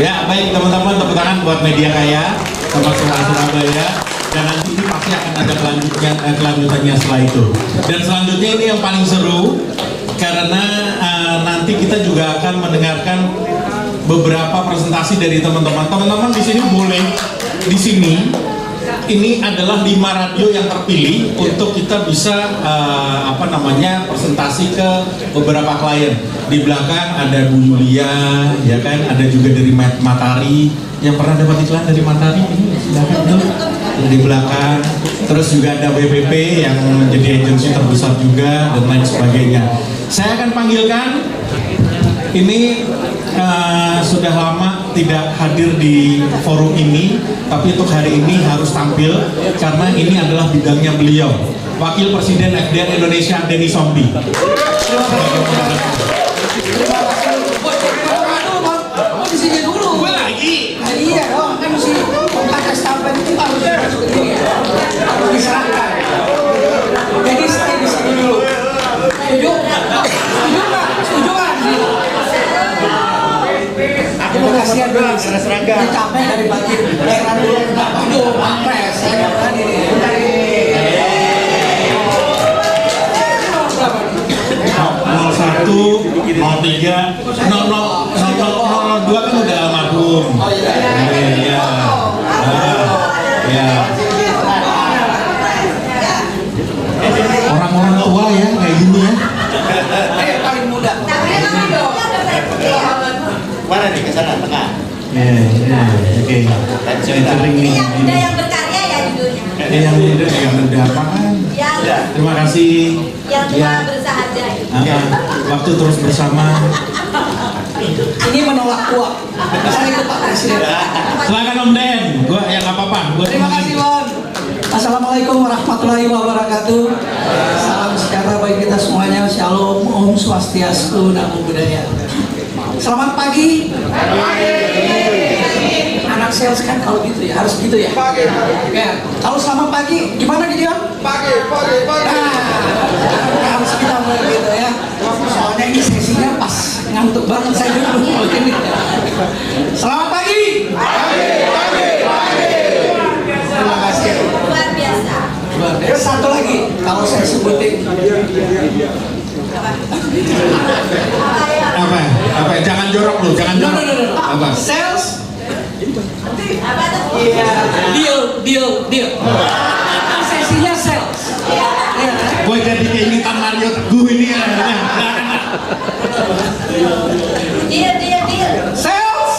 Ya, baik teman-teman, tepuk tangan buat Media Kaya sama Surabaya. Dan nanti ini pasti akan ada kelanjutannya setelah itu. Dan selanjutnya ini yang paling seru karena nanti kita juga akan mendengarkan beberapa presentasi dari teman-teman. Teman-teman di sini boleh di sini. Ini adalah 5 radio yang terpilih untuk kita bisa presentasi ke beberapa klien. Di belakang ada Bu Yulia, ya kan? Ada juga dari Matahari. Yang pernah dapat iklan dari Matahari ini silakan dulu. Di belakang. Terus juga ada BPP yang menjadi agensi terbesar juga dan lain sebagainya. Saya akan panggilkan. Ini sudah lama tidak hadir di forum ini, tapi untuk hari ini harus tampil karena ini adalah bidangnya beliau, Wakil Presiden FDR Indonesia Denny Sombi. Kasihan dulu, seragam. Capek dari pagi. Aduh, pampres. Saya kan ini. 01, 03, 0002 kan udah almarhum. Oh iya. Ya. Orang-orang tua ya kayak gini ya. Paling muda. Mana nih, ke sana, tengah? Oke. Ini yang muda yang berkarya ya judulnya. Yang muda apaan? Ya. Terima kasih. Yang tua bersahaja. Waktu terus bersama. Ini menolak uang. Saya ikut Pak Presiden. Silakan Om Den. Gua ya nggak apa-apa. Terima kasih Bang. Assalamualaikum warahmatullahi wabarakatuh. Salam sejahtera bagi kita semuanya. Shalom, Om Swastiastu, Namo Buddhaya. Selamat pagi. Anak sales kan kalau gitu ya, harus gitu ya. Pagi. Ya. Kalau selamat pagi, gimana gitu ya? Pagi. Nah, harus kita begitu ya. Soalnya ini sesinya pas ngantuk banget saya dulu. Selamat pagi. Terima kasih. Luar biasa. Terus satu lagi, kalau saya sebutin apa? Jangan jorok lu, jangan jorok. No. Apa? Sales. Apa tuh? Iya. Deal. Sesinya sales. Gue jadi keingetan Mario Teguh ini ya. Deal. Sales.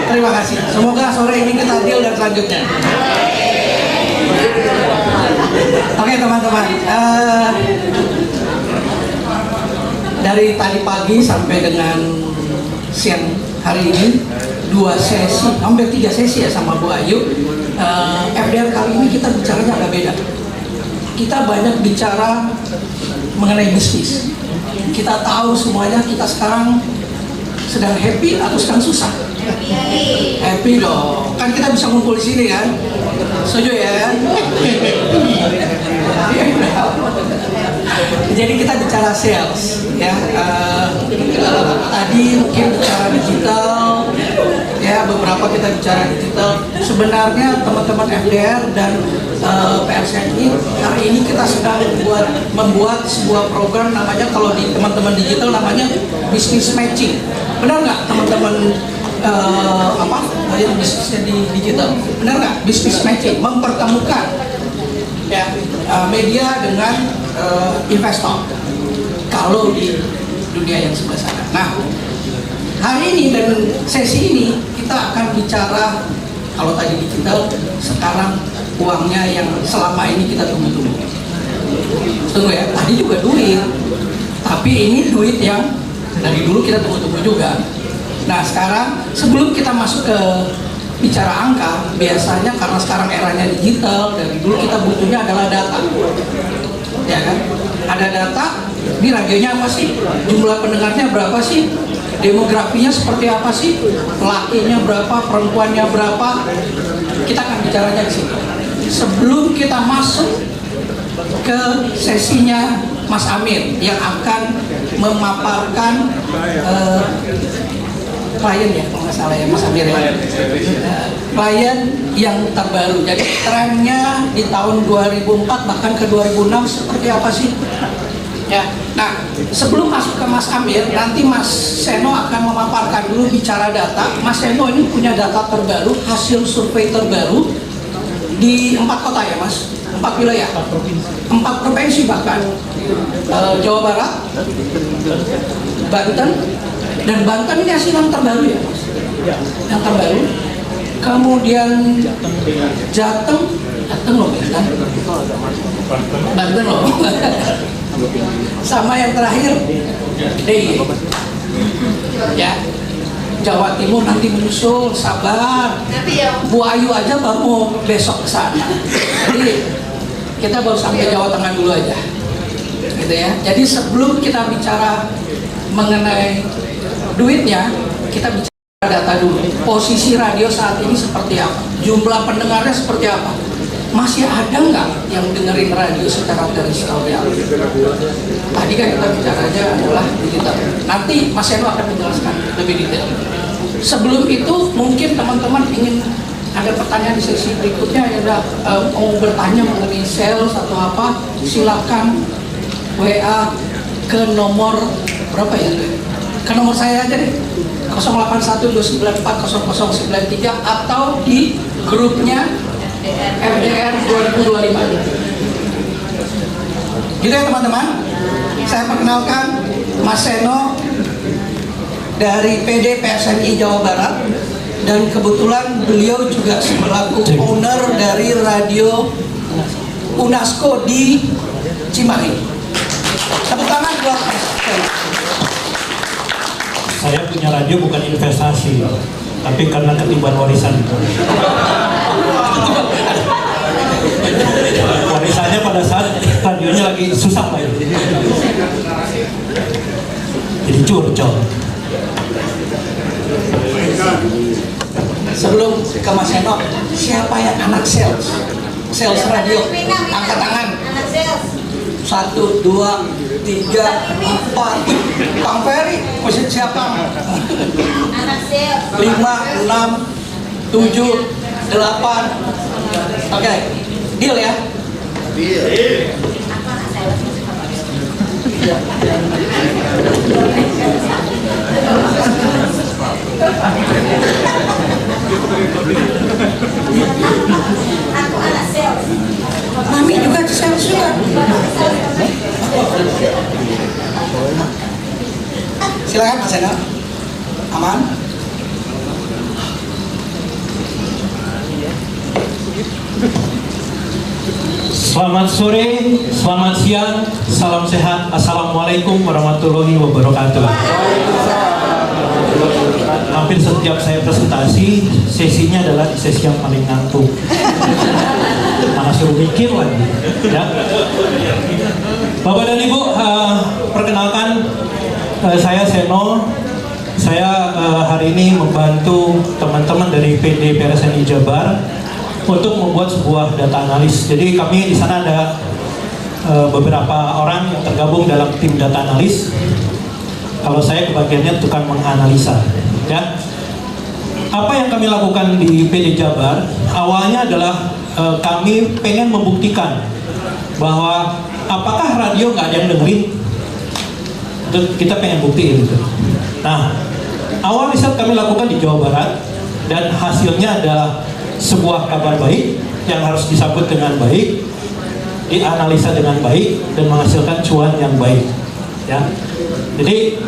Terima kasih. Semoga sore ini kita deal dan selanjutnya. Oke teman-teman. Dari tadi pagi sampai dengan siang hari ini 2 sesi, hampir 3 sesi ya sama Bu Ayu. FDR kali ini kita bicaranya agak beda. Kita banyak bicara mengenai bisnis. Kita tahu semuanya kita sekarang sedang happy atau sedang susah. Happy dong. Kan kita bisa ngumpul di sini kan. Setuju ya? Jadi kita bicara sales ya. Tadi mungkin bicara digital ya, beberapa kita bicara digital. Sebenarnya teman-teman FDR dan PRCI hari ini kita sedang membuat sebuah program namanya, kalau di teman-teman digital namanya business matching. Benar nggak teman-teman? Yang bisnisnya di digital, benar nggak? Business matching, mempertemukan ya media dengan investor kalau di dunia yang sebelah sana. Nah, hari ini dan sesi ini kita akan bicara, kalau tadi digital, sekarang uangnya yang selama ini kita tunggu-tunggu ya. Tadi juga duit, tapi ini duit yang dari dulu kita tunggu-tunggu juga. Nah sekarang sebelum kita masuk ke bicara angka, biasanya karena sekarang eranya digital, dari dulu kita butuhnya adalah data, ya kan? Ada data, ini radionya apa sih? Jumlah pendengarnya berapa sih? Demografinya seperti apa sih? Lakinya berapa? Perempuannya berapa? Kita akan bicaranya di sini. Sebelum kita masuk ke sesinya Mas Amir yang akan memaparkan klien ya kalau nggak salah ya Mas Amir ya. Klien yang terbaru. Jadi trennya di tahun 2004 bahkan ke 2006 seperti apa sih? Ya, nah sebelum masuk ke Mas Amir, nanti Mas Seno akan memaparkan dulu bicara data. Mas Seno ini punya data terbaru, hasil survei terbaru di 4 kota ya Mas, 4 wilayah, 4 provinsi bahkan, Jawa Barat, Banten, dan Banten ini hasil yang terbaru ya Mas, yang terbaru. Kemudian Jateng loh Banten loh. Sama yang terakhir DIY ya, Jawa Timur nanti menyusul, sabar. Bu Ayu aja baru mau besok ke sana. Jadi kita baru sampai Jawa Tengah dulu aja, gitu ya. Jadi sebelum kita bicara mengenai duitnya, kita bicara data dulu. Posisi radio saat ini seperti apa? Jumlah pendengarnya seperti apa? Masih ada nggak yang dengerin radio secara teritorial? Tadi kan kita bicaranya adalah digital. Nanti Mas Seno akan menjelaskan lebih detail. Sebelum itu mungkin teman-teman ingin ada pertanyaan di sesi berikutnya, ya mau bertanya mengenai sales atau apa, silakan WA ke nomor berapa ya? Ke nomor saya aja deh, 0812940093, atau di grupnya FDR 2025. Gitu ya teman-teman. Saya perkenalkan Mas Seno dari PD PSNI Jawa Barat, dan kebetulan beliau juga selaku owner dari radio Unasco di Cimahi. Tepuk tangan buat Mas Seno. Saya punya radio bukan investasi, tapi karena ketiban warisan. Warisannya pada saat radionya lagi susah Pak. Jadi curcol. Sebelum ke Mas Seno, siapa yang anak sales? Sales radio, angkat tangan. Anak sales. 1, 2, 3, 4. Kang Ferry, posisi siapa? Anak sales. 5, 6, 7, 8. Oke, deal ya? Aku anak sales. Aku anak sales. Mami juga sales juga. Silakan Mas Seno. Aman? Selamat sore, selamat siang, salam sehat, assalamualaikum warahmatullahi wabarakatuh. Hampir setiap saya presentasi, sesinya adalah sesi yang paling ngantuk. Mana suruh mikir lagi, ya. Bapak dan Ibu, perkenalkan, saya Seno. Saya hari ini membantu teman-teman dari PD PSNI Jabar untuk membuat sebuah data analis. Jadi kami di sana ada beberapa orang yang tergabung dalam tim data analis. Kalau saya kebagiannya tukang menganalisa, ya. Apa yang kami lakukan di PD Jabar awalnya adalah kami pengen membuktikan bahwa apakah radio nggak ada yang dengerin. Kita pengen buktiin gitu. Nah, awal riset kami lakukan di Jawa Barat, dan hasilnya adalah sebuah kabar baik yang harus disambut dengan baik, dianalisa dengan baik, dan menghasilkan cuan yang baik, ya. Jadi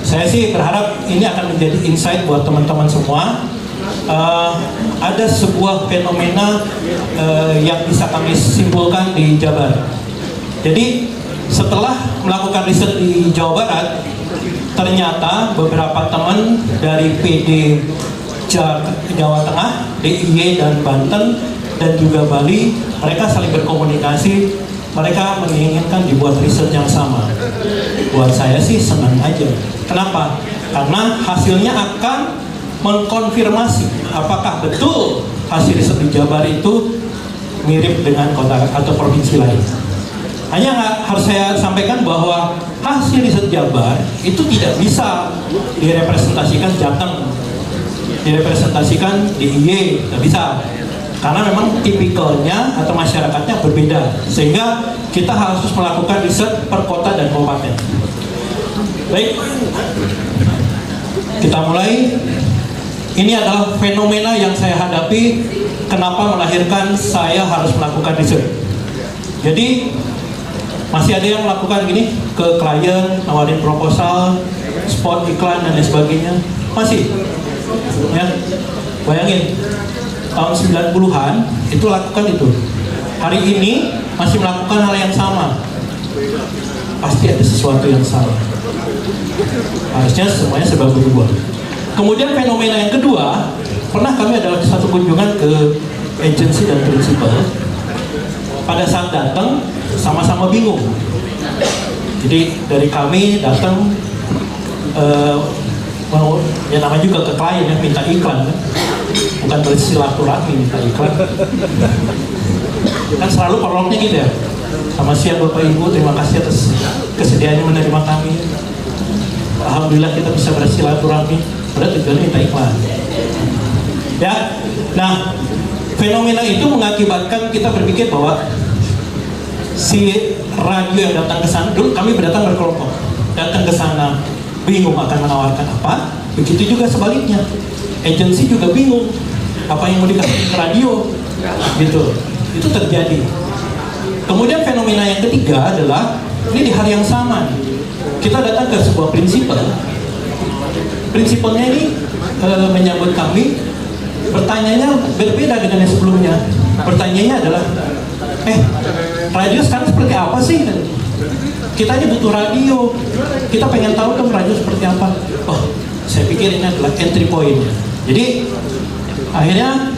saya sih berharap ini akan menjadi insight buat teman-teman semua. Ada sebuah fenomena yang bisa kami simpulkan di Jabar. Jadi setelah melakukan riset di Jawa Barat, ternyata beberapa teman dari PD Jawa Tengah, DIY dan Banten, dan juga Bali, mereka saling berkomunikasi. Mereka menginginkan dibuat riset yang sama. Buat saya sih senang aja. Kenapa? Karena hasilnya akan mengkonfirmasi apakah betul hasil riset di Jabar itu mirip dengan kota atau provinsi lain. Hanya harus saya sampaikan bahwa hasil riset Jabar itu tidak bisa direpresentasikan Jateng direpresentasikan di IY, nggak bisa. Karena memang tipikalnya atau masyarakatnya berbeda, sehingga kita harus melakukan riset per kota dan kabupaten. Baik, kita mulai. Ini adalah fenomena yang saya hadapi, kenapa melahirkan saya harus melakukan riset. Jadi masih ada yang melakukan gini ke klien, nawarin proposal, spot iklan dan lain sebagainya. Masih, ya, bayangin tahun 90-an itu lakukan itu. Hari ini masih melakukan hal yang sama. Pasti ada sesuatu yang salah. Harusnya semuanya serba berubah. Kemudian fenomena yang kedua, pernah kami adalah satu kunjungan ke agensi dan prinsipal. Pada saat datang sama-sama bingung. Jadi dari kami datang ya namanya juga ke klien yang minta iklan kan, bukan bersilaturahmi minta iklan. Kan selalu prolognya gitu ya. Selamat siang Bapak Ibu, terima kasih atas kesediaannya menerima kami. Alhamdulillah kita bisa bersilaturahmi. Padahal tujuannya minta iklan. Ya, nah fenomena itu mengakibatkan kita berpikir bahwa si radio yang datang ke sana, dulu kami berdatang berkelompok, datang ke sana bingung akan menawarkan apa. Begitu juga sebaliknya, agensi juga bingung apa yang mau dikasih ke radio, gitu. Itu terjadi. Kemudian fenomena yang ketiga adalah ini di hari yang sama, kita datang ke sebuah prinsipal. Prinsipalnya ini menyambut kami, pertanyaannya berbeda dengan yang sebelumnya. Pertanyaannya adalah, radio sekarang seperti apa sih? Kita ini butuh radio, kita pengen tahu dong radio seperti apa. Oh, saya pikir ini adalah entry point. Jadi akhirnya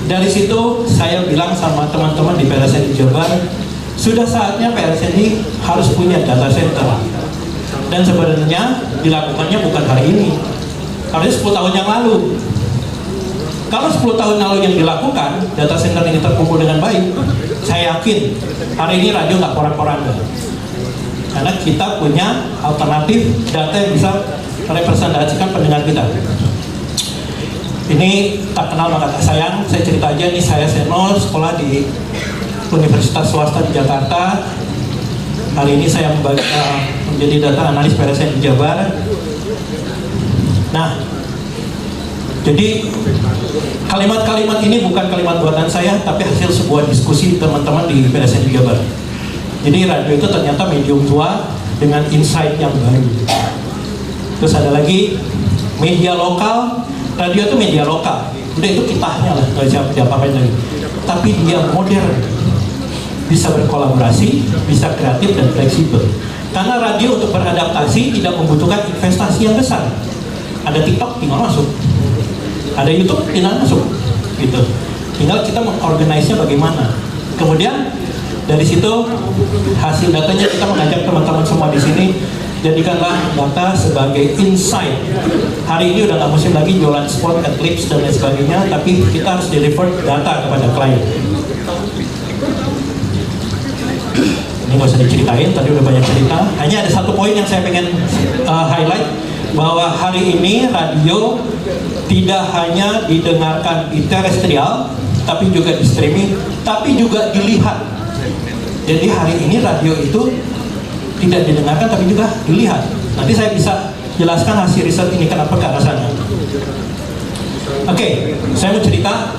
dari situ saya bilang sama teman-teman di PLSN Jabar, sudah saatnya PLSN ini harus punya data center. Dan sebenarnya dilakukannya bukan hari ini, harusnya 10 tahun yang lalu. Kalau 10 tahun lalu yang dilakukan, data center ini terkumpul dengan baik, saya yakin hari ini radio nggak porak-poranda. Karena kita punya alternatif data yang bisa merepresentasikan pendengar kita. Ini tak kenal maka tak sayang, saya cerita aja nih, saya senior sekolah di Universitas Swasta di Jakarta. Hari ini saya menjadi data analis PLSN di Jabar. Nah, jadi kalimat-kalimat ini bukan kalimat buatan saya, tapi hasil sebuah diskusi teman-teman di PLSN di Jabar. Jadi radio itu ternyata medium tua dengan insight yang baru. Terus ada lagi media lokal, radio itu media lokal. Udah itu kitahnya lah, nggak siapa-siapa lagi. Tapi dia modern, bisa berkolaborasi, bisa kreatif dan fleksibel. Karena radio untuk beradaptasi tidak membutuhkan investasi yang besar. Ada TikTok tinggal masuk, ada YouTube tinggal masuk, gitu. Tinggal kita mengorganisasinya bagaimana. Kemudian dari situ hasil datanya kita mengajak teman-teman semua di sini, jadikanlah data sebagai insight. Hari ini udah nggak musim lagi jualan spot, adlibs dan lain sebagainya, tapi kita harus deliver data kepada klien. Ini nggak usah diceritain, tadi udah banyak cerita. Hanya ada satu poin yang saya pengen highlight, bahwa hari ini radio tidak hanya didengarkan di terestrial, tapi juga di streaming, tapi juga dilihat. Jadi hari ini radio itu tidak didengarkan tapi juga dilihat. Nanti saya bisa jelaskan hasil riset ini kenapa ke arah sana. Oke, saya mau cerita.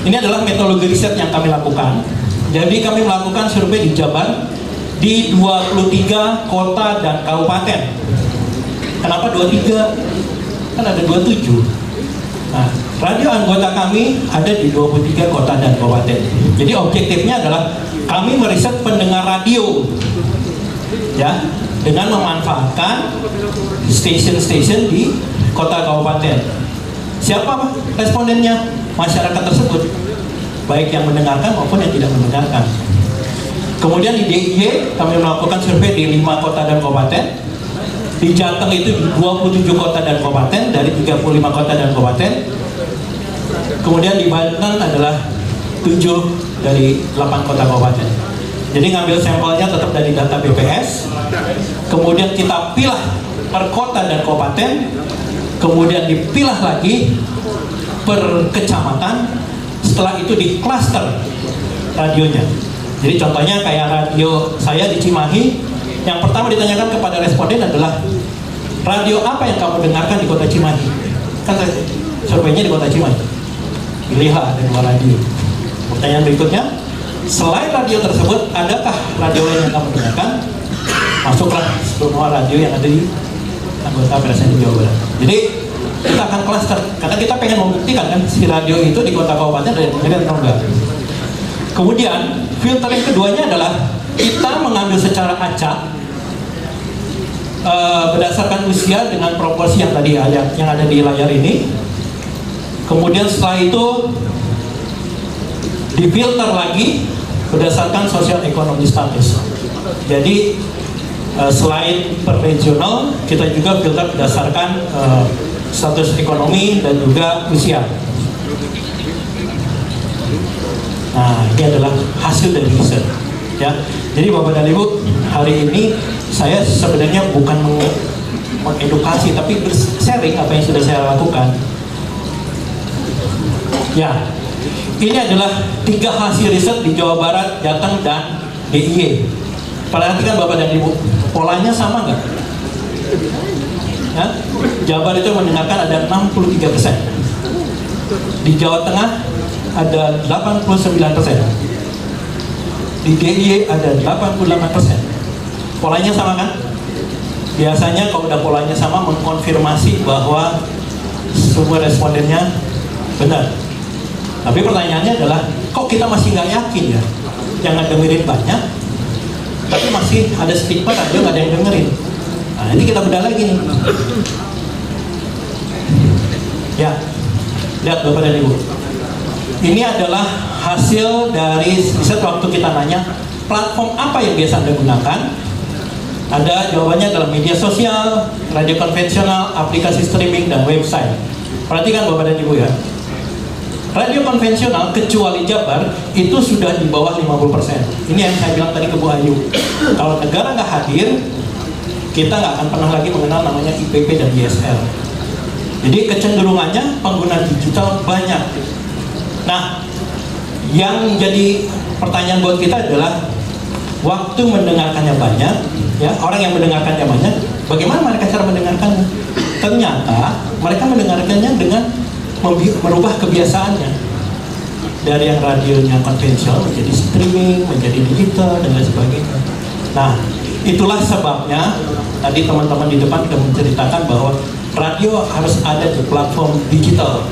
Ini adalah metodologi riset yang kami lakukan. Jadi kami melakukan survei di Jabar di 23 kota dan kabupaten. Kenapa 23? Kan ada 27. Nah, radio anggota kami ada di 23 kota dan kabupaten. Jadi objektifnya adalah kami meriset pendengar radio, ya, dengan memanfaatkan stasiun-stasiun di kota kabupaten. Siapa respondennya? Masyarakat tersebut, baik yang mendengarkan maupun yang tidak mendengarkan. Kemudian di DIY kami melakukan survei di 5 kota dan kabupaten. Di Jateng itu di 27 kota dan kabupaten dari 35 kota dan kabupaten. Kemudian di Banten adalah 7 dari 8 kota kabupaten. Jadi ngambil sampelnya tetap dari data BPS. Kemudian kita pilih per kota dan kabupaten. kemudian dipilah lagi per kecamatan, setelah itu di klaster radionya. Jadi contohnya kayak radio saya di Cimahi, yang pertama ditanyakan kepada responden adalah radio apa yang kamu dengarkan di kota Cimahi? Kan surveinya di kota Cimahi. Pilihlah ada 2 radio. Pertanyaan berikutnya, selain radio tersebut, adakah radio lain yang kamu dengarkan? Masuklah semua radio yang ada di anggota PRSN Jawa Barat. Jadi kita akan klaster, karena kita pengen membuktikan kan si radio itu di kota kabupaten ada yang dengerin atau enggak. Kemudian filter yang keduanya adalah kita mengambil secara acak berdasarkan usia dengan proporsi yang tadi yang ada di layar ini. Kemudian setelah itu difilter lagi berdasarkan sosial ekonomi status. Jadi selain per regional, kita juga filter berdasarkan status ekonomi dan juga usia. Nah, ini adalah hasil dari riset. Ya, jadi Bapak dan Ibu, hari ini saya sebenarnya bukan mengedukasi, tapi sharing apa yang sudah saya lakukan. Ya, ini adalah 3 hasil riset di Jawa Barat, Jateng, dan DIY. Perhatikan Bapak dan Ibu, polanya sama nggak? Ya, Jabar itu mendengarkan ada 63%. Di Jawa Tengah ada 89%. Di DIY ada 88%. Polanya sama kan? Biasanya kalau udah polanya sama mengkonfirmasi bahwa sumber respondennya benar. Tapi pertanyaannya adalah, kok kita masih nggak yakin ya? Yang dengerin banyak, tapi masih ada stigma radio nggak ada yang dengerin. Nah, ini kita bedah lagi nih. Ya, lihat Bapak dan Ibu. Ini adalah hasil dari riset waktu kita nanya platform apa yang biasa Anda gunakan. Ada jawabannya dalam media sosial, radio konvensional, aplikasi streaming, dan website. Perhatikan Bapak dan Ibu ya. Radio konvensional kecuali Jabar itu sudah di bawah 50%. Ini yang saya bilang tadi ke Bu Ayu. Kalau negara nggak hadir, kita nggak akan pernah lagi mengenal namanya IPP dan ISL. Jadi kecenderungannya pengguna digital banyak. Nah, yang jadi pertanyaan buat kita adalah waktu mendengarkannya banyak, ya orang yang mendengarkannya banyak, bagaimana mereka cara mendengarkannya? Ternyata mereka mendengarkannya dengan merubah kebiasaannya dari yang radionya konvensional menjadi streaming, menjadi digital, dan lain sebagainya. Nah, itulah sebabnya tadi teman-teman di depan sudah menceritakan bahwa radio harus ada di platform digital.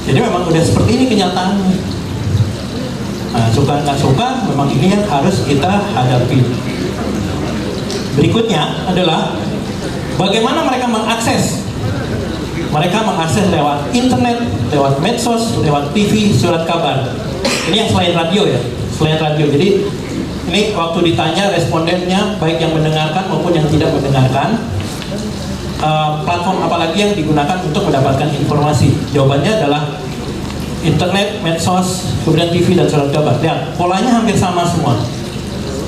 Jadi memang udah seperti ini kenyataannya. Nah, suka nggak suka, memang ini yang harus kita hadapi. Berikutnya adalah bagaimana mereka mengakses. Mereka mengakses lewat internet, lewat medsos, lewat TV, surat kabar. Ini yang selain radio ya, selain radio. Jadi ini waktu ditanya respondennya, baik yang mendengarkan maupun yang tidak mendengarkan, platform apalagi yang digunakan untuk mendapatkan informasi? Jawabannya adalah internet, medsos, kemudian TV dan surat kabar. Lihat, polanya hampir sama semua.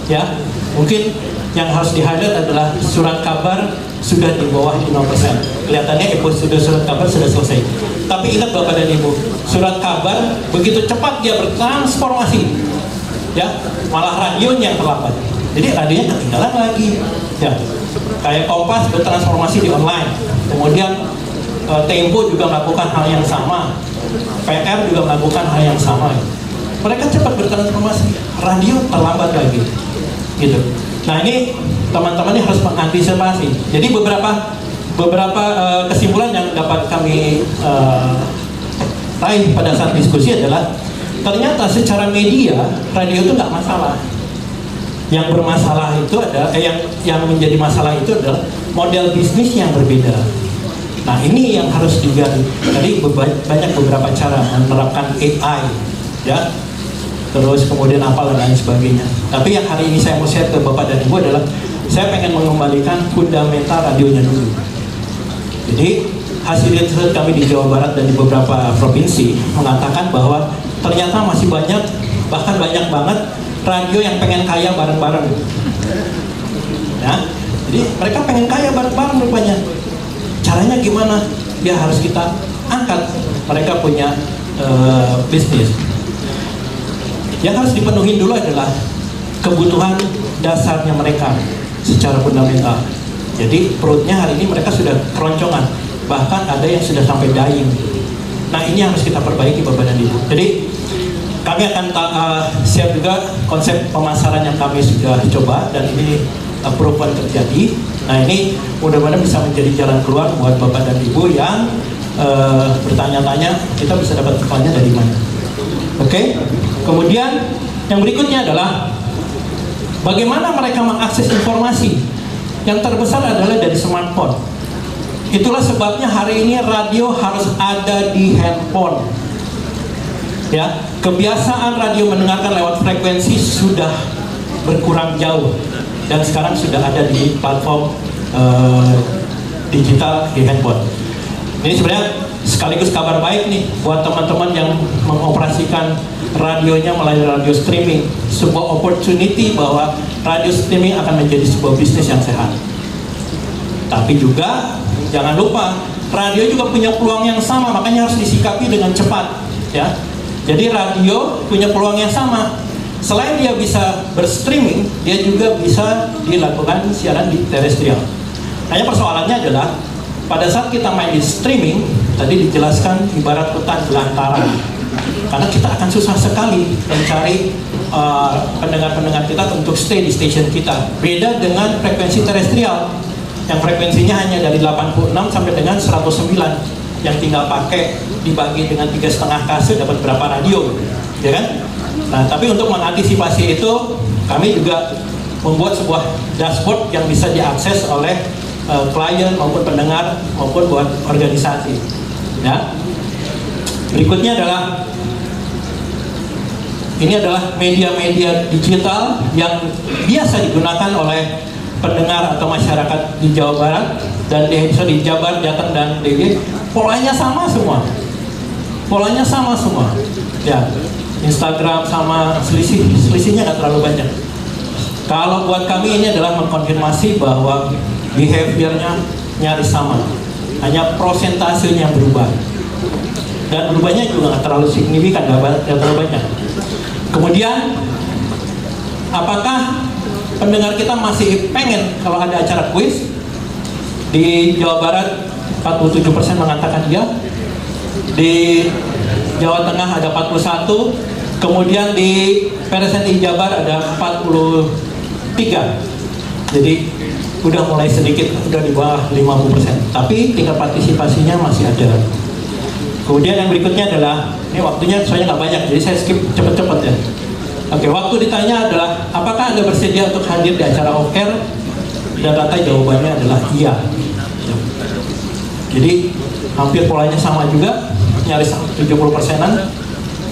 Ya, mungkin yang harus di-highlight adalah surat kabar sudah di bawah 5%. Kelihatannya episode surat kabar sudah selesai. Tapi ingat Bapak dan Ibu, surat kabar begitu cepat dia bertransformasi. Ya, malah radionya yang terlambat. Jadi radionya ketinggalan lagi. Ya, kayak Kompas bertransformasi di online. Kemudian Tempo juga melakukan hal yang sama. PR juga melakukan hal yang sama. Mereka cepat bertransformasi. Radio terlambat lagi. Gitu. Nah, ini teman-teman ini harus mengantisipasi. Jadi beberapa kesimpulan yang dapat kami raih pada saat diskusi adalah ternyata secara media radio itu nggak masalah. Yang bermasalah itu ada yang menjadi masalah itu adalah model bisnis yang berbeda. Nah, ini yang harus digali. Tadi banyak beberapa cara menerapkan AI, ya. Terus kemudian apa dan lain sebagainya. Tapi yang hari ini saya mau share ke Bapak dan Ibu adalah saya pengen mengembalikan fundamental radionya dulu. Jadi hasil riset kami di Jawa Barat dan di beberapa provinsi mengatakan bahwa ternyata masih banyak, bahkan banyak banget radio yang pengen kaya bareng-bareng. Ya, jadi mereka pengen kaya bareng-bareng rupanya. caranya gimana? Ya harus kita angkat. Mereka punya bisnis. Yang harus dipenuhi dulu adalah kebutuhan dasarnya mereka secara fundamental. Jadi perutnya hari ini mereka sudah keroncongan, bahkan ada yang sudah sampai dying. Nah ini yang harus kita perbaiki Bapak dan Ibu. Jadi kami akan share juga konsep pemasaran yang kami sudah coba dan ini perubahan terjadi. Nah ini mudah-mudahan bisa menjadi jalan keluar buat Bapak dan Ibu yang bertanya-tanya kita bisa dapat infonya dari mana. Oke? Kemudian yang berikutnya adalah bagaimana mereka mengakses informasi. Yang terbesar adalah dari smartphone. Itulah sebabnya hari ini radio harus ada di handphone. Ya, kebiasaan radio mendengarkan lewat frekuensi sudah berkurang jauh dan sekarang sudah ada di platform digital di handphone. Ini sebenarnya sekaligus kabar baik nih buat teman-teman yang mengoperasikan radionya melalui radio streaming. Sebuah opportunity bahwa radio streaming akan menjadi sebuah bisnis yang sehat. Tapi juga jangan lupa radio juga punya peluang yang sama, makanya harus disikapi dengan cepat ya. Jadi radio punya peluang yang sama. Selain dia bisa berstreaming, dia juga bisa dilakukan siaran di terestrial. Hanya persoalannya adalah pada saat kita main di streaming, tadi dijelaskan ibarat hutan belantara. Karena kita akan susah sekali mencari pendengar-pendengar kita untuk stay di station kita. Beda dengan frekuensi terestrial, yang frekuensinya hanya dari 86 sampai dengan 109, yang tinggal pakai dibagi dengan 3,5 kase dapat berapa radio, ya kan? Nah, tapi untuk mengantisipasi itu, kami juga membuat sebuah dashboard yang bisa diakses oleh klien maupun pendengar maupun buat organisasi. Ya. Berikutnya adalah ini adalah media-media digital yang biasa digunakan oleh pendengar atau masyarakat di Jawa Barat dan di Jabar, Jateng dan DG. Polanya sama semua. Polanya sama semua. Ya. Instagram sama selisihnya nggak terlalu banyak. Kalau buat kami ini adalah mengkonfirmasi bahwa behaviornya nyaris sama, hanya prosentasenya berubah dan berubahnya juga nggak terlalu signifikan, nggak terlalu banyak. Kemudian apakah pendengar kita masih pengen kalau ada acara kuis? Di Jawa Barat 47% mengatakan iya, di Jawa Tengah ada 41, kemudian di Presenti Jabar ada 43. Jadi udah mulai sedikit, udah di bawah 50%, tapi tingkat partisipasinya masih ada. Kemudian yang berikutnya adalah, ini waktunya soalnya nggak banyak, jadi saya skip cepet-cepet ya. Oke, waktu ditanya adalah, apakah Anda bersedia untuk hadir di acara off air? Dan rata jawabannya adalah iya. Jadi hampir polanya sama juga, nyaris 70%-an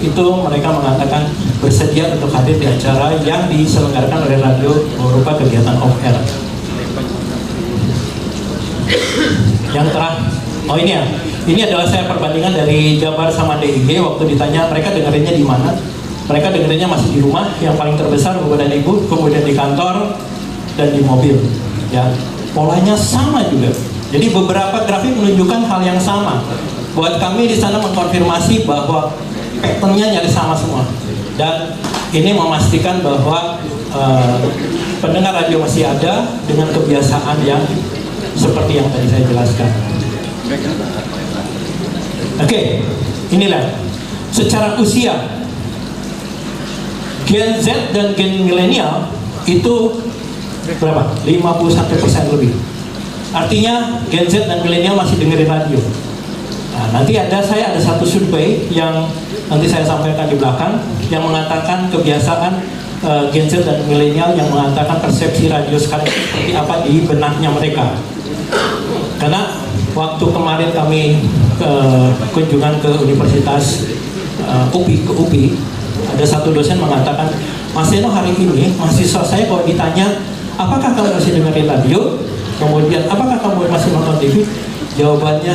itu mereka mengatakan bersedia untuk hadir di acara yang diselenggarakan oleh radio berupa kegiatan off air. Yang terakhir, oh ini ya, ini adalah saya perbandingan dari Jabar sama DIG. Waktu ditanya mereka dengerinnya di mana, mereka dengerinnya masih di rumah, yang paling terbesar Bapak dan Ibu, kemudian di kantor dan di mobil. Ya, polanya sama juga. Jadi beberapa grafik menunjukkan hal yang sama. Buat kami di sana mengkonfirmasi bahwa patternnya nyaris sama semua. Dan ini memastikan bahwa pendengar radio masih ada dengan kebiasaan yang seperti yang tadi saya jelaskan. Oke, inilah secara usia Gen Z dan Gen milenial itu berapa? 51% lebih. Artinya Gen Z dan milenial masih dengerin radio. Nah, nanti saya ada satu survei yang nanti saya sampaikan di belakang yang mengatakan kebiasaan Gen Z dan milenial, yang mengatakan persepsi radio sekarang seperti apa di benaknya mereka. Karena waktu kemarin kami kunjungan ke Universitas UPI, ada satu dosen mengatakan, Mas Eno, hari ini mahasiswa saya kalau ditanya apakah kamu masih dengerin radio, kemudian apakah kamu masih nonton TV, jawabannya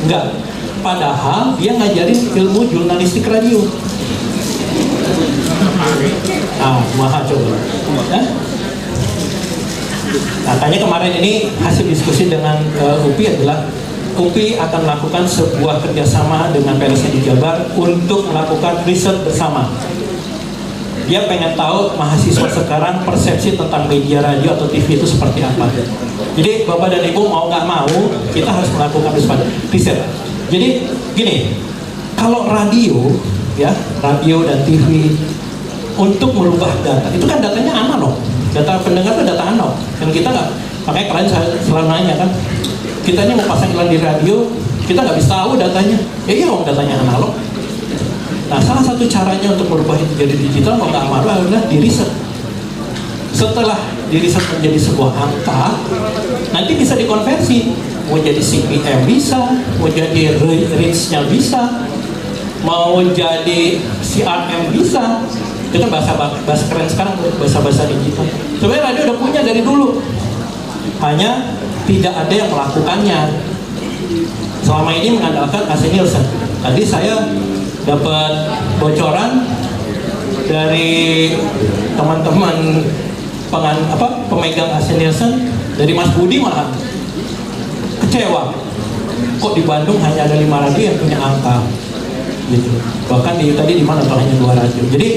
enggak. Padahal dia ngajarin ilmu jurnalistik radio. Maha coba. Katanya kemarin ini hasil diskusi dengan UPI adalah UPI akan melakukan sebuah kerjasama dengan PLSD Jabar untuk melakukan riset bersama. Dia pengen tahu mahasiswa sekarang persepsi tentang media radio atau TV itu seperti apa. Jadi Bapak dan Ibu mau nggak mau kita harus melakukan riset. Jadi gini, kalau radio ya, radio dan TV untuk merubah data, itu kan datanya analog. Data pendengar itu data analog. Dan kita nggak, makanya kalian selalu nanya kan, kita ini mau pasang iklan di radio, kita nggak bisa tahu datanya. Ya iya dong, datanya analog. Nah, salah satu caranya untuk merubah itu jadi digital mau nggak mau adalah diriset. Setelah diriset menjadi sebuah angka, nanti bisa dikonversi. Mau jadi CPM bisa, mau jadi reach-nya bisa, mau jadi CRM bisa. Itu kan bahasa keren sekarang, bahasa digital. Sebenarnya radio udah punya dari dulu, hanya tidak ada yang melakukannya. Selama ini mengandalkan AC Nielsen. Tadi saya dapat bocoran dari teman-teman pemegang AC Nielsen, dari Mas Budi malah kecewa. Kok di Bandung hanya ada 5 radio yang punya angka gitu. Bahkan tadi di mana tuh hanya 2 radio. Jadi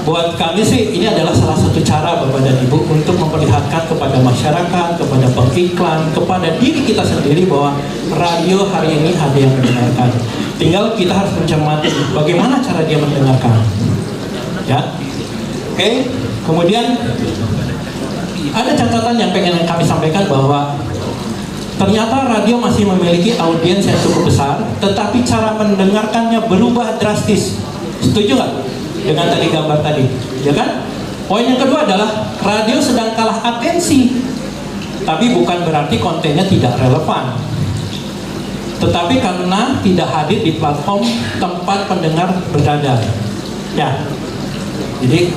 buat kami sih ini adalah salah satu cara Bapak dan Ibu untuk memperlihatkan kepada masyarakat, kepada pengiklan, kepada diri kita sendiri bahwa radio hari ini ada yang mendengarkan. Tinggal kita harus mencermati bagaimana cara dia mendengarkan. Ya. Oke. Kemudian ada catatan yang pengen kami sampaikan bahwa ternyata radio masih memiliki audiens yang cukup besar, tetapi cara mendengarkannya berubah drastis. Setuju nggak dengan tadi gambar tadi? Ya kan? Poin yang kedua adalah radio sedang kalah atensi, tapi bukan berarti kontennya tidak relevan, tetapi karena tidak hadir di platform tempat pendengar berada. Ya, jadi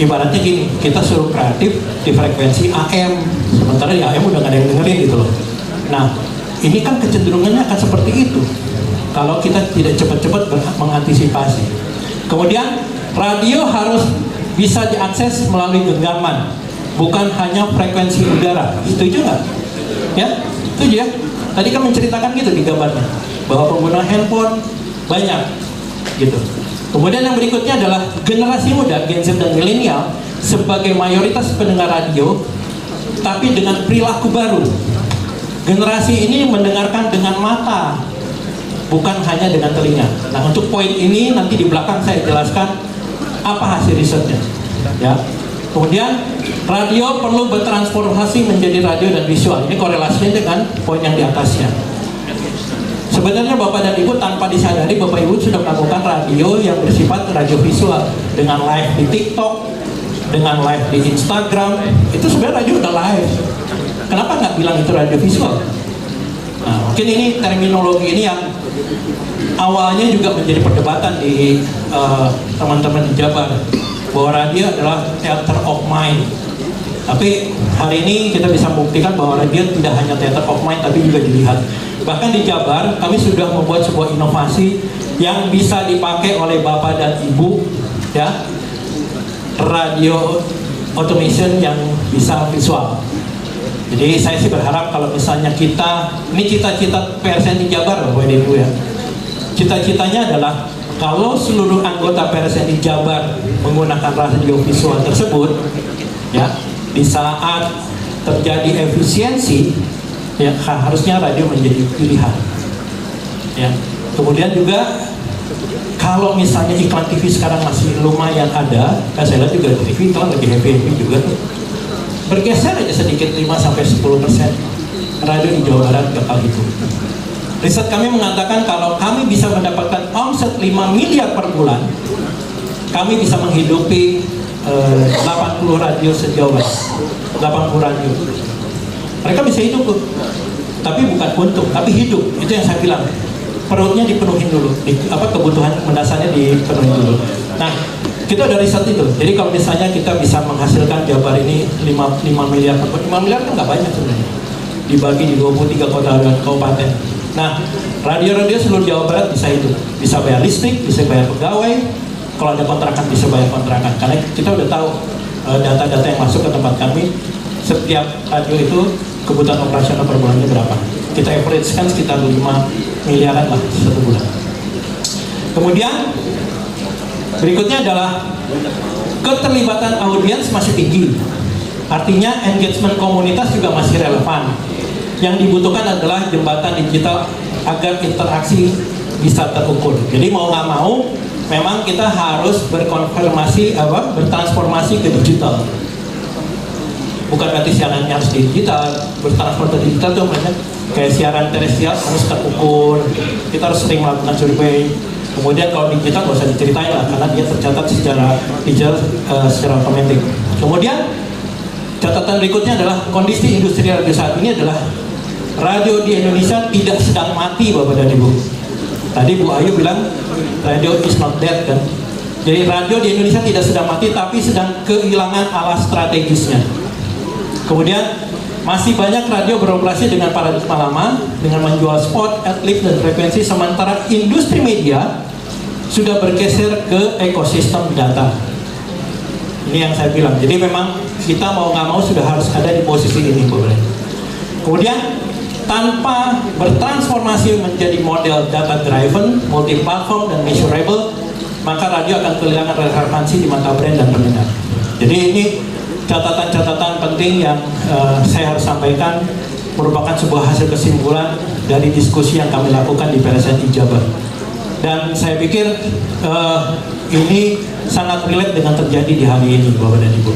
ibaratnya gini, kita suruh kreatif di frekuensi AM, sementara di AM udah nggak ada yang dengerin gitu loh. Nah, ini kan kecenderungannya akan seperti itu kalau kita tidak cepat-cepat mengantisipasi. Kemudian radio harus bisa diakses melalui genggaman, bukan hanya frekuensi udara. Setuju nggak? Ya, setuju ya? Tadi kan menceritakan gitu di gambarnya, bahwa pengguna handphone banyak gitu. Kemudian yang berikutnya adalah generasi muda, Gen Z dan milenial sebagai mayoritas pendengar radio, tapi dengan perilaku baru. Generasi ini mendengarkan dengan mata, bukan hanya dengan telinga. Nah, untuk poin ini nanti di belakang saya jelaskan apa hasil risetnya. Ya. Kemudian radio perlu bertransformasi menjadi radio dan visual. Ini korelasinya dengan poin yang di atasnya. Sebenarnya Bapak dan Ibu tanpa disadari Bapak Ibu sudah melakukan radio yang bersifat radio visual dengan live di TikTok, dengan live di Instagram. Itu sebenarnya radio udah live. Kenapa nggak bilang itu radio visual? Nah, mungkin ini terminologi ini yang awalnya juga menjadi perdebatan di teman-teman di Jabar, bahwa radio adalah theater of mind. Tapi hari ini kita bisa membuktikan bahwa radio tidak hanya theater of mind, tapi juga dilihat. Bahkan di Jabar kami sudah membuat sebuah inovasi yang bisa dipakai oleh Bapak dan Ibu, ya, radio automation yang bisa visual. Jadi saya sih berharap kalau misalnya kita, ini cita-cita PRSN di Jabar Bapak dan Ibu ya, cita-citanya adalah kalau seluruh anggota PRSN di Jabar menggunakan radio visual tersebut, ya, di saat terjadi efisiensi, ya, harusnya radio menjadi pilihan. Ya. Kemudian juga kalau misalnya iklan TV sekarang masih lumayan ada, saya lihat juga TV iklan lagi happy juga tuh. Bergeser aja sedikit 5-10% radio di Jawa Barat bakal itu. Riset kami mengatakan kalau kami bisa mendapatkan omset 5 miliar per bulan, kami bisa menghidupi 80 radio se-Jawa Barat. 80 radio. Mereka bisa hidup tuh, tapi bukan untung, tapi hidup. Itu yang saya bilang. Perutnya dipenuhin dulu, kebutuhan mendasarnya dipenuhin dulu. Nah, kita udah riset itu. Jadi kalau misalnya kita bisa menghasilkan Jabar ini 5 miliar, 5 miliar kan nggak banyak sebenarnya. Dibagi di 23 kota dan kabupaten. Nah, radio-radio seluruh Jawa Barat bisa itu. Bisa bayar listrik, bisa bayar pegawai. Kalau ada kontrakan bisa bayar kontrakan. Karena kita udah tahu data-data yang masuk ke tempat kami. Setiap radio itu kebutuhan operasional per bulannya berapa. kita average kan sekitar 5 miliaran lah satu bulan. Kemudian berikutnya adalah keterlibatan audiens masih tinggi. Artinya engagement komunitas juga masih relevan. Yang dibutuhkan adalah jembatan digital agar interaksi bisa terukur. Jadi mau nggak mau, memang kita harus bertransformasi ke digital. Bukan berarti siarannya harus digital, bertransformasi ke digital itu maksudnya kayak siaran terestrial harus terukur. Kita harus sering melakukan survei. Kemudian kalau digital nggak usah diceritain lah, karena dia tercatat secara digital, secara otomatis. Kemudian catatan berikutnya adalah kondisi industri radio saat ini adalah radio di Indonesia tidak sedang mati, Bapak dan Ibu. Tadi Bu Ayu bilang radio is not dead kan. Jadi radio di Indonesia tidak sedang mati, tapi sedang kehilangan alas strategisnya. Kemudian masih banyak radio beroperasi dengan paradigma lama, dengan menjual spot, adlib, dan frekuensi, sementara industri media sudah bergeser ke ekosistem data. Ini yang saya bilang. Jadi memang kita mau nggak mau sudah harus ada di posisi ini, Bapak. Kemudian tanpa bertransformasi menjadi model data driven, multi platform, dan measurable, maka radio akan kehilangan relevansi di mata brand dan pendengar. Jadi ini catatan-catatan penting yang saya harus sampaikan, merupakan sebuah hasil kesimpulan dari diskusi yang kami lakukan di PLSNI Jabar. Dan saya pikir ini sangat relate dengan terjadi di hari ini, Bapak dan Ibu.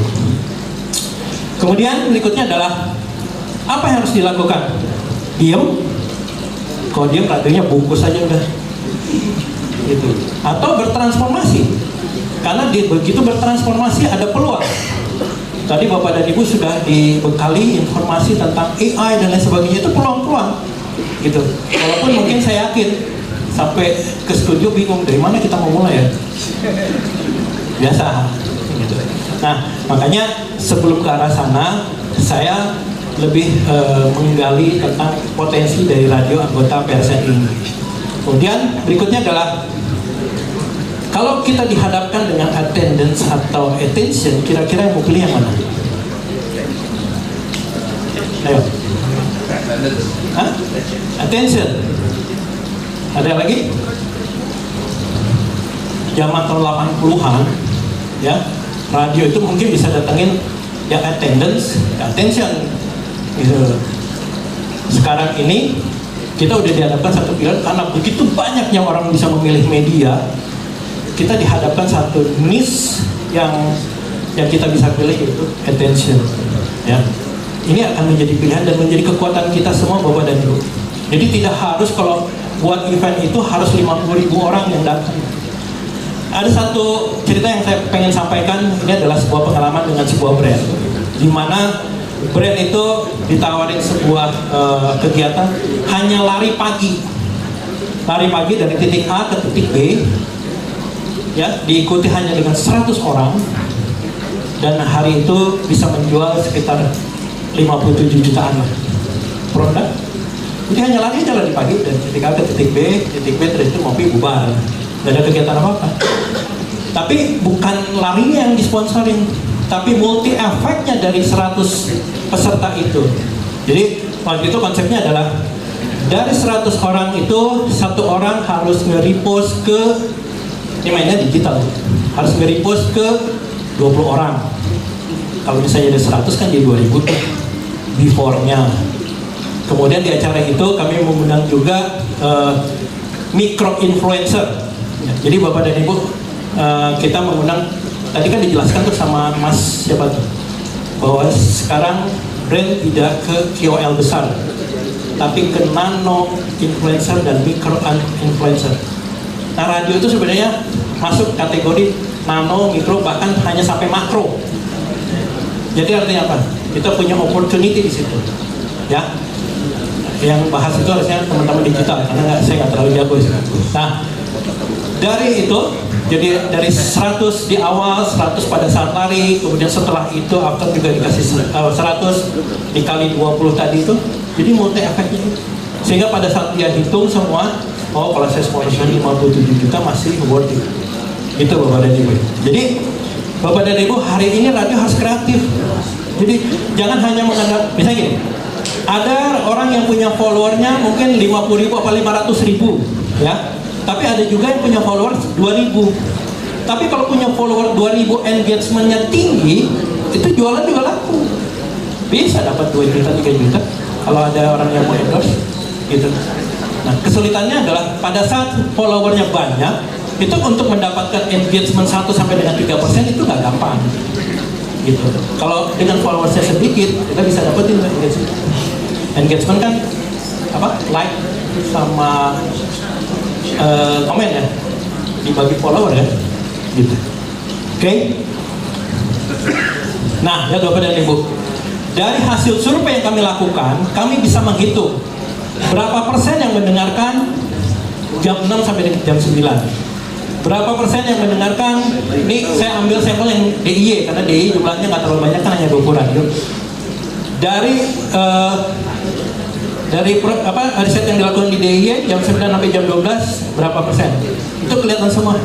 Kemudian berikutnya adalah apa yang harus dilakukan? Diam. Kalau diam, radionya bungkus saja udah. Gitu. Atau bertransformasi. Karena begitu bertransformasi ada peluang. Tadi Bapak dan Ibu sudah dibekali informasi tentang AI dan lain sebagainya, itu peluang-peluang gitu. Walaupun mungkin saya yakin sampai ke studio bingung dari mana kita mau mulai ya. Biasa gitu. Nah, makanya sebelum ke arah sana saya lebih menggali tentang potensi dari radio anggota PLSNI ini. Kemudian berikutnya adalah kalau kita dihadapkan dengan attendance atau attention, kira-kira yang mau pilih yang mana? Ayo. Hah? Attention. Ada lagi? Zaman tahun 80-an, ya, radio itu mungkin bisa datengin yang attendance, attention. Gitu. Sekarang ini kita udah dihadapkan satu pilihan karena begitu banyaknya orang bisa memilih media. Kita dihadapkan satu niche yang kita bisa pilih, yaitu attention. Ya, ini akan menjadi pilihan dan menjadi kekuatan kita semua, Bapak dan Ibu. Jadi tidak harus kalau buat event itu harus 50.000 orang yang datang. Ada satu cerita yang saya pengen sampaikan. Ini adalah sebuah pengalaman dengan sebuah brand, di mana brand itu ditawarin sebuah kegiatan hanya lari pagi dari titik A ke titik B. Ya, diikuti hanya dengan 100 orang, dan hari itu bisa menjual sekitar 57 jutaan produk. Jadi hanya lari aja di pagi dari titik A ke titik B terus itu ngopi bubar, nggak ada kegiatan apa-apa. Tapi bukan larinya yang disponsorin, tapi multi efeknya dari 100 peserta itu. Jadi waktu itu konsepnya adalah dari 100 orang itu, satu orang harus nge-repost ke, ini mainnya digital, harus nge-repost ke 20 orang. Kalau misalnya ada 100 kan di 2000 before-nya. Kemudian di acara itu kami mengundang juga micro influencer. Jadi Bapak dan Ibu, kita mengundang, tadi kan dijelaskan tuh sama Mas siapa tuh, bahwa sekarang brand tidak ke KOL besar, tapi ke nano influencer dan micro influencer. Nah, radio itu sebenarnya masuk kategori nano, mikro, bahkan hanya sampai makro. Jadi artinya apa? Kita punya opportunity di situ. Ya, yang bahas itu harusnya teman-teman digital, karena saya nggak terlalu jago sih. Nah, dari itu, jadi dari 100 di awal, 100 pada saat lari, kemudian setelah itu after juga dikasih 100 dikali 20 tadi itu, jadi multi efeknya. Sehingga pada saat dia hitung semua, oh kalau saya sponsor 57 juta masih worth it. Itu Bapak dan Ibu. Jadi Bapak dan Ibu, hari ini radio harus kreatif. Jadi jangan hanya mengandalkan, misalnya gini, Ada orang yang punya followernya mungkin 50.000 apa 500.000 ya. Tapi ada juga yang punya follower 2.000. Tapi kalau punya follower 2.000 engagementnya tinggi, itu jualan juga laku. Bisa dapat 2 juta, 3 juta kalau ada orang yang mau endorse gitu. Nah, kesulitannya adalah pada saat followernya banyak, itu untuk mendapatkan engagement 1 sampai dengan 3% itu nggak gampang. Gitu. Kalau dengan followersnya sedikit, kita bisa dapetin engagement. Engagement kan apa? Like sama komen ya, dibagi follower kan, gitu. Oke. Nah, ya Bapak dan Ibu, dari hasil survei yang kami lakukan, kami bisa menghitung berapa persen yang mendengarkan jam 6 sampai dengan jam 9. Berapa persen yang mendengarkan, ini saya ambil sampel yang DIY, karena DIY jumlahnya nggak terlalu banyak, kan hanya 2 ukuran. Dari riset yang dilakukan di DIY jam 9 sampai jam 12 berapa persen? Itu kelihatan semua.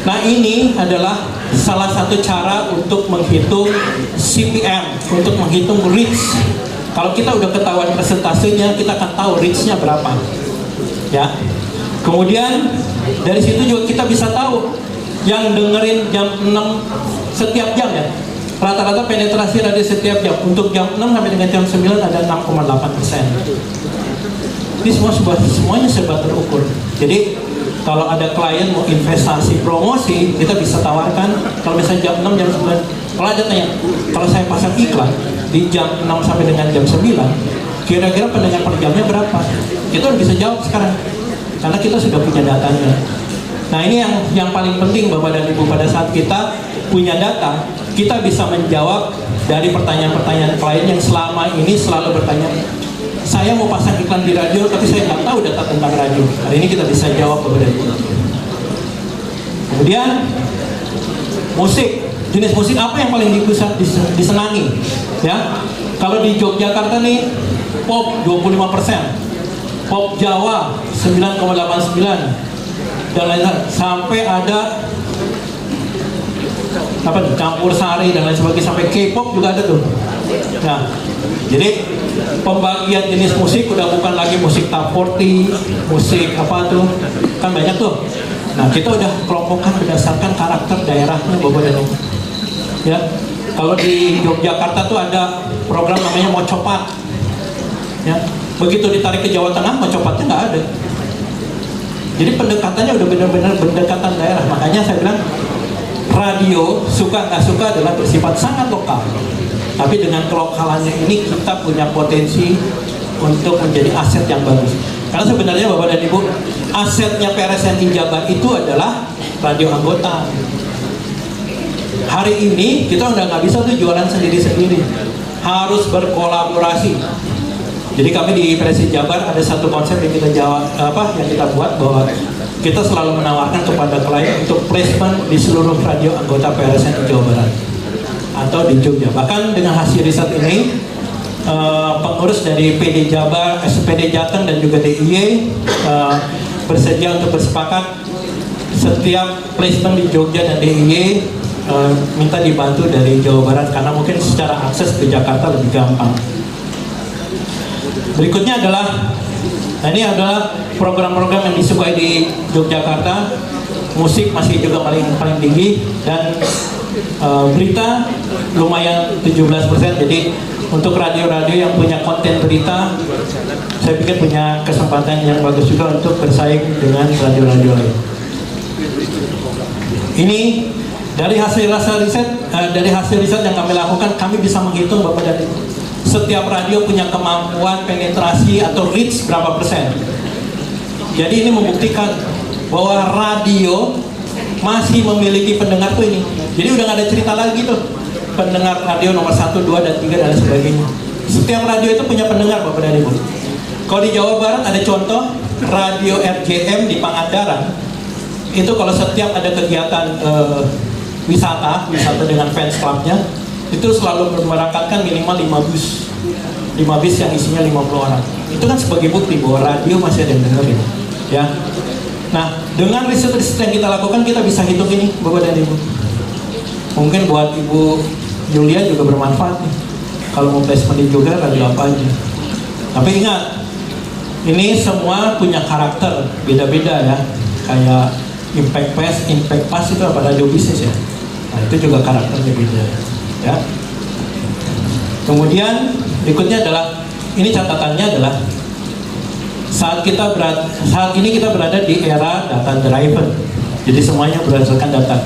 Nah, ini adalah salah satu cara untuk menghitung CPM, untuk menghitung reach. Kalau kita udah ketahuan persentasenya, kita akan tahu reach-nya berapa. Ya. Kemudian dari situ juga kita bisa tahu yang dengerin jam 6 setiap jam ya. Rata-rata penetrasi radio setiap jam untuk jam 6 sampai dengan jam 9 ada 6,8%. Ini semuanya serba terukur. Jadi kalau ada klien mau investasi promosi, kita bisa tawarkan kalau misalnya jam 6 jam 9. Kalau ada tanya, kalau saya pasang iklan di jam 6 sampai dengan jam 9, kira-kira pendengar per jamnya berapa? Kita udah bisa jawab sekarang karena kita sudah punya datanya. Nah, ini yang paling penting Bapak dan Ibu, pada saat kita punya data, kita bisa menjawab dari pertanyaan-pertanyaan klien yang selama ini selalu bertanya, saya mau pasang iklan di radio tapi saya nggak tahu data tentang radio. Hari ini kita bisa jawab Bapak dan Ibu. Kemudian musik, jenis musik apa yang paling disenangi? Ya, kalau di Yogyakarta nih pop 25%, pop Jawa 9,89 dan lain-lain, sampai ada apa nih, campur sari dan lain sebagainya, sampai K-pop juga ada tuh. Nah, jadi pembagian jenis musik udah bukan lagi musik top 40, musik apa tuh, kan banyak tuh. Nah, kita udah kelompokkan berdasarkan karakter daerahnya Bapak dan Ibu. Ya, kalau di Yogyakarta tuh ada program namanya Mocopat. Ya, begitu ditarik ke Jawa Tengah, Mocopatnya nggak ada. Jadi pendekatannya udah benar-benar pendekatan daerah. Makanya saya bilang radio suka nggak suka adalah bersifat sangat lokal. Tapi dengan kelokalannya ini kita punya potensi untuk menjadi aset yang bagus. Karena sebenarnya Bapak dan Ibu, asetnya PRSNI Jabar itu adalah radio anggota. Hari ini kita udah nggak bisa tuh jualan sendiri-sendiri, harus berkolaborasi. Jadi kami di PRSNI Jabar ada satu konsep yang kita buat, bahwa kita selalu menawarkan kepada klien untuk placement di seluruh radio anggota PRSNI Jawa Barat atau di Jogja. Bahkan dengan hasil riset ini, pengurus dari PD Jabar, SPD Jateng dan juga DIY bersedia untuk bersepakat setiap placement di Jogja dan DIY minta dibantu dari Jawa Barat, karena mungkin secara akses ke Jakarta lebih gampang. Berikutnya adalah, nah ini adalah program-program yang disukai di Yogyakarta. Musik masih juga paling tinggi, dan berita lumayan 17%. Jadi untuk radio-radio yang punya konten berita, saya pikir punya kesempatan yang bagus juga untuk bersaing dengan radio-radio lain. Ini dari hasil riset yang kami lakukan, kami bisa menghitung Bapak dan Ibu, setiap radio punya kemampuan penetrasi atau reach berapa persen. Jadi ini membuktikan bahwa radio masih memiliki pendengar tuh ini. Jadi udah gak ada cerita lagi tuh pendengar radio nomor 1, 2, dan 3 dan sebagainya. Setiap radio itu punya pendengar Bapak dan Ibu. Kalau di Jawa Barat ada contoh radio RJM di Pangandaran. Itu kalau setiap ada kegiatan wisata dengan fans clubnya, itu selalu memberangkatkan minimal 5 bus yang isinya 50 orang. Itu kan sebagai bukti bahwa radio masih ada yang dengerin, ya. Nah, dengan riset yang kita lakukan, kita bisa hitung ini Bapak dan Ibu. Mungkin buat Ibu Julia juga bermanfaat nih. Kalau mau placement juga radio apa aja. Tapi ingat, ini semua punya karakter beda-beda ya. Kayak impact pass, impact pass itu apa radio bisnis ya. Nah itu juga karakternya beda ya. Kemudian berikutnya adalah, ini catatannya adalah saat ini kita berada di era data driven. Jadi semuanya berdasarkan data.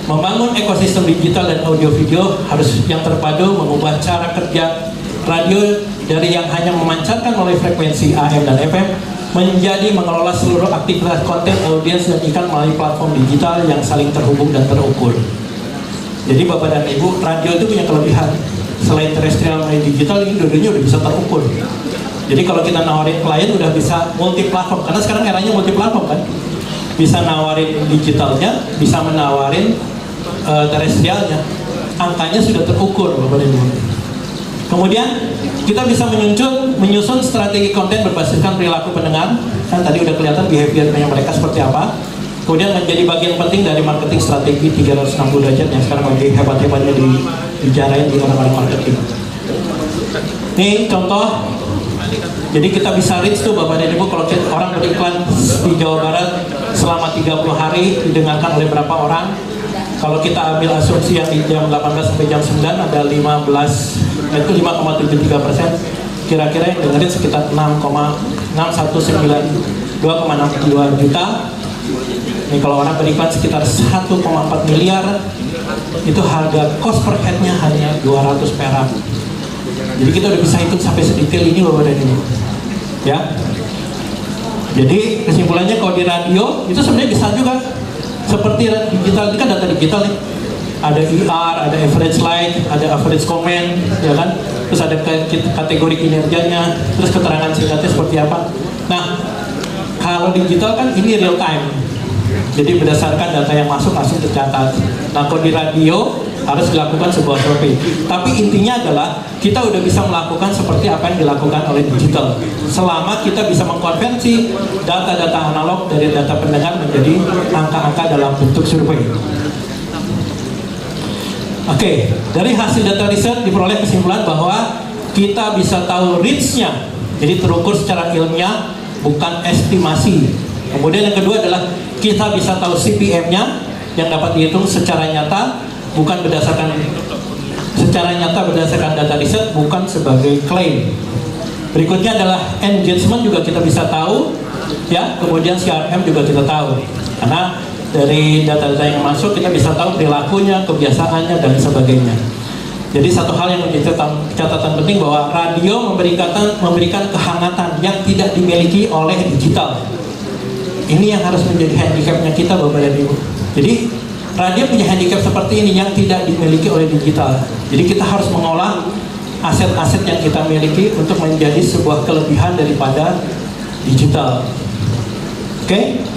Membangun ekosistem digital dan audio video harus yang terpadu, mengubah cara kerja radio dari yang hanya memancarkan melalui frekuensi AM dan FM menjadi mengelola seluruh aktivitas konten, audiens dan iklan melalui platform digital yang saling terhubung dan terukur. Jadi Bapak dan Ibu, radio itu punya kelebihan. Selain terestrial melalui digital, ini dua-duanya udah bisa terukur. Jadi kalau kita nawarin klien udah bisa multi platform, karena sekarang eranya multi platform kan. Bisa nawarin digitalnya, bisa menawarin terestrialnya. Angkanya sudah terukur Bapak dan Ibu. Kemudian kita bisa menyusun strategi konten berbasiskan perilaku pendengar. Kan tadi udah kelihatan behaviornya mereka seperti apa. Kemudian menjadi bagian penting dari marketing strategi 360 derajat yang sekarang lagi hebat-hebatnya dibicarain di orang-orang marketing. Ini contoh. Jadi kita bisa reach tuh Bapak dan Ibu, kalau orang beriklan di Jawa Barat selama 30 hari didengarkan oleh berapa orang. Kalau kita ambil asumsi yang di jam 18 sampai jam 9 ada 15, itu 5,73%. Kira-kira yang dengerin sekitar 2,662 juta. Ini kalau orang beriklan sekitar 1,4 miliar, itu harga cost per headnya hanya 200 perak. Jadi kita udah bisa hitung sampai sedetail ini Bapak dan Ibu. Ya. Jadi kesimpulannya kalau di radio itu sebenarnya bisa juga seperti digital, ini kan data digital nih. Ada ER, ada average like, ada average comment, ya kan? Terus ada kategori kinerjanya, terus keterangan singkatnya seperti apa. Nah, kalau digital kan ini real time. Jadi berdasarkan data yang masuk langsung tercatat. Nah, kalau di radio harus dilakukan sebuah survei. Tapi intinya adalah kita udah bisa melakukan seperti apa yang dilakukan oleh digital. Selama kita bisa mengkonversi data-data analog dari data pendengar menjadi angka-angka dalam bentuk survei. Oke, dari hasil data riset diperoleh kesimpulan bahwa kita bisa tahu reach-nya. Jadi terukur secara ilmiah, bukan estimasi. Kemudian yang kedua adalah kita bisa tahu CPM-nya yang dapat dihitung secara nyata, bukan berdasarkan data riset, bukan sebagai klaim. Berikutnya adalah engagement juga kita bisa tahu, ya. Kemudian CRM juga kita tahu, karena dari data-data yang masuk kita bisa tahu perilakunya, kebiasaannya dan sebagainya. Jadi satu hal yang menjadi catatan penting bahwa radio memberikan kehangatan yang tidak dimiliki oleh digital. Ini yang harus menjadi handicapnya kita Bapak dan Ibu. Jadi radio punya handicap seperti ini yang tidak dimiliki oleh digital. Jadi kita harus mengolah aset-aset yang kita miliki untuk menjadi sebuah kelebihan daripada digital. Oke?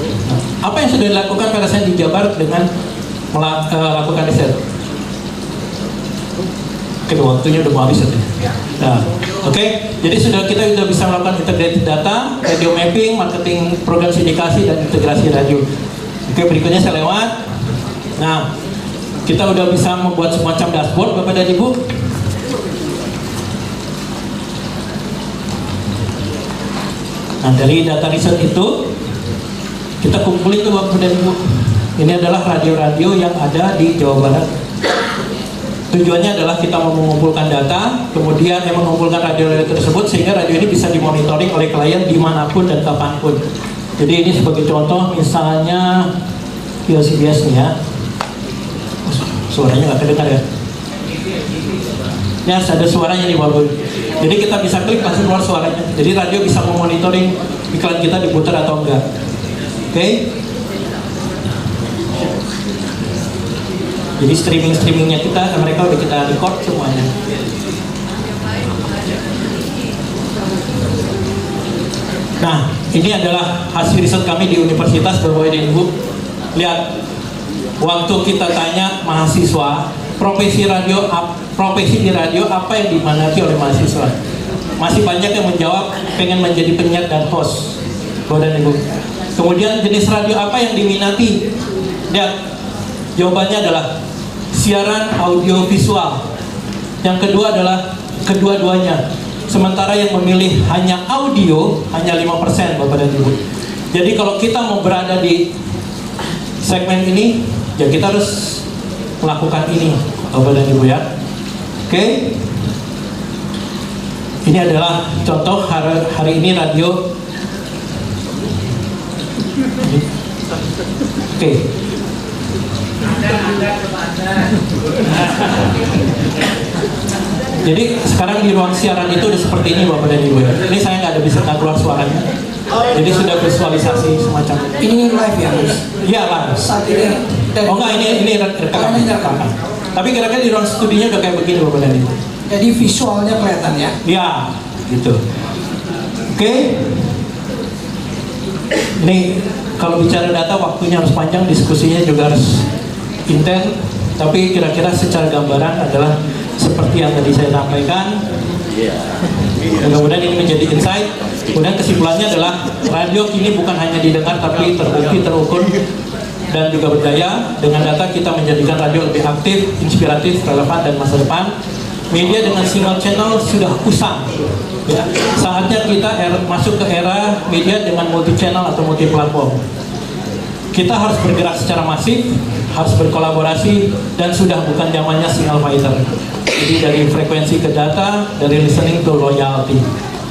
Nah, apa yang sudah dilakukan pada saat di Jabar dengan melakukan riset? Oke, waktunya udah mau habis ya. Nah, oke. Jadi kita sudah bisa melakukan integrated data, radio mapping, marketing program sindikasi dan integrasi radio. Oke, berikutnya saya lewat. Nah, kita udah bisa membuat semacam dashboard Bapak dan Ibu. Nah, dari data riset itu kita kumpulin tuh Bapak dan Ibu. Ini adalah radio-radio yang ada di Jawa Barat. Tujuannya adalah kita mau mengumpulkan data, kemudian mengumpulkan radio-radio tersebut sehingga radio ini bisa dimonitoring oleh klien dimanapun dan kapanpun. Jadi ini sebagai contoh, misalnya CBS nih ya. Suaranya nggak kedengar ya? Ya, ada suaranya nih Bapak. Jadi kita bisa klik langsung keluar suaranya. Jadi radio bisa memonitoring iklan kita diputar atau enggak. Oke? Jadi streamingnya kita, mereka udah kita record semuanya. Nah, ini adalah hasil riset kami di Universitas Bapak dan Ibu. Lihat, waktu kita tanya mahasiswa profesi di radio apa yang diminati oleh mahasiswa, masih banyak yang menjawab pengen menjadi penyiar dan host Bapak dan Ibu. Kemudian jenis radio apa yang diminati? Lihat, jawabannya adalah siaran audio visual. Yang kedua adalah kedua-duanya. Sementara yang memilih hanya audio hanya 5% Bapak dan Ibu. Jadi kalau kita mau berada di segmen ini, ya kita harus melakukan ini Bapak dan Ibu ya. Oke. Ini adalah contoh hari ini radio. Oke. Jadi sekarang di ruang siaran itu udah seperti ini Bapak dan Ibu ya. Ini saya nggak keluar suaranya. Jadi sudah visualisasi semacam Ini live ya, Mas? iya lah. Saat ini. Oh enggak, ini rekaman. Tapi kira-kira di ruang studinya udah kayak begini Bapak dan Ibu. Jadi visualnya kelihatan ya. Ya, gitu. Oke. Ini kalau bicara data waktunya harus panjang, diskusinya juga harus intens. Tapi kira-kira secara gambaran adalah seperti yang tadi saya sampaikan. Mudah-mudahan ini menjadi insight. Kemudian kesimpulannya adalah radio kini bukan hanya didengar tapi terbukti, terukur dan juga berdaya. Dengan data kita menjadikan radio lebih aktif, inspiratif, relevan dan masa depan. Media dengan single channel sudah usang. Ya, saatnya kita masuk ke era media dengan multi channel atau multi platform. Kita harus bergerak secara masif, harus berkolaborasi, dan sudah bukan zamannya single fighter. Jadi dari frekuensi ke data, dari listening to loyalty.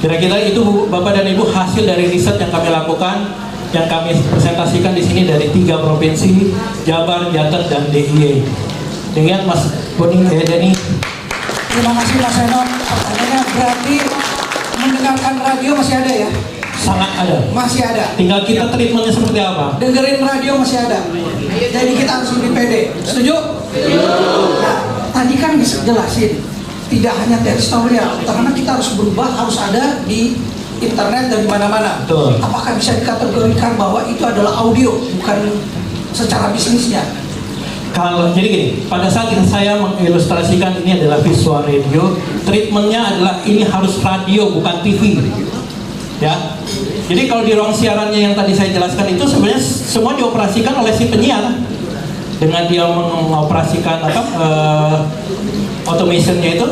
Kira-kira itu Bapak dan Ibu hasil dari riset yang kami lakukan, yang kami presentasikan di sini dari 3 provinsi, Jabar, Jateng, dan DIY. Dengan Mas Boning Denny. Terima kasih Mas Seno. Pertanyaannya berarti mendengarkan radio masih ada ya? Sangat ada. Masih ada. Tinggal kita treatmentnya seperti apa. Dengerin radio masih ada. Jadi kita harus lebih pede. Setuju? Nah, tadi kan dijelasin tidak hanya tekstorial, karena kita harus berubah, harus ada di internet dan di mana-mana. Betul. Apakah bisa dikategorikan bahwa itu adalah audio, bukan secara bisnisnya? Kalau jadi gini, pada saat saya mengilustrasikan ini adalah visual radio, treatmentnya adalah ini harus radio bukan TV, ya. Jadi kalau di ruang siarannya yang tadi saya jelaskan itu sebenarnya semua dioperasikan oleh si penyiar dengan dia mengoperasikan automationnya itu,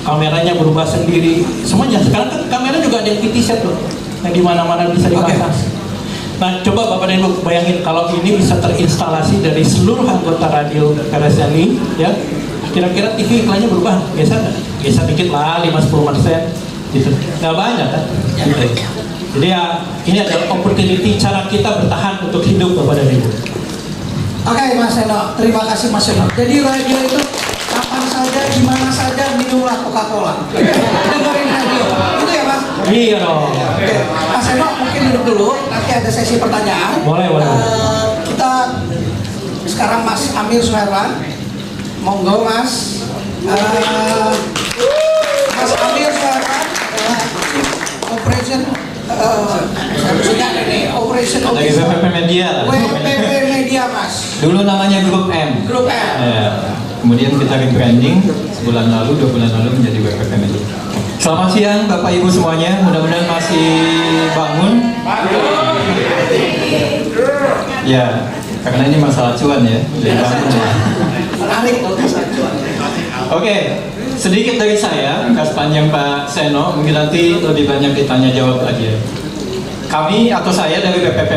kameranya berubah sendiri, semuanya. Sekarang kan kamera juga ada yang PT set loh, yang di mana-mana bisa dipasang. Nah, coba Bapak dan Ibu bayangin kalau ini bisa terinstalasi dari seluruh anggota radio RSNI, ya. Kira-kira TV iklannya berubah, geser dikit lah, 5-10%, gitu. Nggak banyak kan? Gitu. Jadi ya, ini adalah opportunity cara kita bertahan untuk hidup Bapak dan Ibu. Oke Mas Seno, terima kasih Mas Seno. Jadi radio itu kapan saja, di mana saja minumlah Coca-Cola. Dengerin radio, itu ya Mas? Iya dong. Oke, Mas Seno mungkin duduk dulu, nanti ada sesi pertanyaan. Boleh. Kita sekarang Mas Amir Suherlan, monggo Mas. Mas Amir Suherlan adalah Operation Operation Dari Officer WPP Media lah. WPP Media Mas. Dulu namanya Grup M. Grup M. Kemudian kita rebranding sebulan lalu, 2 bulan lalu menjadi WPP Media. Selamat siang Bapak Ibu semuanya, mudah-mudahan masih bangun. Ya, karena ini masalah cuan ya. Jadi bangun ya. Menarik loh masalah cuan. Oke, sedikit dari saya, nggak sepanjang Pak Seno, mungkin nanti lebih banyak ditanya jawab aja. Kami atau saya dari WPP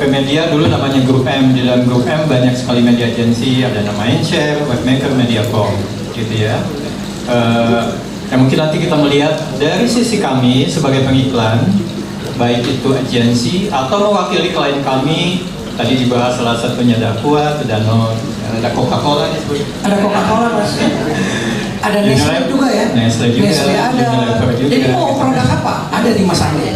Media dulu namanya Grup M. Di dalam Grup M banyak sekali media agensi, ada nama Mindshare, Webmaker, Mediacom, gitu ya. Mungkin nanti kita melihat dari sisi kami sebagai pengiklan, baik itu agensi atau mewakili klien kami. Tadi dibahas salah satunya ada Aqua, ada Coca-Cola disebut. Ada Coca-Cola Mas. Ada Nestle juga ya? Nestle juga, ada. Unilever juga. Jadi mau produk apa? Ada di Mas Amir.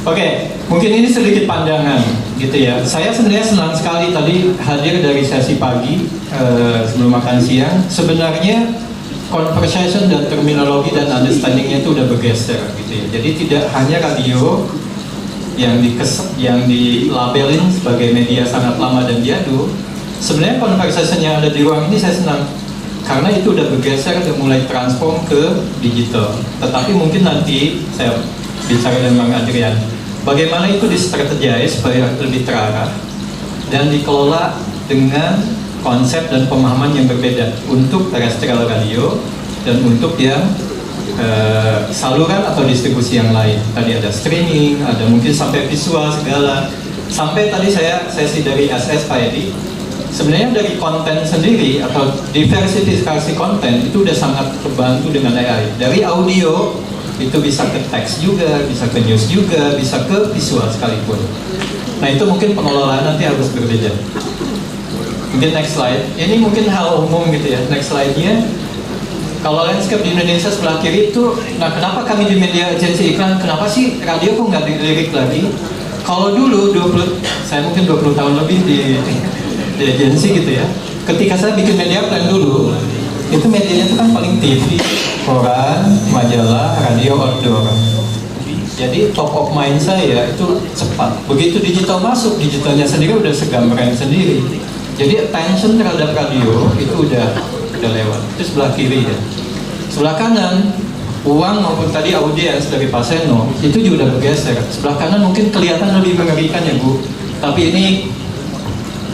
Oke, mungkin ini sedikit pandangan gitu ya. Saya sebenarnya senang sekali tadi hadir dari sesi pagi sebelum makan siang. Sebenarnya conversation dan terminologi dan understandingnya itu udah bergeser gitu ya. Jadi tidak hanya radio yang dilabelin sebagai media sangat lama dan biadu. Sebenarnya conversation yang ada di ruang ini saya senang karena itu udah bergeser dan mulai transform ke digital. Tetapi mungkin nanti saya bicara dengan Bang Adrian, bagaimana itu distrategize supaya lebih terarah dan dikelola dengan konsep dan pemahaman yang berbeda untuk terrestrial radio dan untuk yang saluran atau distribusi yang lain. Tadi ada streaming, ada mungkin sampai visual segala. Sampai tadi saya sesi dari SS Pak Edi. Sebenarnya dari konten sendiri atau diversifikasi konten itu udah sangat terbantu dengan AI. Dari audio itu bisa ke teks juga, bisa ke news juga, bisa ke visual sekalipun. Nah itu mungkin pengelolaan nanti harus berbeda. Mungkin next slide. Ini mungkin hal umum gitu ya. Next slide-nya. Kalau landscape di Indonesia sebelah kiri itu, nah kenapa kami di media agensi iklan, kenapa sih radio kok nggak dilirik lagi? Kalau dulu saya mungkin 20 tahun lebih di agensi gitu ya. Ketika saya bikin media plan dulu, itu medianya itu kan paling TV, koran, majalah, radio, outdoor. Jadi top of mind saya itu cepat. Begitu digital masuk, digitalnya sendiri udah segambaran sendiri. Jadi attention terhadap radio itu udah lewat. Itu sebelah kiri ya. Sebelah kanan, uang maupun tadi audiens dari Pak Seno itu juga udah bergeser. Sebelah kanan mungkin kelihatan lebih mengerikan ya Bu. Tapi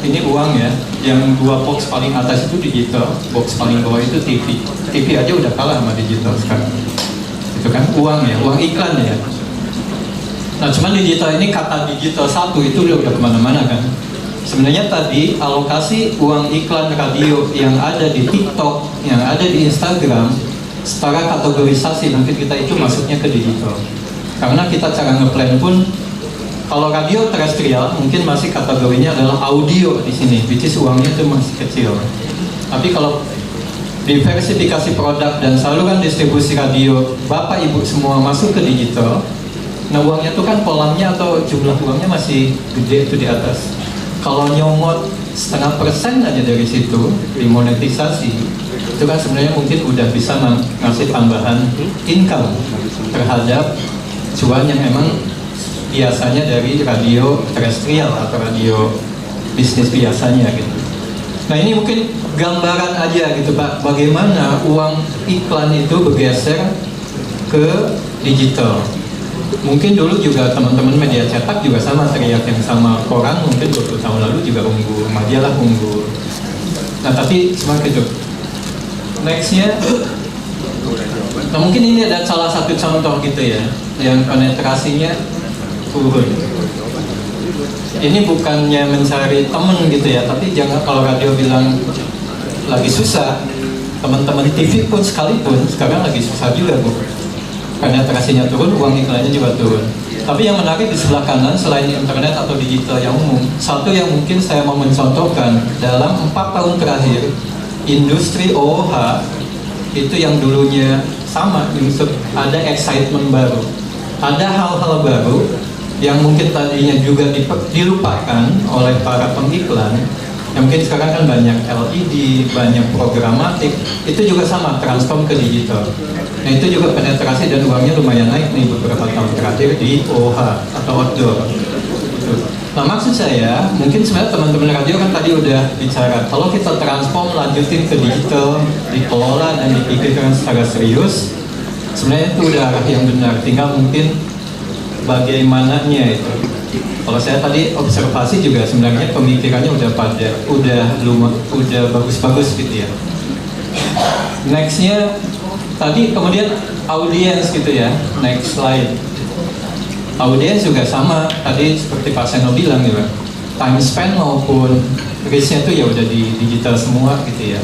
ini uang ya. Yang dua box paling atas itu digital, box paling bawah itu TV. TV aja udah kalah sama digital sekarang. Itu kan uang ya, uang iklan ya. Nah cuman digital ini kata digital satu itu udah kemana-mana kan. Sebenarnya tadi alokasi uang iklan radio yang ada di TikTok, yang ada di Instagram, secara kategorisasi mungkin kita itu masuknya ke digital. Karena kita cara ngeplan pun, kalau radio terestrial mungkin masih kategorinya adalah audio di sini, which is uangnya itu masih kecil. Tapi kalau diversifikasi produk dan saluran distribusi radio, Bapak Ibu semua masuk ke digital, nah uangnya itu kan kolamnya atau jumlah uangnya masih gede itu di atas. Kalau nyomot 0,5% aja dari situ dimonetisasi, itu kan sebenarnya mungkin udah bisa ngasih tambahan income terhadap cuan yang emang biasanya dari radio terestrial atau radio bisnis biasanya gitu. Nah ini mungkin gambaran aja gitu Pak, bagaimana uang iklan itu bergeser ke digital. Mungkin dulu juga teman-teman media cetak juga sama teriak yang sama, koran mungkin 20 tahun lalu juga unggul, majalah unggul. Nah tapi cuma gitu. Nextnya, nah mungkin ini ada salah satu contoh gitu ya, yang penetrasinya turun. Ini bukannya mencari temen gitu ya, tapi jangan kalau radio bilang lagi susah, teman-teman TV pun sekalipun sekarang lagi susah juga Bu. Penetrasinya turun, uang iklannya juga turun. Tapi yang menarik di sebelah kanan, selain internet atau digital yang umum, satu yang mungkin saya mau mencontohkan, dalam 4 tahun terakhir, industri OOH itu yang dulunya sama, ada excitement baru, ada hal-hal baru yang mungkin tadinya juga dilupakan oleh para pengiklan. Yang mungkin sekarang kan banyak LED, banyak programatik, itu juga sama, transform ke digital. Nah itu juga penetrasi dan uangnya lumayan naik nih beberapa tahun terakhir di OOH atau outdoor. Nah maksud saya, mungkin sebenarnya teman-teman radio kan tadi udah bicara, kalau kita transform lanjutin ke digital, dikelola dan dipikirkan secara serius, sebenarnya itu udah arah yang benar, tinggal mungkin bagaimananya itu. Kalau saya tadi observasi juga sebenarnya pemikirannya udah bagus-bagus gitu ya. Nextnya tadi kemudian audiens gitu ya. Next slide. Audiens juga sama tadi seperti Pak Seno bilang gitu. Time spend maupun reach-nya itu ya udah di digital semua gitu ya,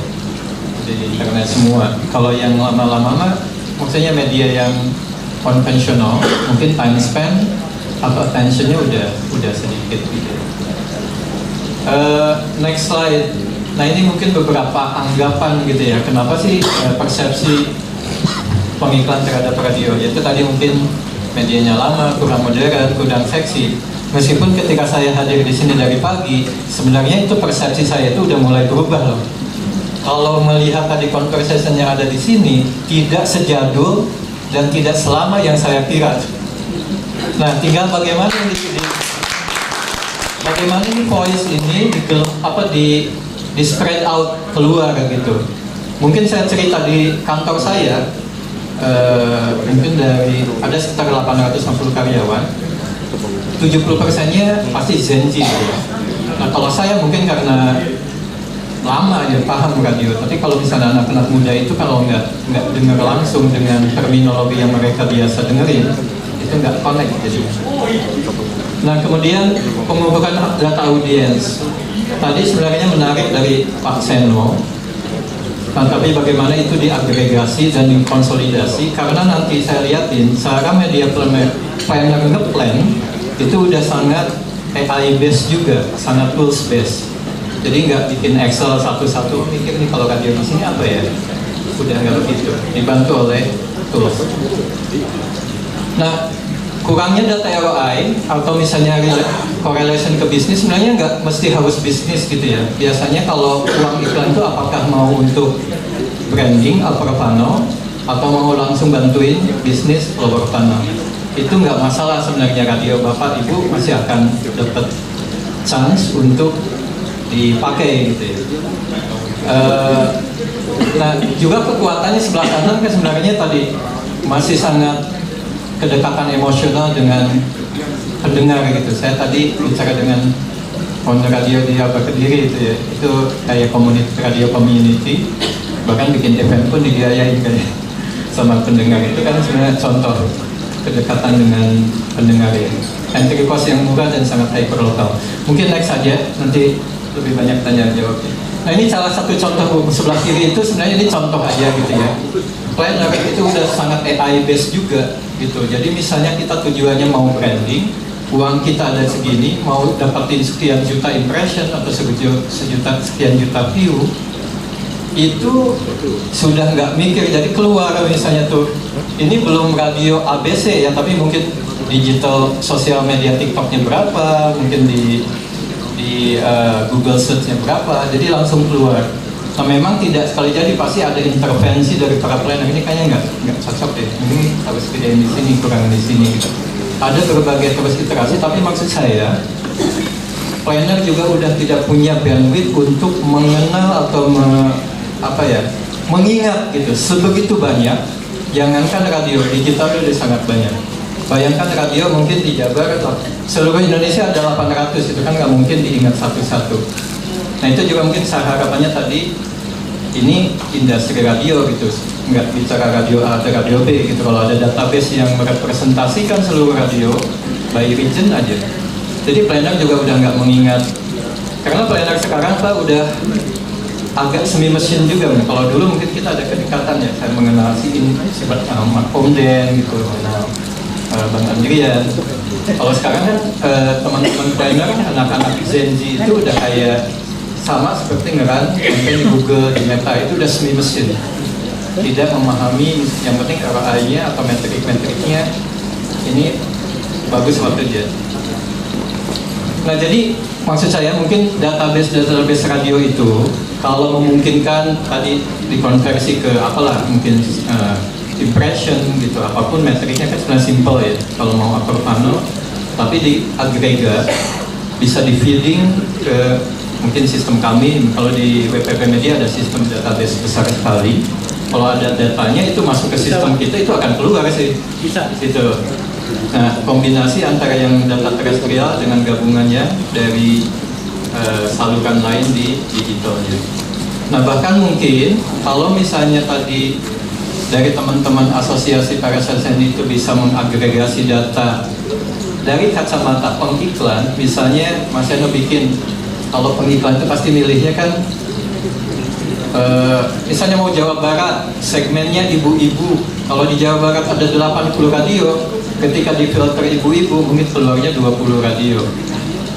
di internet semua. Kalau yang lama-lama maksudnya media yang konvensional mungkin time spend atau attention-nya udah sedikit gitu. Next slide. Nah ini mungkin beberapa anggapan gitu ya. Kenapa sih persepsi pengiklan terhadap radio? Yaitu tadi mungkin medianya lama, kurang modern, kurang seksi. Meskipun ketika saya hadir di sini dari pagi, sebenarnya itu persepsi saya itu udah mulai berubah loh. Kalau melihat tadi conversation yang ada di sini, tidak sejadul dan tidak selama yang saya kira. Nah, tinggal bagaimana ini voice ini di spread out keluar gitu. Mungkin saya cerita di kantor saya, mungkin dari ada sekitar 850 karyawan, 70%-nya pasti Gen Z gitu. Nah, kalau saya mungkin karena lama aja paham radio. Tapi kalau misalnya anak-anak muda itu kalau nggak dengar langsung dengan terminologi yang mereka biasa dengerin, itu nggak connect jadi. Nah kemudian pengukuran data audiens. Tadi sebenarnya menarik dari Pak Seno. Nah, tapi bagaimana itu diagregasi dan dikonsolidasi? Karena nanti saya lihatin, secara media planner ngeplan itu udah sangat AI based juga, sangat tools based. Jadi nggak bikin Excel satu-satu mikir nih kalau radio di sini apa ya? Udah nggak begitu, dibantu oleh tools. Nah, kurangnya data ROI atau misalnya correlation ke bisnis sebenarnya nggak mesti harus bisnis gitu ya. Biasanya kalau uang iklan itu apakah mau untuk branding upper funnel atau mau langsung bantuin bisnis lower funnel, itu nggak masalah sebenarnya. Radio Bapak Ibu masih akan dapat chance untuk dipakai gitu ya. Nah juga kekuatannya sebelah kanan kan sebenarnya tadi masih sangat kedekatan emosional dengan pendengar gitu. Saya tadi bicara dengan owner radio di Kediri itu ya, itu kayak radio community, bahkan bikin event pun dibiayain kayak sama pendengar. Itu kan sebenarnya contoh kedekatan dengan pendengar ya. Entry cost yang murah dan sangat hyper lokal. Mungkin next saja, nanti lebih banyak tanya jawabnya. Nah ini salah satu contoh sebelah kiri itu sebenarnya ini contoh aja gitu ya. Planner itu udah sangat AI based juga gitu. Jadi misalnya kita tujuannya mau branding, uang kita ada segini, mau dapetin sekian juta impression atau sekian juta view, itu sudah nggak mikir. Jadi keluar misalnya tuh, ini belum radio ABC ya, tapi mungkin digital sosial media TikToknya berapa, mungkin di Google Search-nya berapa, jadi langsung keluar. Nah memang tidak sekali jadi, pasti ada intervensi dari para planner. Ini kayaknya nggak cocok deh, ini harus gedein di sini, kurang di sini gitu. Ada berbagai terus iterasi, tapi maksud saya planner juga udah tidak punya bandwidth untuk mengenal atau mengingat gitu sebegitu banyak. Jangankan radio, digital itu udah sangat banyak. Bayangkan radio mungkin di Jabar atau seluruh Indonesia ada 800, itu kan nggak mungkin diingat satu-satu. Nah itu juga mungkin harapannya tadi, ini industri radio gitu, nggak bicara radio A atau radio B gitu. Kalau ada database yang merepresentasikan seluruh radio by region aja. Jadi planner juga udah nggak mengingat, karena planner sekarang Pak udah agak semi mesin juga. Kalau dulu mungkin kita ada kedekatan ya, saya mengenal si ini, siapa Mak Omden gitu, mengenal Bang Andrian. Kalau sekarang kan teman-teman planner, anak-anak Gen Z itu udah kayak sama seperti ngeran mungkin di Google, di Meta, itu udah semi mesin, tidak memahami yang penting ROI-nya atau metrik-metriknya ini bagus atau tidak. Nah jadi maksud saya mungkin database radio itu kalau memungkinkan tadi dikonversi ke apalah, mungkin impression gitu, apapun metriknya kan sebenarnya simple ya kalau mau upper funnel, tapi di agregat bisa di feeding ke mungkin sistem kami. Kalau di WPP Media ada sistem database besar sekali, kalau ada datanya itu masuk ke sistem kita, itu akan keluar sih bisa gitu. Nah kombinasi antara yang data terestrial dengan gabungannya dari saluran lain di digitalnya. Nah bahkan mungkin kalau misalnya tadi dari teman-teman asosiasi para sales itu bisa mengagregasi data dari kacamata pengiklan, misalnya Mas Eno bikin, kalau pengiklan itu pasti milihnya kan misalnya mau Jawa Barat, segmennya ibu-ibu. Kalau di Jawa Barat ada 80 radio, ketika di filter ibu-ibu mungkin keluarnya 20 radio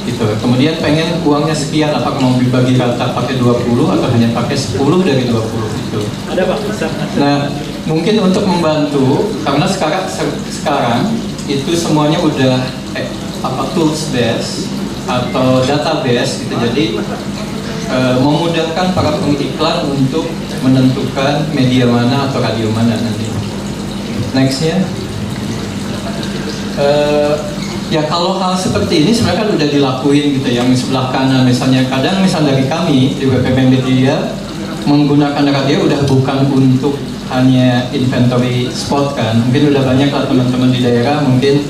gitu. Kemudian pengen uangnya sekian, apakah mau dibagi rata pakai 20 atau hanya pakai 10 dari 20 itu. Ada Pak, bisa. Nah, mungkin untuk membantu, karena sekarang itu semuanya udah tools based atau database gitu. Jadi memudahkan para pengiklan untuk menentukan media mana atau radio mana nanti. Nextnya. Ya kalau hal seperti ini sebenarnya kan udah dilakuin gitu. Yang sebelah kanan misalnya, kadang dari kami di WPP Media menggunakan radio udah bukan untuk hanya inventory spot kan. Mungkin udah banyak lah teman-teman di daerah, mungkin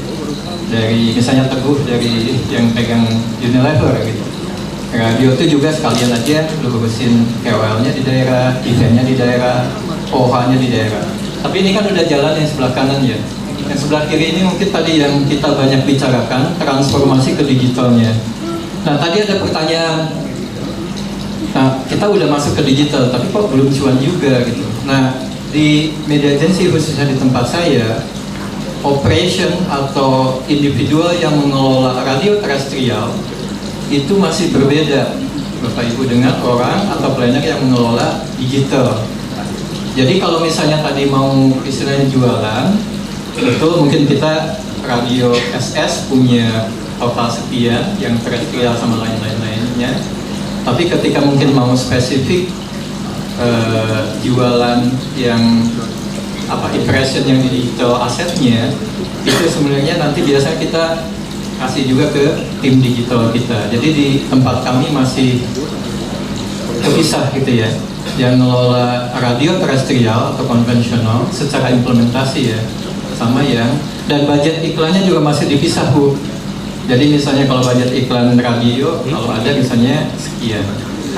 dari misalnya Teguh dari yang pegang Unilever gitu, Radio itu juga sekalian aja lu urusin KOL-nya di daerah, eventnya di daerah, OH-nya di daerah. Tapi ini kan udah jalan yang sebelah kanan ya. Yang sebelah kiri ini mungkin tadi yang kita banyak bicarakan, transformasi ke digitalnya. Nah tadi ada pertanyaan, nah kita udah masuk ke digital, tapi kok belum cuan juga gitu. Nah di media agency khususnya di tempat saya, operation atau individual yang mengelola radio terestrial itu masih berbeda Bapak Ibu dengan orang atau planner yang mengelola digital. Jadi kalau misalnya tadi mau istilahnya jualan, betul mungkin kita radio SS punya total sekian yang terestrial sama lain-lainnya. Tapi ketika mungkin mau spesifik jualan yang impression yang di digital asetnya, itu sebenarnya nanti biasa kita kasih juga ke tim digital kita. Jadi di tempat kami masih terpisah gitu ya, yang ngelola radio terestrial atau konvensional secara implementasi ya, sama yang, dan budget iklannya juga masih dipisah Bu. Jadi misalnya kalau budget iklan radio, kalau ada misalnya sekian,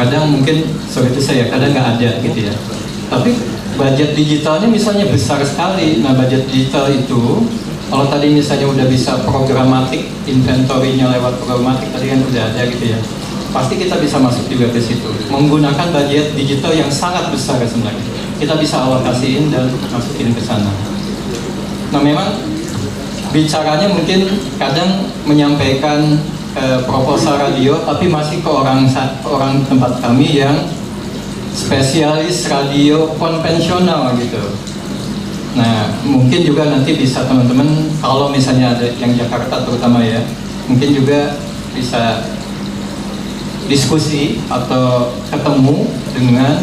kadang mungkin sorry itu saya kadang nggak ada gitu ya. Tapi budget digitalnya misalnya besar sekali. Nah budget digital itu kalau tadi misalnya udah bisa programatik, inventory-nya lewat programatik tadi kan udah ada gitu ya, pasti kita bisa masuk juga ke situ menggunakan budget digital yang sangat besar sebenarnya. Kita bisa alokasiin dan masukin ke sana. Nah memang bicaranya mungkin kadang menyampaikan proposal radio, tapi masih ke orang tempat kami yang spesialis radio konvensional gitu. Nah mungkin juga nanti bisa teman-teman kalau misalnya ada yang Jakarta terutama ya, mungkin juga bisa diskusi atau ketemu dengan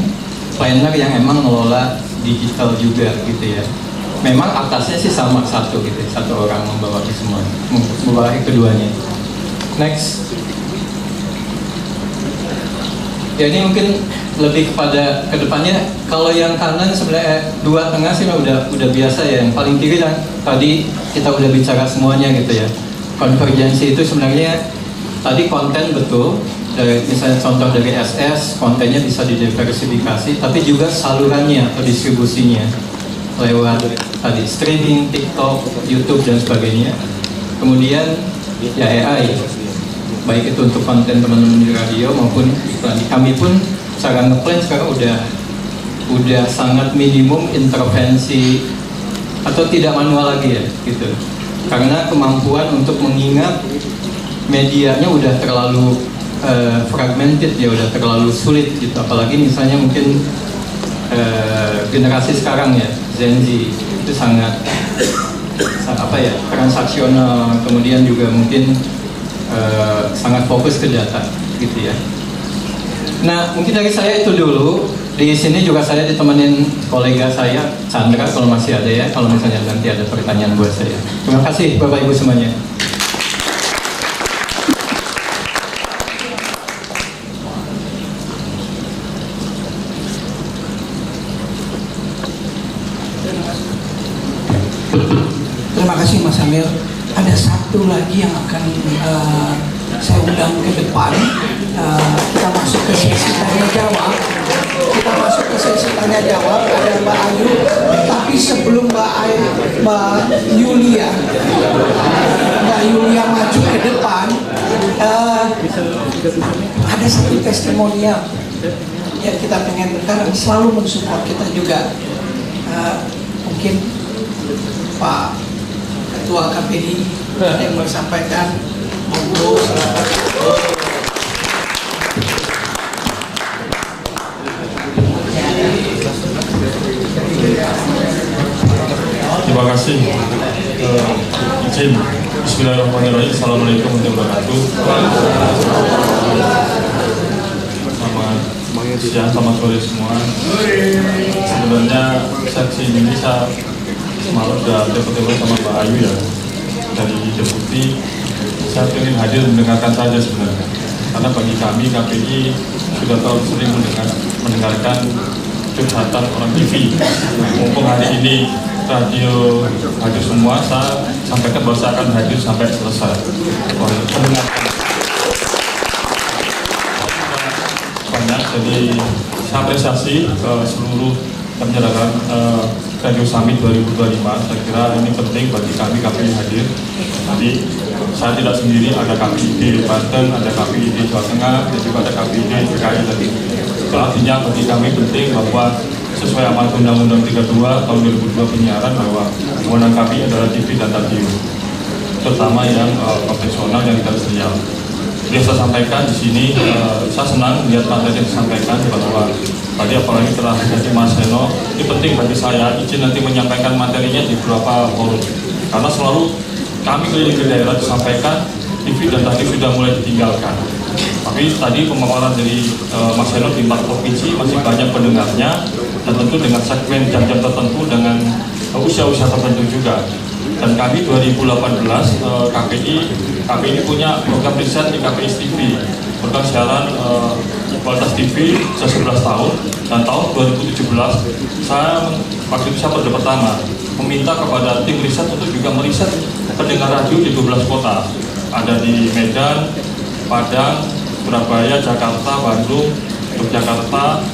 planner yang emang ngelola digital juga gitu ya. Memang atasnya sih sama satu gitu, satu orang membawahi semua, membawahi keduanya. Next. Ya ini mungkin lebih kepada kedepannya. Kalau yang kanan sebenarnya dua tengah sih udah biasa ya. Yang paling kiri kan tadi kita udah bicara semuanya gitu ya. Konvergensi itu sebenarnya tadi konten betul. Dari, misalnya contoh dari SS, kontennya bisa didiversifikasi, tapi juga salurannya atau distribusinya lewat tadi streaming, TikTok, YouTube dan sebagainya. Kemudian ya AI, baik itu untuk konten teman-teman di radio maupun iklan. Kami pun cara ngeplan sekarang udah sangat minimum intervensi atau tidak manual lagi ya gitu. Karena kemampuan untuk mengingat medianya udah terlalu fragmented ya, udah terlalu sulit gitu. Apalagi misalnya mungkin generasi sekarang ya, Gen Z itu sangat transaksional, kemudian juga mungkin sangat fokus ke data gitu ya. Nah mungkin dari saya itu dulu. Di sini juga saya ditemenin kolega saya Chandra kalau masih ada ya, kalau misalnya nanti ada pertanyaan buat saya. Terima kasih Bapak Ibu semuanya. Terima kasih Mas Amir. Ada satu lagi yang akan saya undang ke depan. Kita masuk ke sesi tanya jawab. Ada Mbak Ayu. Tapi sebelum Mbak Yulia maju ke depan, ada satu testimonial yang kita pengen dengar, selalu mensupport kita juga. Mungkin Pak Ketua KPD yang mau sampaikan, monggo silakan. Terima kasih. Izin. Bismillahirrahmanirrahim. Assalamualaikum warahmatullahi wabarakatuh. Selamat siang, selamat sore semua. Sebenarnya seksi ini saya semalam sudah telepon sama Mbak Ayu ya dari Deputi. Saya ingin hadir mendengarkan saja sebenarnya, karena bagi kami KPI sudah terlalu sering mendengarkan curhatan orang TV. Mumpung hari ini radio hadir semua, saya sampaikan bahwa saya akan hadir sampai selesai. banyak. Jadi saya apresiasi seluruh penyelenggaraan Radio Summit 2025. Saya kira ini penting bagi kami KPI hadir. Jadi saya tidak sendiri, ada KPI di Banten, ada KPI di Jawa Tengah, dan juga ada KPI di DKI tadi. Itu artinya bagi kami penting bahwa sesuai amanat Undang-Undang 32 tahun 2002 penyiaran bahwa kewenangan KPI adalah TV dan radio, terutama yang konvensional yang tersedia. Jadi saya sampaikan di sini, saya senang melihat materi yang disampaikan bahwa tadi apalagi telah dari Mas Heno, ini penting bagi saya izin nanti menyampaikan materinya di beberapa forum, karena selalu kami keliling ke daerah disampaikan TV dan radio sudah mulai ditinggalkan. Tapi tadi pemaparan dari Mas Heno di 4 provinsi masih banyak pendengarnya, dan tentu dengan segmen jam-jam tertentu dengan usia-usia tertentu juga. Dan kami 2018 KPI punya program riset di KPI TV, program siaran kualitas TV sudah 11 tahun, dan tahun 2017 waktu itu saya pada pertama meminta kepada tim riset untuk juga meriset pendengar radio di 12 kota, ada di Medan, Padang, Surabaya, Jakarta, Bandung, Yogyakarta,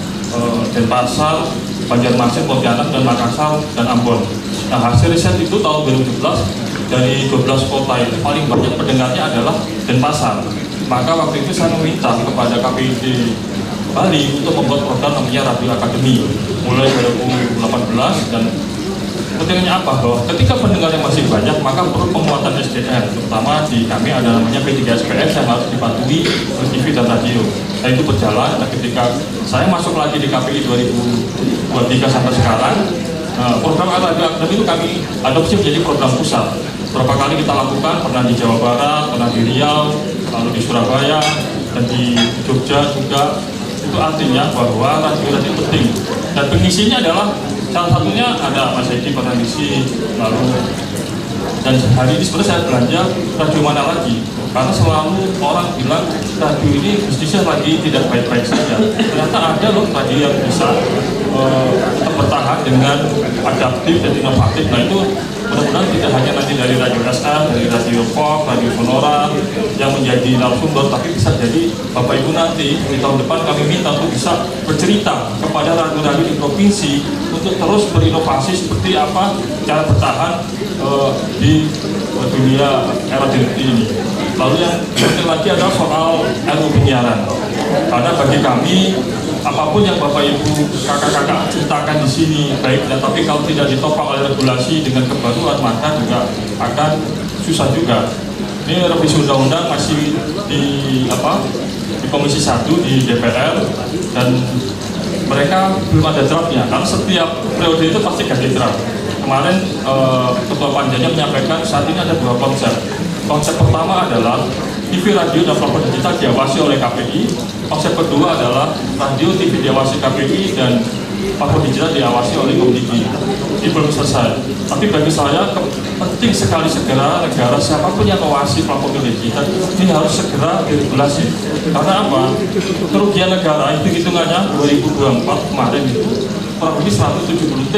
Denpasar, Banjarmasin, Pontianak, dan Makassar, dan Ambon. Nah, hasil riset itu tahun 2017 dari 12 kota itu paling banyak pendengarnya adalah Denpasar. Maka waktu itu saya meminta kepada KPI di Bali untuk membuat program namanya Radio Akademi mulai 2018, dan pentingnya apa? Bahwa ketika pendengarnya masih banyak, maka perlu penguatan SDM, terutama di kami ada namanya P3SPS yang harus dipatuhi oleh TV dan radio. Nah, itu berjalan. Nah, ketika saya masuk lagi di KPI 2023 sampai sekarang, program Radio Akademi itu kami adopsi menjadi program pusat. Berapa kali kita lakukan, pernah di Jawa Barat, pernah di Riau, lalu di Surabaya, dan di Jogja juga. Itu artinya bahwa radio penting. Dan pengisinya adalah salah satunya ada Mas Edi pernah ngisi, lalu dan hari ini sebenarnya saya belanja radio mana lagi, karena selalu orang bilang radio ini bisnisnya lagi tidak baik-baik saja. Ternyata ada loh radio yang bisa bertahan dengan adaptif dan inovatif. Nah, itu mudah-mudahan tidak hanya nanti dari radio SM, dari radio pop, radio sonora yang menjadi narasumber, tapi bisa jadi Bapak Ibu nanti di tahun depan kami minta untuk bisa bercerita kepada radio-radio di provinsi untuk terus berinovasi seperti apa cara bertahan di dunia era digital ini. Lalu yang penting lagi adalah soal ilmu penyiaran, karena bagi kami apapun yang Bapak Ibu kakak-kakak ceritakan di sini baik, tapi kalau tidak ditopang oleh regulasi dengan kebaruan maka juga akan susah juga. Ini revisi undang-undang masih di Komisi 1 di DPR, dan mereka belum ada draftnya, karena setiap periode itu pasti ganti draft. Kemarin Ketua Panjanya menyampaikan saat ini ada 2 konsep. Konsep pertama adalah TV, radio, dan platform digital diawasi oleh KPI. Konsep kedua adalah radio, TV diawasi KPI, dan platform digital diawasi oleh Komdigi. Ini belum selesai. Tapi bagi saya penting sekali segera negara siapapun yang mengawasi platform digital ini harus segera diregulasi. Karena apa? Kerugian negara itu hitungannya 2024 kemarin itu kurang lebih 170 T.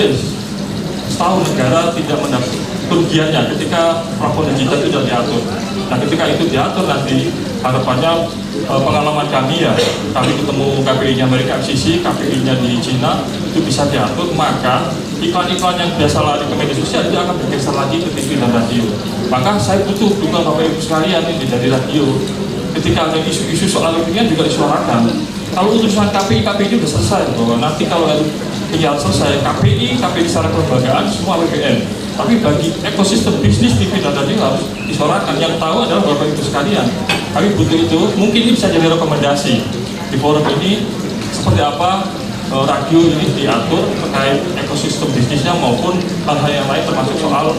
Setahun negara tidak mendapat kerugiannya ketika platform digital itu sudah diatur. Nah, ketika itu diatur nanti harapannya pengalaman kami ya, kami ketemu KPI-nya Amerika FCC, KPI-nya di Cina itu bisa diatur, maka iklan-iklan yang biasa lari ke media sosial itu akan bergeser lagi ke TV dan radio. Maka saya butuh dukungan Bapak Ibu sekalian ini dari radio. Ketika ada isu-isu soal lingkungan juga disuarakan. Kalau urusan KPI ini sudah selesai, bahwa nanti kalau penyiaran selesai, KPI secara kelembagaan semua WPN. Tapi bagi ekosistem bisnis TV dan radio harus disuarakan. Yang tahu adalah Bapak Ibu sekalian. Kami butuh itu. Mungkin ini bisa jadi rekomendasi di forum ini seperti apa radio ini diatur terkait ekosistem bisnisnya maupun hal-hal yang lain termasuk soal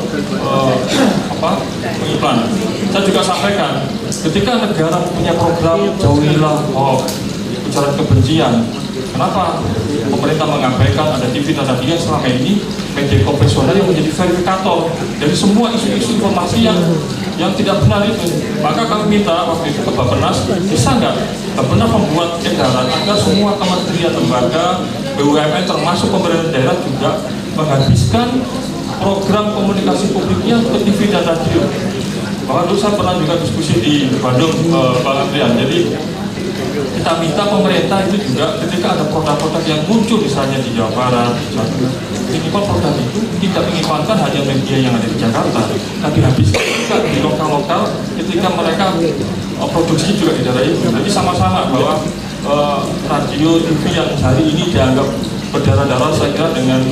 pengiklanan. Saya juga sampaikan ketika negara punya program jauhilah hoax, ujaran kebencian, kenapa pemerintah mengabaikan ada TV dan radio yang selama ini media konvensional yang menjadi verifikator dari semua isu-isu informasi yang tidak benar itu. Maka kami minta waktu itu ke Bappenas, bisa nggak Bappenas membuat edaran agar semua kementerian, lembaga, BUMN termasuk pemerintah daerah juga menghabiskan program komunikasi publiknya ke TV dan radio. Bahkan dulu saya pernah juga diskusi di Bandung, Bang Andrian. Jadi kita minta pemerintah itu juga ketika ada produk-produk yang muncul misalnya di Jawa Barat, di Jawa Tengah, minimal produk itu tidak mengimplankan hanya media yang ada di Jakarta, tapi habis juga di lokal-lokal ketika mereka produksi juga di daerah itu. Jadi sama-sama bahwa radio TV yang hari ini dianggap berdarah-darah, saya kira dengan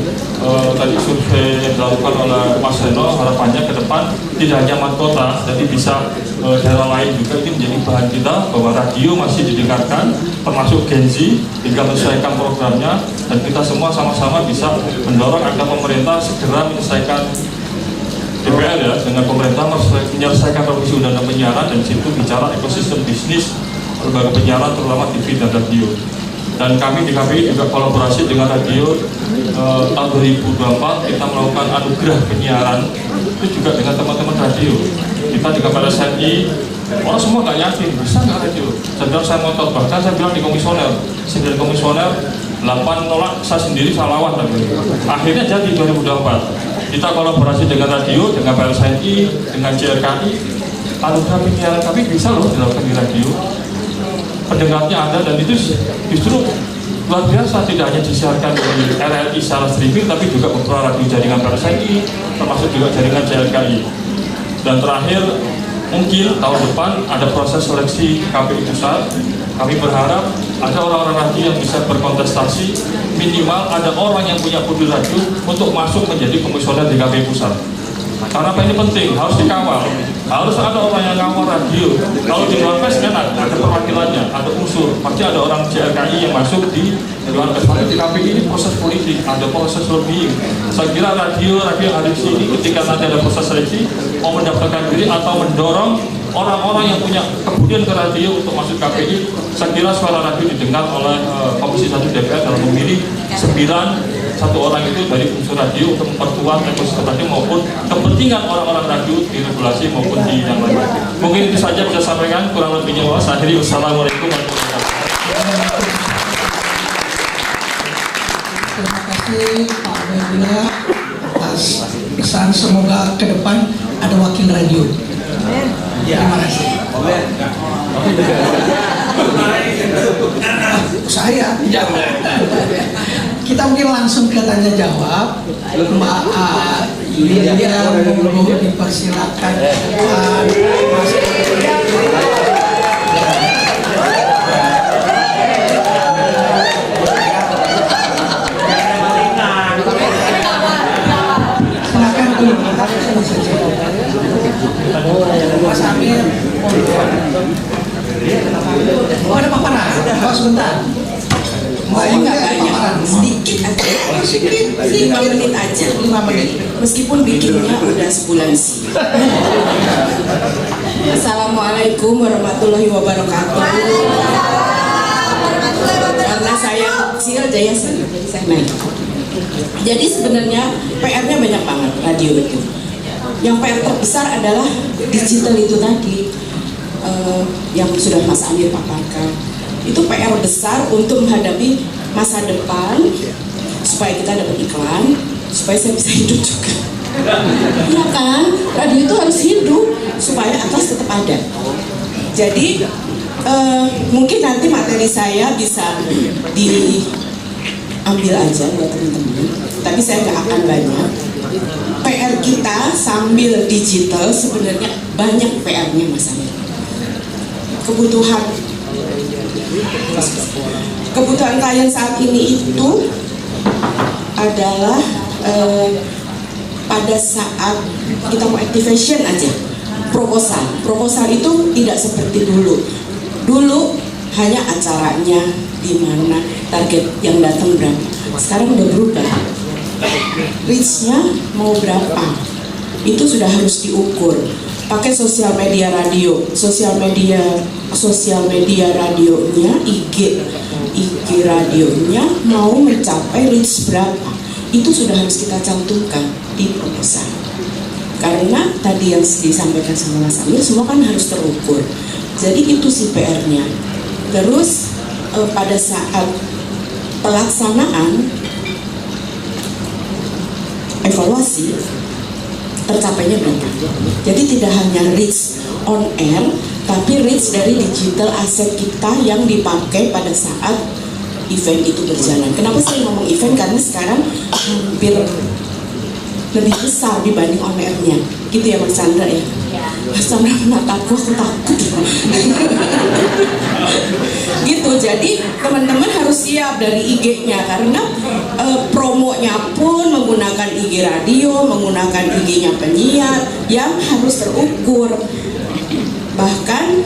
tadi survei yang dilakukan oleh Mas Reno, harapannya ke depan tidak hanya Matkota, jadi bisa daerah lain juga. Ini menjadi bahan kita bahwa radio masih didengarkan, termasuk Gen Z, hingga menyesuaikan programnya, dan kita semua sama-sama bisa mendorong agar pemerintah segera menyelesaikan DPR ya, dengan pemerintah menyelesaikan revisi undang-undang penyiaran, dan situ bicara ekosistem bisnis lembaga penyiaran terutama TV dan radio. Dan kami di KPI juga kolaborasi dengan radio tahun 2024 kita melakukan anugerah penyiaran itu juga dengan teman-teman radio. Kita di KPSNI orang semua nggak yakin bisa nggak radio. Sedang saya ngotot, bahkan saya bilang di komisioner 9 komisioner 8 nolak, saya sendiri saya lawan lagi. Akhirnya jadi 2024 kita kolaborasi dengan radio, dengan PLSNI, dengan JRKI. Anugerah penyiaran kami bisa loh dilakukan di radio. Pendengarnya ada, dan itu justru luar biasa, tidak hanya disiarkan di RRI secara streaming, tapi juga beberapa radio jaringan PLSNI, termasuk juga jaringan JRKI. Dan terakhir, mungkin tahun depan ada proses seleksi KPI pusat. Kami berharap ada orang-orang radio yang bisa berkontestasi, minimal ada orang yang punya kode radio untuk masuk menjadi komisioner di KPI pusat. Karena apa ini penting, harus dikawal. Harus ada orang yang ngawal radio. Kalau di Dewan Pers kan ada perwakilannya, ada unsur. Pasti ada orang JRKI yang masuk di Dewan Pers. Tapi di KPI ini proses politik, ada proses lobbying. Saya kira radio yang ada di sini ketika nanti ada proses seleksi mau mendaftarkan diri atau mendorong orang-orang yang punya kemudian ke radio untuk masuk KPI. Saya kira suara radio didengar oleh Komisi 1 DPR dalam memilih 1 orang itu dari unsur radio untuk memperkuat ekosistem radio maupun kepentingan orang-orang radio di regulasi maupun di yang lain. Mungkin itu saja bisa sampaikan, kurang lebihnya saya akhiri. Wassalamualaikum warahmatullahi wabarakatuh. Terima kasih Pak Bendina atas pesan, semoga ke depan ada wakil radio. Terima kasih. Saya jangan. Kita mungkin langsung ke tanya jawab. Mbak Yulia monggo dipersilakan. Silakan dulu. Mas Amir. Oh, ada paparan. Oh, sebentar. Nggak banyak, sedikit aja, 5 menit aja, 5 menit. Meskipun bikinnya udah sebulan sih. Assalamualaikum warahmatullahi wabarakatuh. Karena saya kecil, jadi saya naik. Jadi sebenarnya PR-nya banyak banget radio itu. Yang PR terbesar adalah digital itu tadi, yang sudah Mas Amir paparkan. Itu PR besar untuk menghadapi masa depan, supaya kita dapat iklan, supaya saya bisa hidup juga. Iya kan, radio itu harus hidup supaya atas tetap ada. Jadi mungkin nanti materi saya bisa diambil aja buat teman-teman, tapi saya nggak akan banyak. PR kita sambil digital sebenarnya banyak PR-nya Mas Amir. Kebutuhan klien saat ini itu adalah pada saat kita mau activation aja, proposal itu tidak seperti dulu hanya acaranya di mana, target yang datang berapa. Sekarang udah berubah, reach-nya mau berapa, itu sudah harus diukur. Pakai sosial media radionya, IG radionya mau mencapai reach berapa, itu sudah harus kita cantumkan di proposal. Karena tadi yang disampaikan sama Mas Amir, semua kan harus terukur. Jadi itu sih PR-nya. Terus pada saat pelaksanaan evaluasi tercapainya berapa. Jadi tidak hanya reach on air, tapi reach dari digital asset kita yang dipakai pada saat event itu berjalan. Kenapa saya ngomong event? Karena sekarang hampir lebih besar dibanding on air-nya, gitu ya Mas Chandra ya. Mas Chandra menatapku, aku takut. Gitu, jadi teman-teman harus siap dari IG-nya karena promonya pun menggunakan IG radio, menggunakan IG-nya penyiar yang harus terukur, bahkan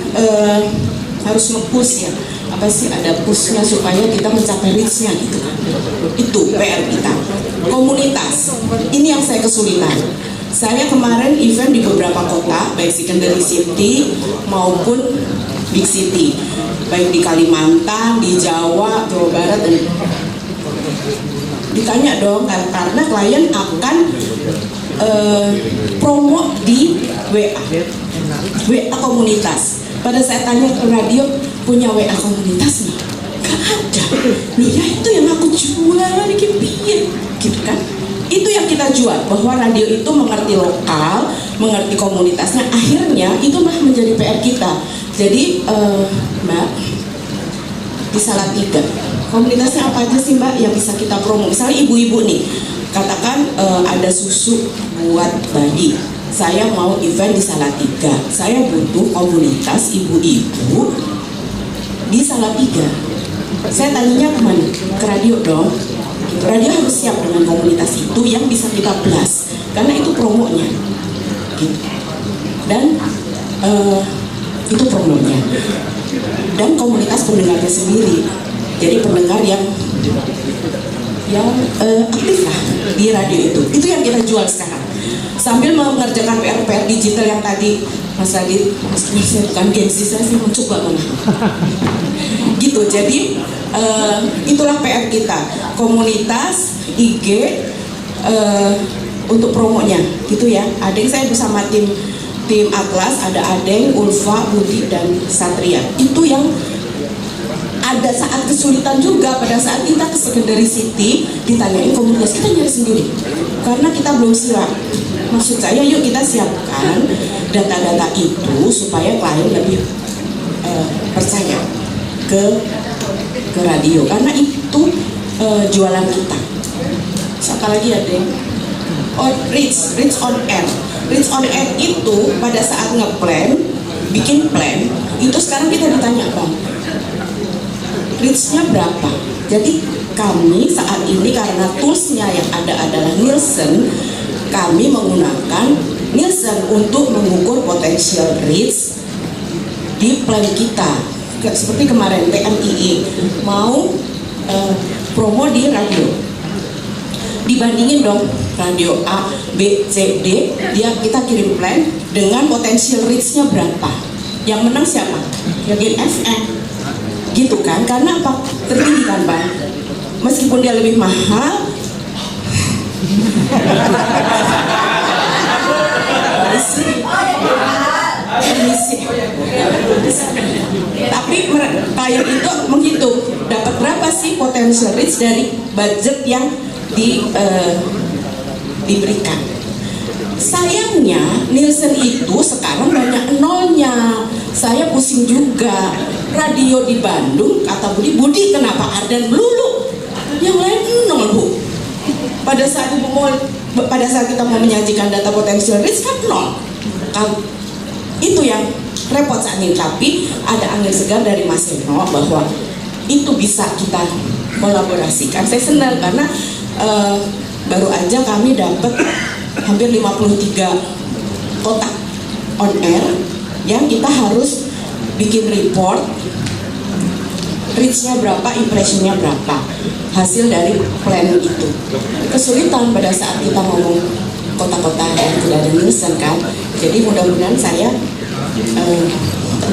harus nge-push ya. Apa sih, ada pushnya supaya kita mencapai reach-nya gitu kan. Itu PR kita. Komunitas, ini yang saya kesulitan. Saya kemarin event di beberapa kota, baik secondary city maupun big city, baik di Kalimantan, di Jawa, Jawa Barat, dan ditanya dong karena klien akan promo di WA komunitas. Pada saya tanya ke radio, punya WA komunitas nggak? Gak ada. Loh ya, itu yang aku jual di Kimpir, gitu kan? Itu yang kita jual, bahwa radio itu mengerti lokal, mengerti komunitasnya. Akhirnya itu malah menjadi PR kita. Jadi Mbak, di Salatiga komunitasnya apa aja sih Mbak yang bisa kita promo? Misalnya ibu-ibu nih, katakan ada susu buat bayi, saya mau event di Salatiga, saya butuh komunitas ibu-ibu di Salatiga. Saya tanya kemana? Ke radio dong. Radio harus siap dengan komunitas itu yang bisa kita blast, karena itu promonya. Dan itu promonya. Dan komunitas pendengarnya sendiri. Jadi pendengar yang aktif lah di radio itu. Itu yang kita jual sekarang. Sambil mengerjakan PR-PR digital yang tadi Mas Adit, saya bukan gengsi, saya sih mencoba mana. Gitu, jadi itulah PR kita, komunitas, IG, untuk promonya, gitu ya. Adeng saya bersama tim Atlas, ada Adeng, Ulfa, Budi, dan Satria. Itu yang ada saat kesulitan juga pada saat kita ke secondary city ditanyain komunitas, kita nyari sendiri karena kita belum siap. Maksud saya, yuk kita siapkan data-data itu supaya klien lebih percaya ke radio, karena itu jualan kita. Siapa lagi ada yang reach on air. Reach on air itu pada saat ngeplan, bikin plan, itu sekarang kita ditanya Bang, reach-nya berapa? Jadi kami saat ini karena toolsnya yang ada adalah Nielsen, kami menggunakan Nielsen untuk mengukur potensial reach di plan kita. Seperti kemarin TMII mau promo di radio, dibandingin dong radio A, B, C, D, kita kirim plan dengan potensial reach-nya berapa. Yang menang siapa? Ya Gen FM, gitu kan? Karena apa? Tertinggi kan Bang? Meskipun dia lebih mahal, tapi klien itu menghitung dapat berapa sih potential reach dari budget yang diberikan. Sayangnya Nielsen itu sekarang banyak nolnya. Saya pusing juga. Radio di Bandung kata Budi kenapa Ardan melulu, yang lain nol Bu. Pada saat kita mau menyajikan data potensial reach kan nol. Itu yang repot saat ini, tapi ada angin segar dari Mas Eno bahwa itu bisa kita kolaborasikan. Saya senang karena baru aja kami dapat hampir 53 kotak on air yang kita harus bikin report, reach-nya berapa, impression-nya berapa, hasil dari plan itu. Kesulitan pada saat kita ngomong kota-kota yang tidak ada Nielsen kan. Jadi mudah-mudahan saya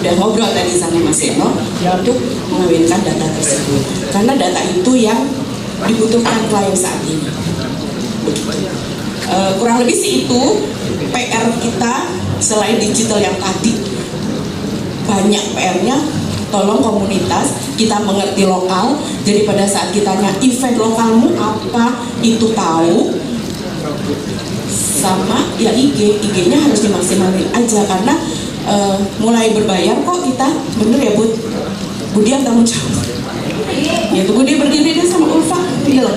udah ngobrol tadi sama Mas Eno untuk mengawinkan data tersebut, karena data itu yang dibutuhkan klien saat ini. Kurang lebih sih itu PR kita. Selain digital yang tadi banyak PR-nya, tolong komunitas kita mengerti lokal. Jadi pada saat kita tanya event lokalmu apa, itu tahu. Sama ya IG-nya harus dimaksimalin aja, karena mulai berbayar kok kita, bener ya Bud? Budi yang tanggung jawab. Ya tuh Budi berdiri deh sama Ulfa, iya loh.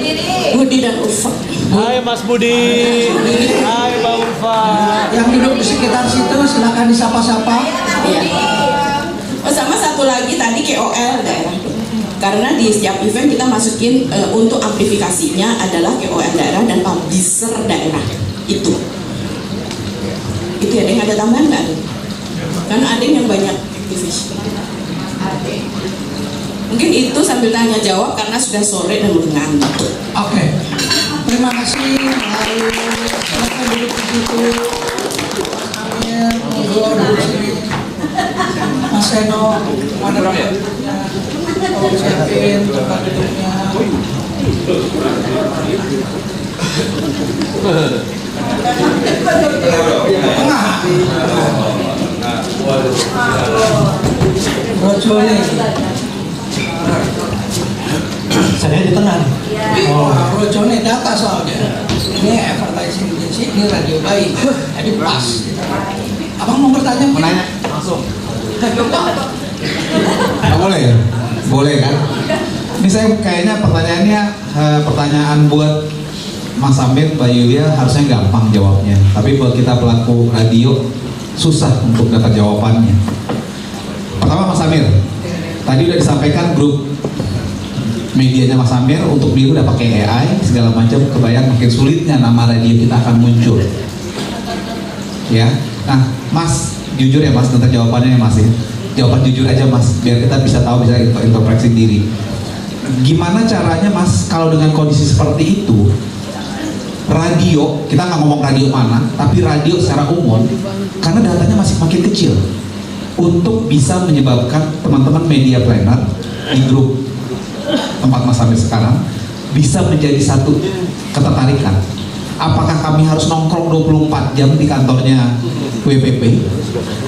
Budi dan Ulfa. Hai Mas Budi. Hai Mbak Ulfa. Yang duduk di sekitar situ silakan disapa-sapa. Iya. Oh, sama satu lagi tadi KOL daerah. Karena di setiap event kita masukin untuk amplifikasinya adalah KOL daerah dan publisher daerah. Itu ya, ada tambahan nggak? Karena ada yang banyak aktivis. Mungkin itu sambil tanya jawab karena sudah sore dan udah ngantuk. Oke. Terima kasih. Lalu silakan duduk di situ. Mas Amir, monggo duduk sini. Mas Seno, ada tempatnya. Tolong siapin tempat duduknya. Tengah. Brojone. Saya di tengah. Oh, Brojone data soalnya. Ini advertising agency, ini radio baik. Jadi pas. Abang mau bertanya? Mau nanya? Langsung. Boleh ya? Boleh kan? Ini saya kayaknya pertanyaannya pertanyaan buat Mas Amir, Mbak Yulia harusnya gampang jawabnya. Tapi buat kita pelaku radio susah untuk dapat jawabannya. Pertama Mas Amir, tadi udah disampaikan grup medianya Mas Amir untuk dia udah pakai AI segala macam, kebayang makin sulitnya nama radio kita akan muncul. Ya, nah Mas jujur ya Mas tentang jawabannya ya Mas ya. Jawaban jujur aja Mas, biar kita bisa tahu, bisa introspeksi diri. Gimana caranya Mas kalau dengan kondisi seperti itu, radio, kita nggak ngomong radio mana, tapi radio secara umum, karena datanya masih makin kecil, untuk bisa menyebabkan teman-teman media planner di grup tempat Mas Amir sekarang bisa menjadi satu ketertarikan. Apakah kami harus nongkrong 24 jam di kantornya WPP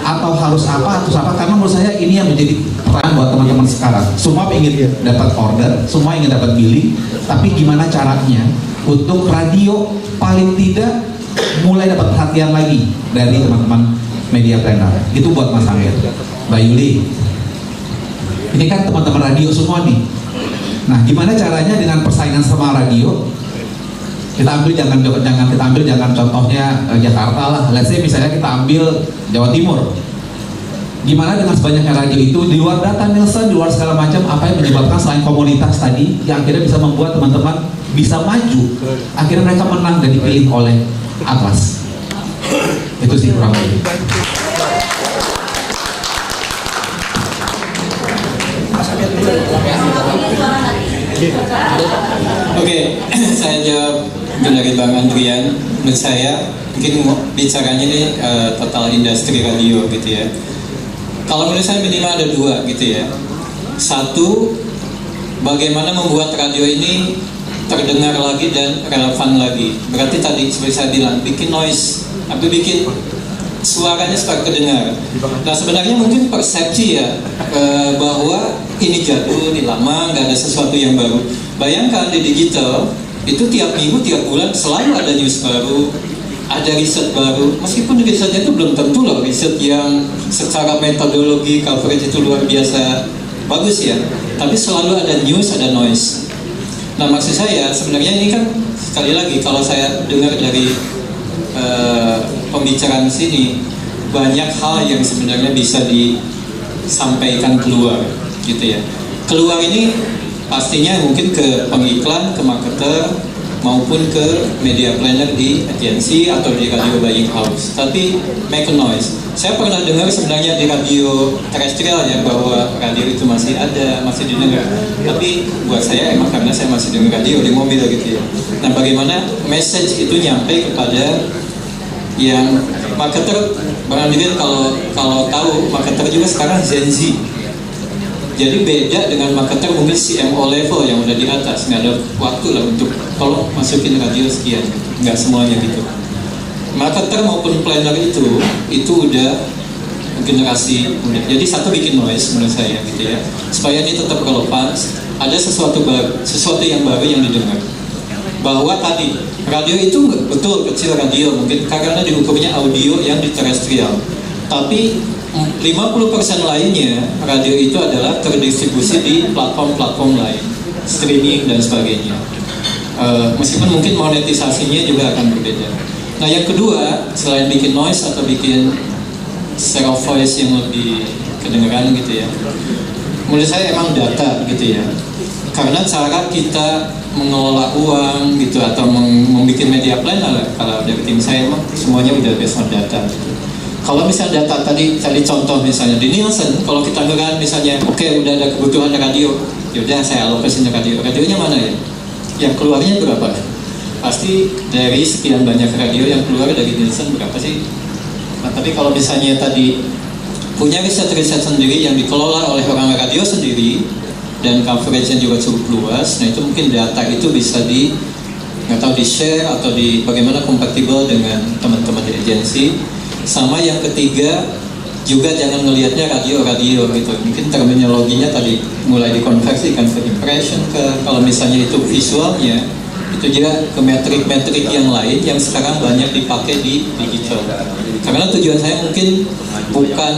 atau harus apa, karena menurut saya ini yang menjadi peran buat teman-teman sekarang. Semua ingin dapat order, semua ingin dapat billing, tapi gimana caranya untuk radio paling tidak mulai dapat perhatian lagi dari teman-teman media planner. Itu buat Mas Amir. Mbak Yuli, ini kan teman-teman radio semua nih. Nah, gimana caranya dengan persaingan sama radio? Kita ambil jangan contohnya Jakarta lah. Let's say misalnya kita ambil Jawa Timur. Gimana dengan sebanyaknya radio itu di luar data Nielsen, di luar segala macam, apa yang menyebabkan selain komunitas tadi yang akhirnya bisa membuat teman-teman bisa maju, akhirnya mereka menang dan dipilih oleh Atlas. Itu sih kurang lebih. Oke, saya jawab dari Bang Andrian. Menurut saya mungkin bicaranya ini total industri radio gitu ya. Kalau menurut saya minimal ada dua gitu ya. Satu, bagaimana membuat radio ini terdengar lagi dan relevan lagi. Berarti tadi seperti saya bilang, bikin noise, tapi bikin suaranya supaya kedengar. Nah sebenarnya mungkin persepsi ya bahwa ini jadul, ini lama, nggak ada sesuatu yang baru. Bayangkan di digital itu tiap minggu, tiap bulan selalu ada news baru, ada riset baru. Meskipun risetnya itu belum tentu loh riset yang secara metodologi coverage itu luar biasa bagus ya. Tapi selalu ada news, ada noise. Nah maksud saya sebenarnya ini kan sekali lagi kalau saya dengar dari pembicaraan sini banyak hal yang sebenarnya bisa disampaikan keluar gitu ya. Keluar ini pastinya mungkin ke pengiklan, ke marketer maupun ke media planner di agensi atau di radio buying house. Tapi make a noise. Saya pernah dengar sebenarnya di radio terestrial ya bahwa radio itu masih ada, masih didengar. Tapi buat saya emang karena saya masih dengar radio di mobil gitu ya. Nah bagaimana message itu nyampe kepada yang marketer. Bang Andrian kalau tahu marketer juga sekarang Gen Z. Jadi beda dengan marketer mungkin CMO level yang udah di atas, nggak ada waktu lah untuk tolong masukin radio sekian, nggak semuanya gitu. Marketer maupun planner itu udah generasi muda. Jadi satu bikin noise menurut saya gitu ya, supaya ini tetap relevan. Ada sesuatu yang baru yang didengar. Bahwa tadi radio itu betul kecil radio mungkin karena diukurnya audio yang di terestrial. Tapi 50% lainnya radio itu adalah terdistribusi di platform-platform lain, streaming dan sebagainya. Meskipun mungkin monetisasinya juga akan berbeda. Nah yang kedua, selain bikin noise atau bikin share of voice yang lebih kedengeran gitu ya, menurut saya emang data gitu ya. Karena cara kita mengelola uang gitu atau membuat media plan, kalau dari tim saya emang semuanya udah based on data gitu. Kalau misalnya data tadi contoh misalnya di Nielsen, kalau kita ngelihat misalnya oke, udah ada kebutuhan radio, yaudah saya alokasiin radio. Radionya mana ya? Yang keluarnya berapa? Pasti dari sekian banyak radio yang keluar dari Nielsen berapa sih? Nah, tapi kalau misalnya tadi punya riset-riset sendiri yang dikelola oleh orang radio sendiri dan coverage-nya juga cukup luas, nah itu mungkin data itu bisa di share atau bagaimana kompatibel dengan teman-teman di agensi. Sama yang ketiga juga jangan ngelihatnya radio gitu, mungkin terminologinya tadi mulai dikonversikan ke impression, ke kalau misalnya itu visualnya itu juga ke metrik-metrik yang lain yang sekarang banyak dipakai di digital. Karena tujuan saya mungkin bukan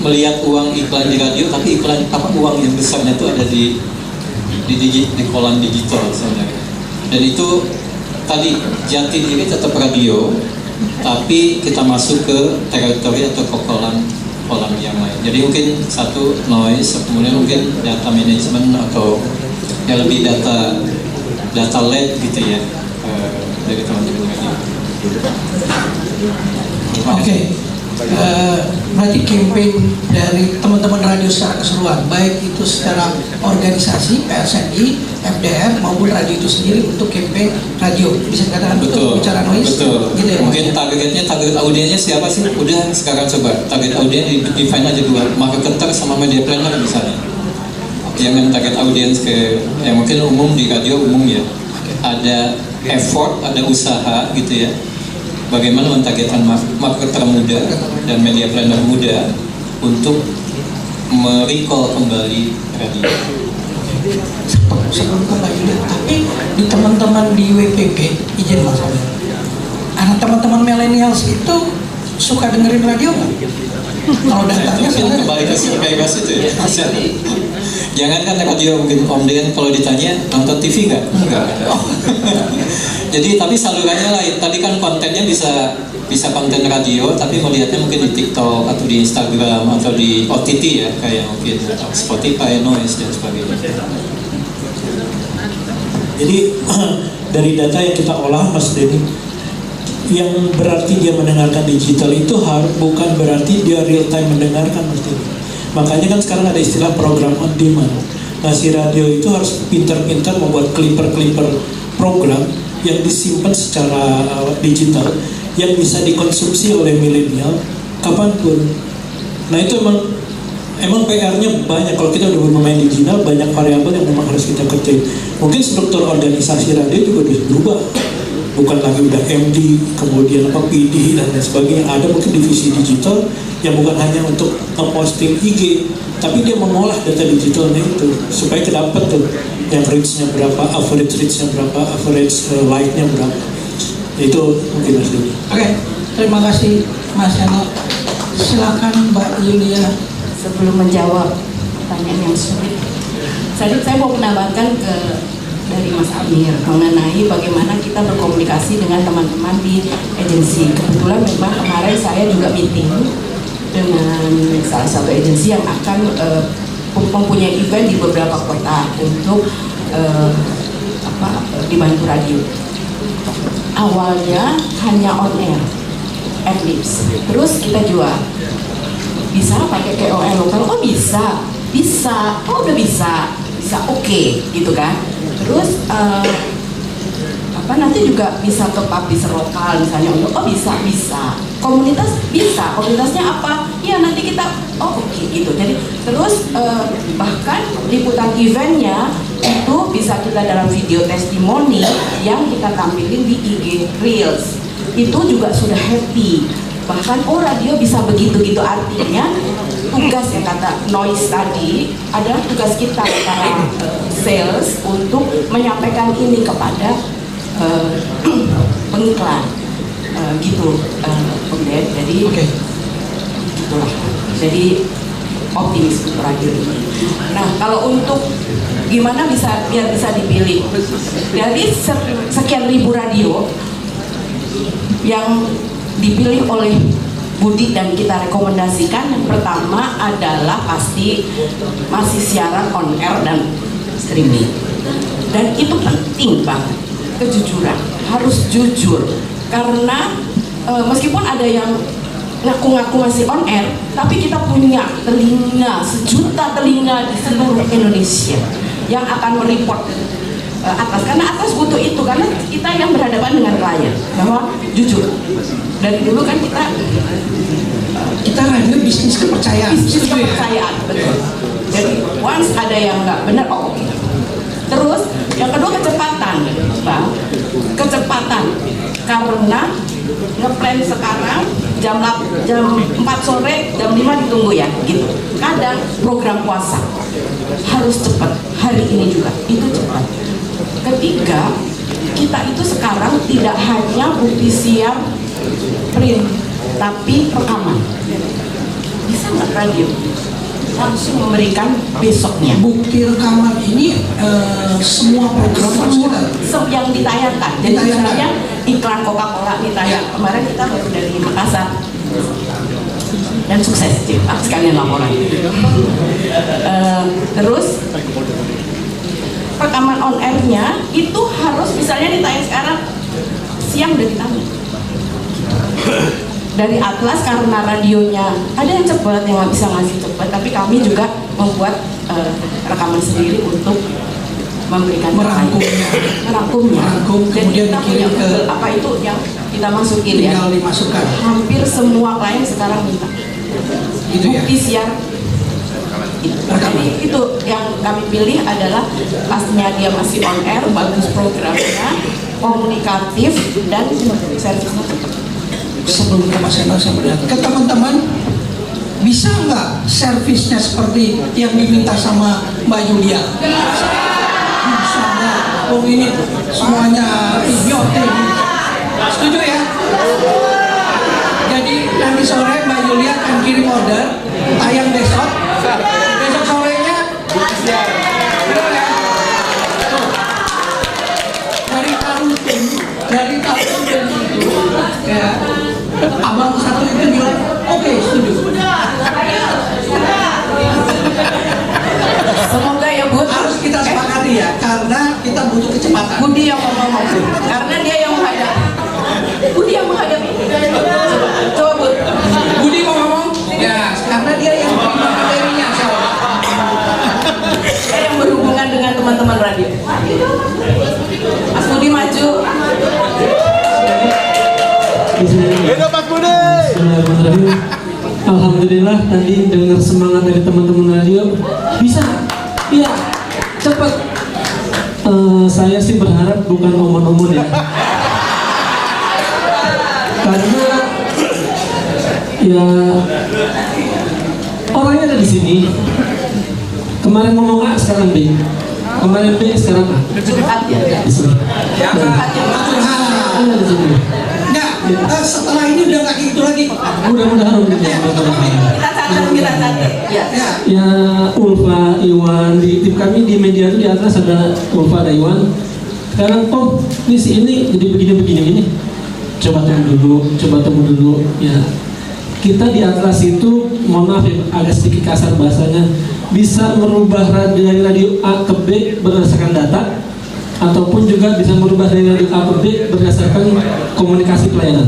melihat uang iklan di radio, tapi iklan uang yang besarnya itu ada di kolam digital sebenarnya. Dan itu tadi jati diri tetap radio, tapi kita masuk ke teritori atau ke kolam yang lain. Jadi mungkin satu noise, kemudian mungkin data management atau yang lebih data led gitu ya, dari teman-teman radio. Oke, berarti campaign dari teman-teman radio secara keseluruhan, baik itu secara organisasi, PSNI, FDR maupun radio itu sendiri untuk campaign radio, bisa dikatakan betul bicara noise. Betul. Gitu ya, mungkin target audiensnya siapa sih? Udah sekarang coba target audiens define aja dua, marketer sama media planner misalnya. Jangan target audiens ke yang mungkin umum di radio umum ya. Ada effort, ada usaha gitu ya. Bagaimana mentargetkan marketer muda dan media planner muda untuk merecall kembali radio. Sebelum ke Mbak Yulia, tapi di teman-teman di WPP, izin Mas Aldo, anak teman-teman millennials itu suka dengerin radio nggak? Kalau datanya mungkin kembali ke bebas itu ya. Jangan kan radio mungkin Om Den kalau ditanya nonton TV nggak? Enggak. Jadi tapi salurannya lain. Tadi kan kontennya bisa konten radio, tapi melihatnya mungkin di TikTok atau di Instagram atau di OTT ya, kayak mungkin Spotify, Noise dan sebagainya. Jadi dari data yang kita olah Mas Denny, yang berarti dia mendengarkan digital itu bukan berarti dia real time mendengarkan Mas Denny. Makanya kan sekarang ada istilah program on demand. Nah si radio itu harus pintar-pintar membuat clipper program yang disimpan secara digital yang bisa dikonsumsi oleh milenial kapanpun. Nah itu emang PR-nya banyak. Kalau kita udah bermain digital, banyak variabel yang memang harus kita kerjain. Mungkin struktur organisasi radio juga harus berubah. Bukan lagi udah MD, kemudian PD dan lain sebagainya. Ada mungkin divisi digital yang bukan hanya untuk posting IG, tapi dia mengolah data digitalnya itu supaya kedapat tuh yang reach-nya berapa, average reach-nya berapa, average like-nya berapa. Itu mungkin Mas Doni. Oke, terima kasih Mas Eno. Silakan Mbak Yulia. Sebelum menjawab pertanyaan yang sulit, saya mau menambahkan dari Mas Amir mengenai bagaimana kita berkomunikasi dengan teman-teman di agensi. Kebetulan memang kemarin saya juga meeting dengan salah satu agensi yang akan mempunyai event di beberapa kota untuk dibantu radio. Awalnya hanya on air, ad-libs. Terus kita jual. Bisa pakai KOL lokal? Oh bisa. Oh udah bisa oke, gitu kan. Terus nanti juga bisa ke publisher lokal misalnya untuk bisa komunitasnya apa ya nanti kita oke, gitu. Jadi terus bahkan liputan eventnya itu bisa kita dalam video testimoni yang kita tampilin di IG Reels, itu juga sudah happy. Bahkan radio bisa begitu, artinya tugas yang kata noise tadi adalah tugas kita para sales untuk menyampaikan ini kepada pengiklan gitu, Jadi itulah. Jadi optimis untuk radio ini. Nah, kalau untuk gimana biar bisa dipilih dari sekian ribu radio yang dipilih oleh Budi dan kita rekomendasikan, yang pertama adalah pasti masih siaran on air dan streaming. Dan itu penting banget, kejujuran, harus jujur. Karena meskipun ada yang ngaku-ngaku masih on air, tapi kita punya telinga, sejuta telinga di seluruh Indonesia yang akan mereport atas, karena atas butuh itu, karena kita yang berhadapan dengan klien, bahwa jujur. Dari dulu kan Kita radio bisnis kepercayaan. bisnis Setuju ya? kepercayaan, betul. Jadi once ada yang nggak benar, oh oke. Terus yang kedua kecepatan, Bang. Kecepatan, karena ngeplan sekarang jam 4 sore, jam 5 ditunggu ya, gitu. Kadang program puasa harus cepat, hari ini juga itu cepat. Ketiga, kita itu sekarang tidak hanya bukti siar print, tapi rekaman. Bisa nggak radio langsung memberikan besoknya Bukti rekaman ini semua program harus kita yang ditayangkan. Jadi Ditayangkan. misalnya iklan Coca-Cola ditayang. Kemarin kita baru dari Makassar dan sukses, sekalian laporan. Terus rekaman on airnya itu harus misalnya ditayang sekarang, siang udah ditayang. Dari Atlas karena radionya ada yang cepat, yang nggak bisa ngasih cepat, tapi kami juga membuat rekaman sendiri untuk memberikan merangkumnya. Merangkum, Jadi kemudian kita punya dikirim ke apa itu yang kita masukin ya. tinggal dimasukkan. Hampir semua klien sekarang minta Gitu ya. bukti siar. Jadi itu yang kami pilih adalah pastinya dia masih on air, bagus programnya, komunikatif dan servisnya cepat. Sebelum ke Mas Hendra, saya melihat ke teman-teman, bisa nggak servisnya seperti yang diminta sama Mbak Yulia? Bisa nggak? Oh ini semuanya idiot ini. Setuju ya? Jadi nanti sore Mbak Yulia akan kirim order, tayang besok. Besok sorenya betul ya? Tuh. Dari tahun itu ya, abang satu itu bilang oke, setuju. Semoga ya Bud, Harus kita sepakati ya, karena kita butuh kecepatan. Budi yang ngomong, karena dia yang menghadapi. Budi yang menghadapi. Coba Bud. Budi mau ngomong? Ya, karena dia yang terima materinya. Dia yang berhubungan dengan teman-teman radio. Mas Budi maju. Bismillahirrahmanirrahim. Alhamdulillah tadi dengar semangat dari teman-teman radio. Bisa? Iya, cepat. Saya sih berharap bukan omon-omon ya. Karena ya orangnya ada di sini. Kemarin ngomong A, sekarang B. Kemarin B, sekarang A. Curhat ya. Di sini. Curhat ya. Ada di sini. Enggak, setelah ini udah nggak gitu lagi. Mudah-mudahan. Kita catat. Ya. Ya, Ulfa, Iwan, di tim kami di media itu di atas ada Ulfa, ada Iwan. Sekarang ini si ini jadi begini. Coba tunggu dulu. Ya, kita di atas itu, mohon maaf ya, agak sedikit kasar bahasanya, bisa merubah dari radio A ke B berdasarkan data, ataupun juga bisa merubah dari radio A ke B berdasarkan komunikasi pelayanan.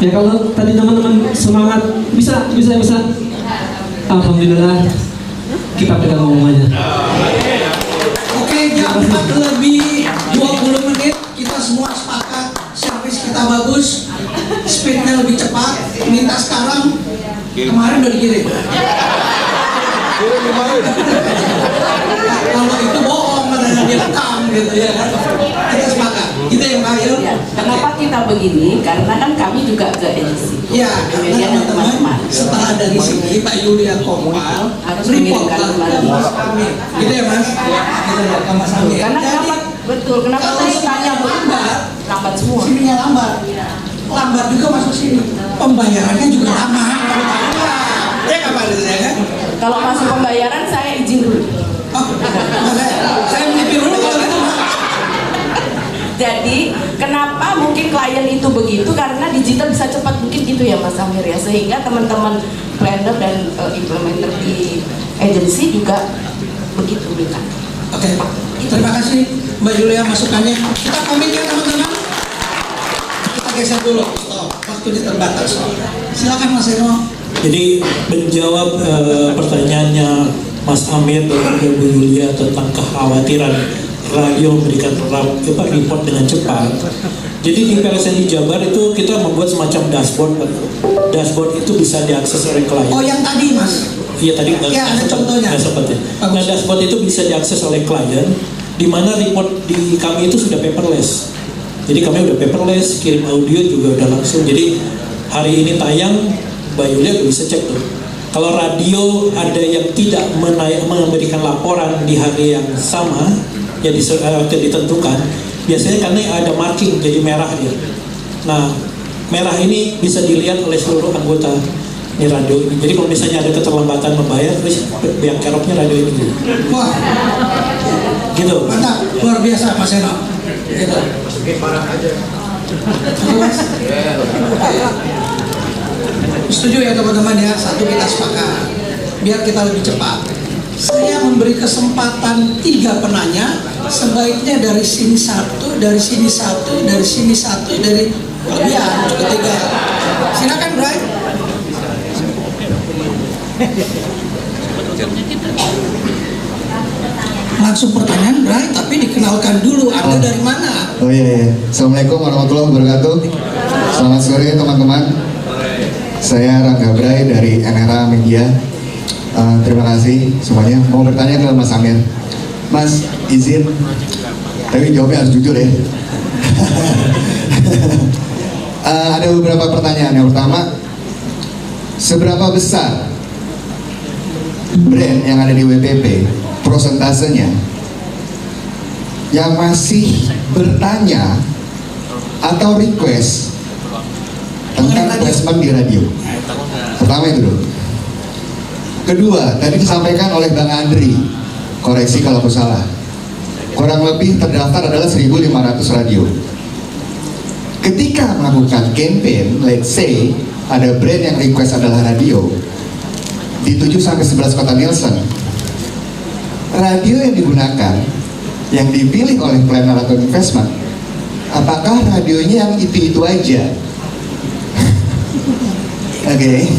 Ya kalau tadi teman-teman semangat, bisa. Alhamdulillah kita pegang omongannya. Oke, jam 4:20 menit kita semua sepakat servis kita bagus, speednya lebih cepat. Minta sekarang, kemarin udah dikirim. Kalau itu bohong, katanya direkam gitu ya kan. Kita sepakat. Kita yang ayo. Ya. Kenapa kita begini? Karena kan kami juga ke edisi. Ya, karena teman-teman setelah dari sini Pak Yulia Kompal Harus report mengirimkan ke kembali. Mas Amir. Gitu ya Mas? Gitu ya ke Mas Amir. Karena Jadi, kenapa? Betul. Kenapa kalau tadi semuanya tanya lambat, lambat semua? sininya lambat. lambat juga masuk sini. Pembayarannya juga lama. Ya nggak Pak ya kan? Kalau masuk pembayaran saya izin dulu. Oh, saya melipir dulu kalau gitu Pak. Jadi kenapa mungkin klien itu begitu, karena digital bisa cepat, mungkin gitu ya Mas Amir ya, sehingga teman-teman planner dan implementer di agency juga begitu minta. Oke, terima kasih Mbak Julia masukannya. Kita pamit ya teman-teman. Kita geser dulu. Stop. Waktunya terbatas. Silakan Mas Eno. Jadi menjawab pertanyaannya Mas Amir dan Bu Yulia tentang kekhawatiran radio memberikan report dengan cepat. Jadi di PLSN di Jabar itu kita membuat semacam dashboard. Dashboard itu bisa diakses oleh klien. Oh yang tadi Mas. Iya tadi Ya, ada contohnya. Nah, dashboard itu bisa diakses oleh klien, di mana report di kami itu sudah paperless. Jadi kami udah paperless, kirim audio juga udah langsung. Jadi hari ini tayang, Mbak Yulia bisa cek tuh. Kalau radio ada yang tidak memberikan laporan di hari yang sama, yang ditentukan, biasanya karena ada marking jadi merah dia. Nah, merah ini bisa dilihat oleh seluruh anggota di radio ini. Jadi kalau misalnya ada keterlambatan membayar, terus yang keroknya radio ini. Wah, Gitu. mantap, luar biasa Mas Eno. Gitu. Mas. Setuju ya teman-teman ya, satu kita sepakat. Biar kita lebih cepat. Saya memberi kesempatan 3 penanya, sebaiknya dari sini satu, dari sini satu, dari sini satu, dari kelebihan ketiga. Silakan Bray. Langsung pertanyaan Bray, tapi dikenalkan dulu Anda dari mana? Oh iya. Assalamualaikum warahmatullahi wabarakatuh. Selamat sore teman-teman. Saya Rangga Bray dari NRA Media. Terima kasih semuanya. Mau bertanya ke Mas Amir. Mas, izin, tapi jawabnya harus jujur ya. Ada beberapa pertanyaan. Yang pertama, seberapa besar brand yang ada di WPP prosentasenya yang masih bertanya atau request tentang placement di radio? Pertama itu dulu. Kedua, tadi disampaikan oleh Bang Andri, koreksi kalau aku salah, kurang lebih terdaftar adalah 1.500 radio. Ketika melakukan campaign, let's say ada brand yang request adalah radio di 7-11 kota Nielsen, radio yang digunakan, yang dipilih oleh planner atau investment, apakah radionya yang itu aja? Oke.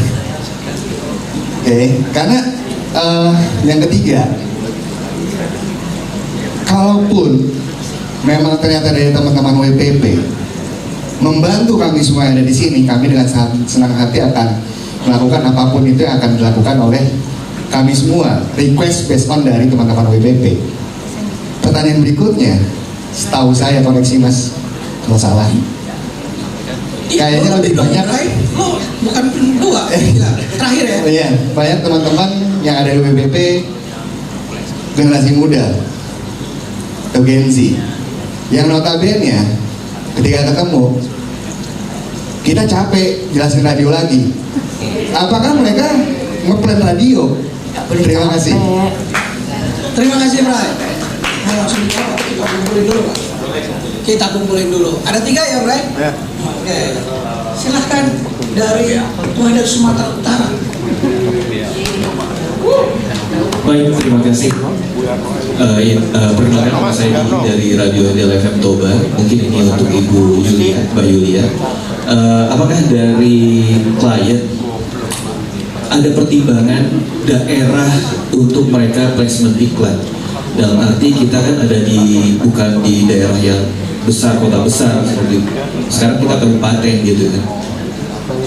Karena yang ketiga, kalaupun memang ternyata dari teman-teman WPP membantu kami semua yang ada di sini, kami dengan senang hati akan melakukan apapun itu yang akan dilakukan oleh kami semua, request based on dari teman-teman WPP. Pertanyaan berikutnya, setahu saya, koneksi Mas kalau salah, kayaknya lebih banyak. Lo bukan 2, terakhir ya. Iya, banyak teman-teman yang ada di WPP generasi muda atau Gen Z yang notabene ketika ketemu kita capek jelasin radio lagi. Apakah mereka ngeplan radio? Terima kasih. Terima kasih Bray. Nah, langsung dijawab. Kita kumpulin dulu Pak. Kita kumpulin dulu. Ada 3 ya Bray? Ya. Oke. Silahkan dari Tuhan dari Sumatera Utara. Baik, terima kasih. Perkenalkan nama saya dari Radio Del FM Toba. Mungkin ini untuk Ibu Yulia, Mbak Yulia. Apakah dari klien ada pertimbangan daerah untuk mereka placement iklan? Dalam arti kita kan ada bukan di daerah yang besar, kota besar seperti sekarang kita kabupaten gitu kan.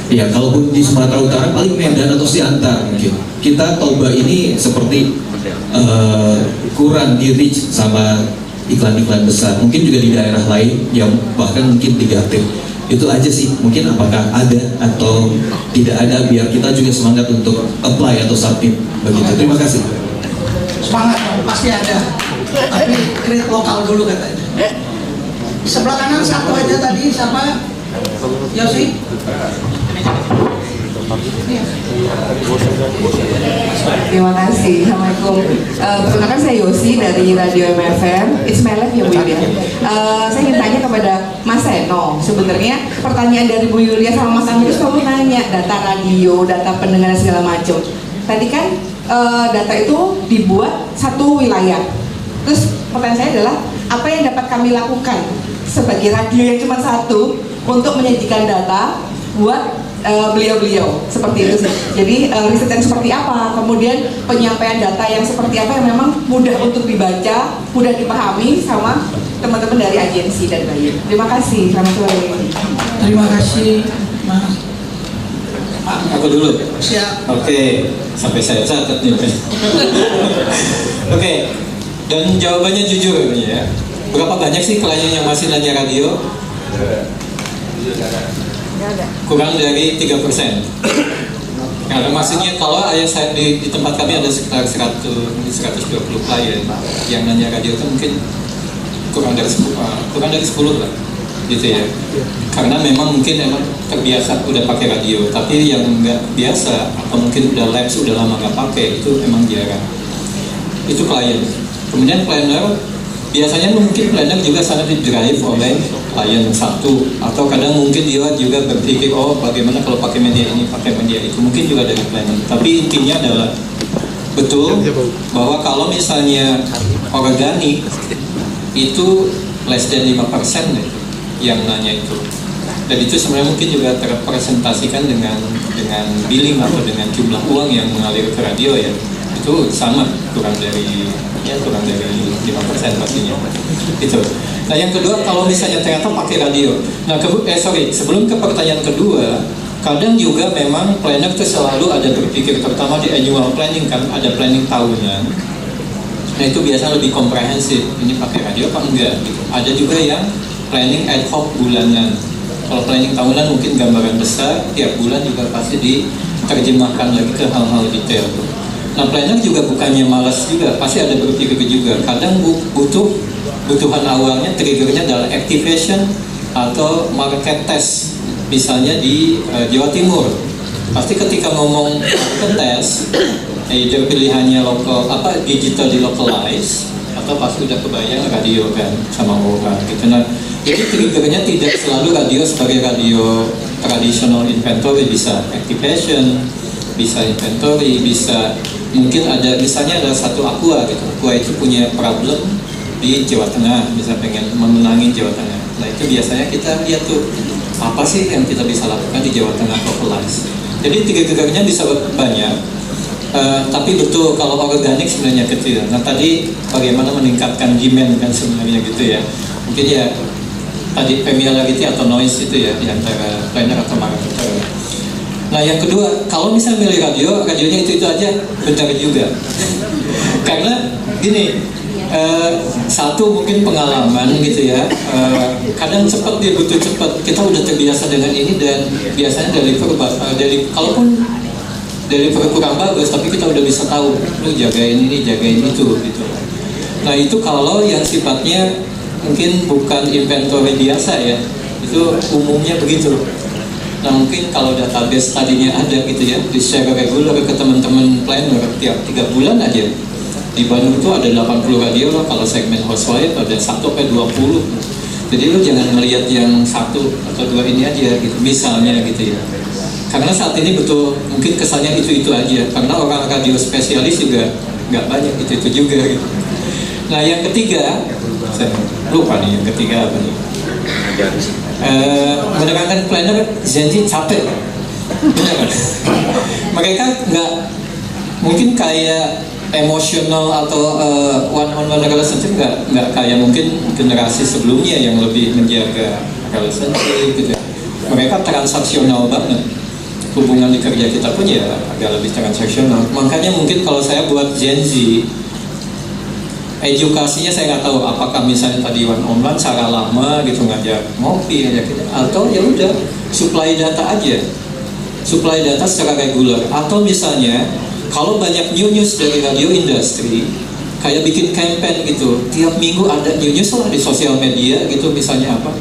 Ya, kalaupun di Sumatera Utara paling Medan atau Siantar mungkin. Kita Toba ini seperti kurang di reach sama iklan-iklan besar. Mungkin juga di daerah lain yang bahkan mungkin negatif. Itu aja sih. Mungkin apakah ada atau tidak ada, biar kita juga semangat untuk apply atau submit begitu. Terima kasih. Semangat, pasti ada. Tapi create lokal dulu katanya. Sebelah kanan satu aja tadi siapa? Yosi. Terima kasih. Assalamualaikum. Perkenalkan saya Yosi dari Radio MFM. It's my life ya Bu Yulia. Saya ingin tanya kepada Mas Seno. Sebenarnya pertanyaan dari Bu Yulia sama Mas Amir selalu nanya data radio, data pendengar segala macam. Tadi kan data itu dibuat satu wilayah. Terus pertanyaan saya adalah apa yang dapat kami lakukan sebagai radio yang cuma satu untuk menyajikan data buat beliau-beliau seperti itu sih. Jadi riset yang seperti apa, kemudian penyampaian data yang seperti apa yang memang mudah untuk dibaca, mudah dipahami sama teman-teman dari agensi dan Bayu. Terima kasih. Selamat sore. Terima kasih, Mas. Aku dulu. Siap. Oke, sampai saya catat nih. Oke, dan jawabannya jujur ya. Berapa banyak sih klien yang masih nanya radio? Kurang dari 3%. Karena maksudnya kalau saya di tempat kami ada sekitar 120 klien yang nanya radio itu mungkin kurang dari 10 lah, gitu ya. Karena memang mungkin terbiasa udah pakai radio, tapi yang nggak biasa atau mungkin udah lapse, udah lama nggak pakai itu emang jarang. Itu klien. Kemudian planner. Biasanya mungkin planner juga sangat di-drive oleh klien satu, atau kadang mungkin dia juga berpikir, oh bagaimana kalau pakai media ini, pakai media itu, mungkin juga dari planner. Tapi intinya adalah betul bahwa kalau misalnya organik itu less than 5% deh yang nanya itu. Dan itu sebenarnya mungkin juga terrepresentasikan dengan billing atau dengan jumlah uang yang mengalir ke radio ya. Itu sama, kurang dari 5% pastinya. Itu. Nah yang kedua, kalau misalnya ternyata pakai radio. Nah sebelum ke pertanyaan kedua, kadang juga memang planner itu selalu ada berpikir, terutama di annual planning kan, ada planning tahunan. Nah itu biasanya lebih komprehensif. Ini pakai radio apa enggak? Gitu. Ada juga yang planning ad hoc bulanan. Kalau planning tahunan mungkin gambaran besar, tiap bulan juga pasti diterjemahkan lagi ke hal-hal detail. Nah planner juga bukannya malas juga, pasti ada berpikir juga. Kadang kebutuhan awalnya, triggernya adalah activation atau market test. Misalnya di Jawa Timur, pasti ketika ngomong market test, either pilihannya lokal, digital di localize, atau pasti udah kebayang radio kan sama orang gitu. Nah jadi triggernya tidak selalu radio sebagai radio traditional inventory, bisa activation, bisa inventory, bisa mungkin ada, misalnya ada satu aqua gitu, aqua itu punya problem di Jawa Tengah, bisa pengen memenangi Jawa Tengah. Nah itu biasanya kita lihat tuh apa sih yang kita bisa lakukan di Jawa Tengah localize. Jadi triggernya bisa banyak, tapi betul kalau organik sebenarnya kecil. Nah tadi bagaimana meningkatkan demand kan sebenarnya gitu ya. Mungkin ya tadi familiarity atau noise itu ya di antara planner atau marketer. Nah yang kedua, kalau misalnya milih radionya itu aja benar juga. Karena gini, satu mungkin pengalaman gitu ya, kadang cepat dia butuh cepat. Kita udah terbiasa dengan ini dan biasanya kalaupun deliver kurang bagus, tapi kita udah bisa tahu, lu jagain ini, jagain itu gitu. Nah itu kalau yang sifatnya mungkin bukan inventory biasa ya, itu umumnya begitu. Nah mungkin kalau database tadinya ada gitu ya, di share regular ke teman-teman planner tiap 3 bulan aja. Di Bandung itu ada 80 radio lah, kalau segmen housewife ada 1-20. Jadi lu jangan ngelihat yang 1 atau 2 ini aja gitu, misalnya gitu ya. Karena saat ini betul mungkin kesannya itu aja, karena orang radio spesialis juga nggak banyak itu juga gitu. Nah yang ketiga, saya lupa nih yang ketiga apa nih? Mendengarkan planner janji capek, benar kan? Mereka nggak mungkin kayak emosional atau one-on-one relationship nggak kayak mungkin generasi sebelumnya yang lebih menjaga relationship gitu. Mereka transaksional banget. Hubungan di kerja kita pun ya agak lebih transaksional. Makanya mungkin kalau saya buat Gen Z, edukasinya saya nggak tahu apakah misalnya tadi one-on-one cara lama gitu ngajak ngopi aja gitu, atau ya udah supply data aja, supply data secara reguler, atau misalnya kalau banyak news dari radio industri kayak bikin campaign gitu, tiap minggu ada news lah di sosial media gitu, misalnya apa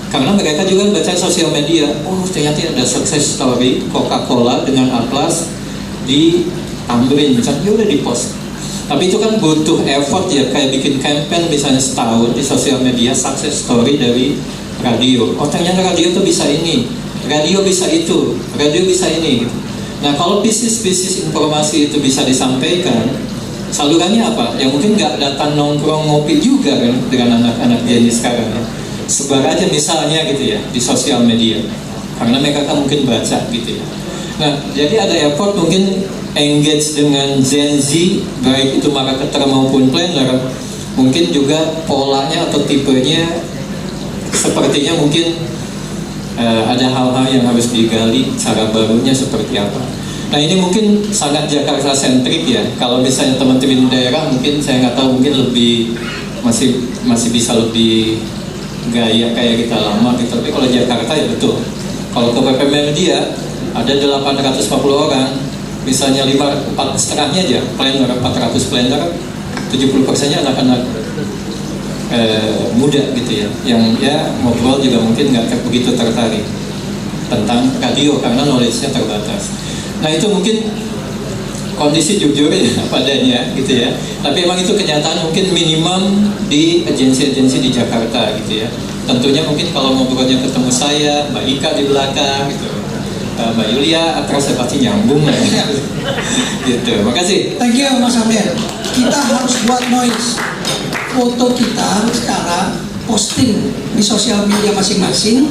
Karena mereka juga baca sosial media, oh ternyata ada success story Coca-Cola dengan Atlas di Tamrin, misalnya udah di post. Tapi itu kan butuh effort ya, kayak bikin campaign misalnya setahun di sosial media, success story dari radio. Oh ternyata radio itu bisa ini, radio bisa itu, radio bisa ini. Nah kalau bisnis informasi itu bisa disampaikan, salurannya apa? Ya mungkin nggak datang nongkrong ngopi juga kan dengan anak-anak Gen Z sekarang ya. Sebar aja misalnya gitu ya di sosial media, karena mereka kan mungkin baca gitu ya. Nah jadi ada effort mungkin engage dengan Gen Z, baik itu marketer maupun planner. Mungkin juga polanya atau tipenya sepertinya mungkin ada hal-hal yang harus digali, cara barunya seperti apa. Nah ini mungkin sangat Jakarta sentrik ya. Kalau misalnya teman-teman daerah mungkin saya nggak tahu, mungkin lebih masih bisa lebih gaya kayak kita lama gitu. Tapi kalau Jakarta ya betul. Kalau ke PP Media ada 840 orang, misalnya 4,5-nya aja planner, 400 planner, 70%-nya anak-anak muda gitu ya, yang ya ngobrol juga mungkin nggak begitu tertarik tentang radio karena knowledge-nya terbatas. Nah itu mungkin kondisi jujur ya padanya gitu ya. Tapi emang itu kenyataan mungkin minimum di agensi-agensi di Jakarta gitu ya. Tentunya mungkin kalau ngobrolnya ketemu saya, Mbak Ika di belakang gitu, Mbak Yulia, atrasnya pasti nyambung lah ya. Gitu. Makasih. Thank you Mas Amir. Kita harus buat noise. Foto kita sekarang posting di sosial media masing-masing.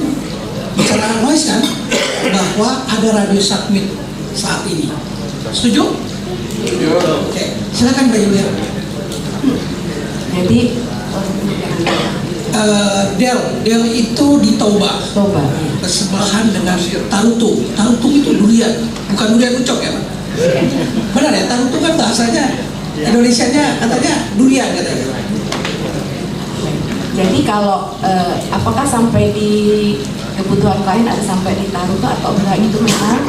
Bicara noise kan, bahwa ada radio submit saat ini. Setuju? Oke, silakan Mbak Yulia. Jadi Del itu di Toba, bersebelahan dengan Tarutung. Tarutung itu durian, bukan durian ucok ya Pak? Benar ya, Tarutung kan bahasanya Indonesianya katanya durian katanya. Jadi kalau apakah sampai di kebutuhan klien ada sampai di Tarutung atau enggak, itu memang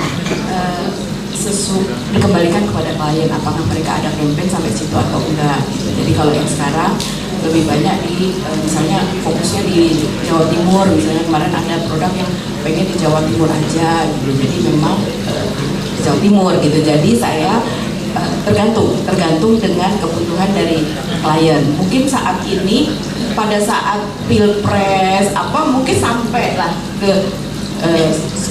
dikembalikan kepada klien, apakah mereka ada campaign sampai situ atau enggak gitu. Jadi kalau yang sekarang lebih banyak di misalnya fokusnya di Jawa Timur, misalnya kemarin ada produk yang pengen di Jawa Timur aja gitu, jadi memang di Jawa Timur gitu. Jadi saya tergantung dengan kebutuhan dari klien. Mungkin saat ini pada saat pilpres apa mungkin sampai lah ke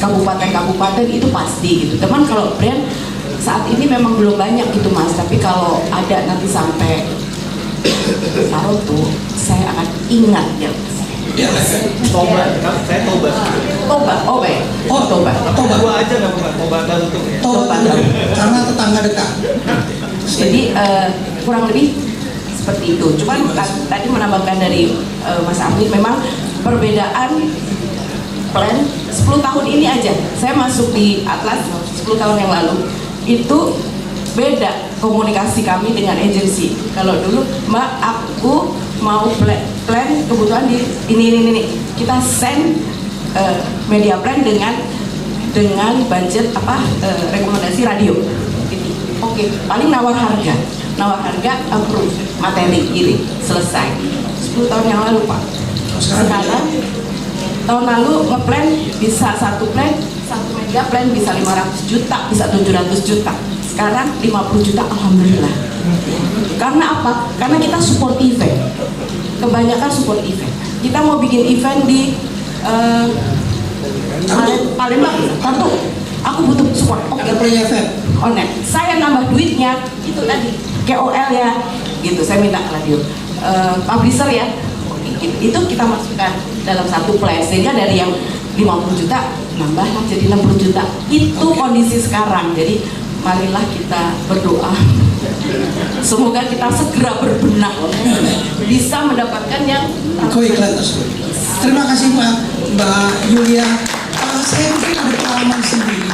kabupaten-kabupaten itu pasti gitu. Teman kalau brand saat ini memang belum banyak gitu Mas, tapi kalau ada nanti sampai taruh tuh saya akan ingat ya. Toba, saya Toba. Toba. Gua aja nggak bukan Toba Tarutung ya. Toba karena tetangga dekat. Jadi kurang lebih seperti itu. Cuman tadi menambahkan dari Mas Amir, memang perbedaan plan 10 tahun ini aja. Saya masuk di Atlas 10 tahun yang lalu itu beda komunikasi kami dengan agensi. Kalau dulu Mbak aku mau plan kebutuhan di ini kita send media plan dengan budget rekomendasi radio. Oke, paling nawar harga approve, materi kirim, selesai. 10 tahun yang lalu Pak. Sekarang tahun lalu ngeplan bisa satu media plan bisa 500 juta, bisa 700 juta. Sekarang 50 juta, alhamdulillah. Karena apa? Karena kita support event. Kebanyakan support event. Kita mau bikin event di Palembang, Tarutung. Aku butuh support. Oke, Onet. Saya nambah duitnya itu tadi KOL ya, gitu. Saya minta radio, publisher ya. Itu kita masukkan dalam satu plan sehingga dari yang 50 juta nambah jadi 60 juta. Itu kondisi sekarang. Jadi marilah kita berdoa. Semoga kita segera berbenah bisa mendapatkan yang keikhlasan tersebut. Terima kasih Mbak Yulia. Saya mungkin ada pengalaman sendiri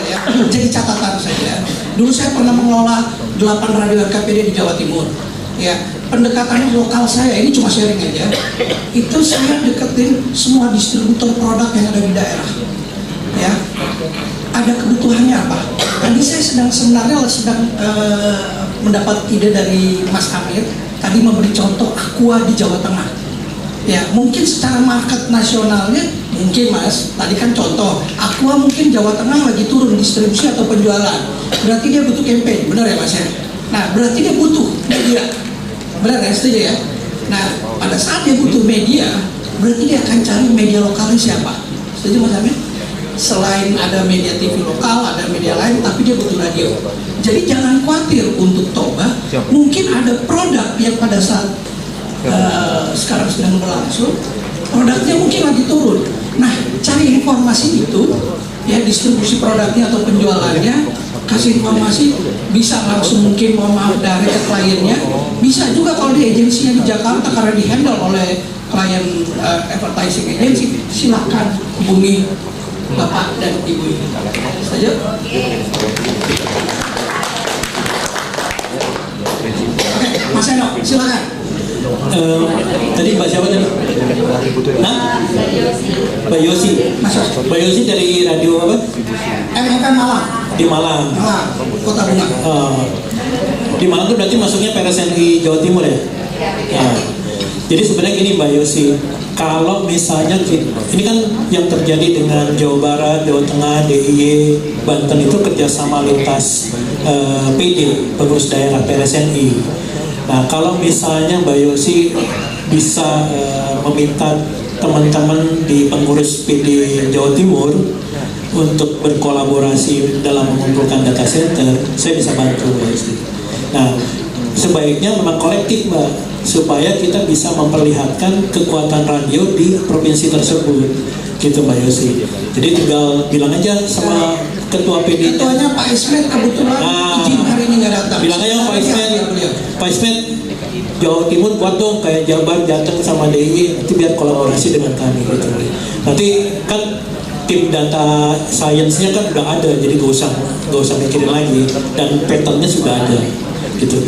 ya, jadi catatan saja. Dulu saya pernah mengelola 8 radio RKPD di Jawa Timur. Ya, pendekatannya lokal saya, ini cuma sharing aja. Itu saya deketin semua distributor produk yang ada di daerah. Ya, ada kebutuhannya apa? Tadi saya sebenarnya sedang mendapat ide dari Mas Amir. Tadi memberi contoh Aqua di Jawa Tengah. Ya, mungkin secara market nasionalnya mungkin Mas, tadi kan contoh, Aqua mungkin Jawa Tengah lagi turun distribusi atau penjualan. Berarti dia butuh campaign, benar ya Mas ya? Nah, berarti dia butuh media. Benar ya, setuju ya? Nah, pada saat dia butuh media, berarti dia akan cari media lokalnya siapa? Setuju Mas Amin? Selain ada media TV lokal, ada media lain, tapi dia butuh radio. Jadi jangan khawatir untuk Toba, mungkin ada produk yang pada saat sekarang sedang berlangsung, produknya mungkin lagi turun. Nah, cari informasi itu, ya distribusi produknya atau penjualannya, kasih informasi, bisa langsung mungkin mohon maaf dari ke kliennya, bisa juga kalau di agensinya di Jakarta karena dihandle oleh klien advertising agency, silakan hubungi Bapak dan Ibu ini. Setuju? Oke, Mas Eno, silakan. Tadi Mbak siapa tadi? Nah, Mbak Yosi. Mbak Yosi dari radio apa? MFM Malang. Di Malang. Malang, Kota Bunga. Di Malang itu berarti masuknya PRSNI Jawa Timur ya? Nah, jadi sebenarnya gini Mbak Yosi, kalau misalnya ini kan yang terjadi dengan Jawa Barat, Jawa Tengah, DIY, Banten itu kerjasama lintas PD, pengurus daerah PRSNI. Nah, kalau misalnya Mbak Yosi bisa meminta teman-teman di pengurus PD Jawa Timur untuk berkolaborasi dalam mengumpulkan data center, saya bisa bantu Mbak Yosi. Nah, sebaiknya memang kolektif Mbak, supaya kita bisa memperlihatkan kekuatan radio di provinsi tersebut, gitu Mbak Yosi. Jadi tinggal bilang aja sama ketua PD. Ketuanya Pak Ismet kebetulan izin hari ini nggak datang. Bilang aja Pak Ismet, Pak Ismet Jawa Timur kuat dong kayak Jabar, Jateng sama DIY, nanti biar kolaborasi dengan kami gitu. Nanti kan tim data science-nya kan udah ada, jadi gak usah mikirin lagi, dan pattern-nya sudah ada gitu.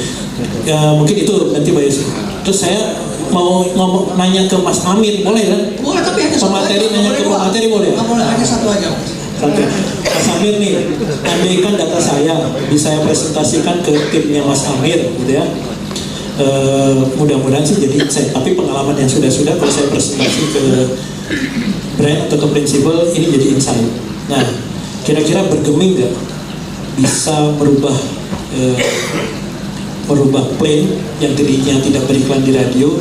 Ya, mungkin itu nanti Mbak Yosi. Terus saya mau nanya ke Mas Amir, boleh kan? Boleh, tapi hanya satu pemateri aja. Nanya ke pemateri boleh? Nggak boleh, hanya satu aja. Mas Amir nih, andaikan data saya bisa saya presentasikan ke timnya Mas Amir, gitu ya. Mudah-mudahan sih jadi insight. Tapi pengalaman yang sudah-sudah kalau saya presentasi ke brand atau ke prinsipal ini jadi insight. Nah, kira-kira bergeming nggak bisa merubah plan yang tadinya tidak beriklan di radio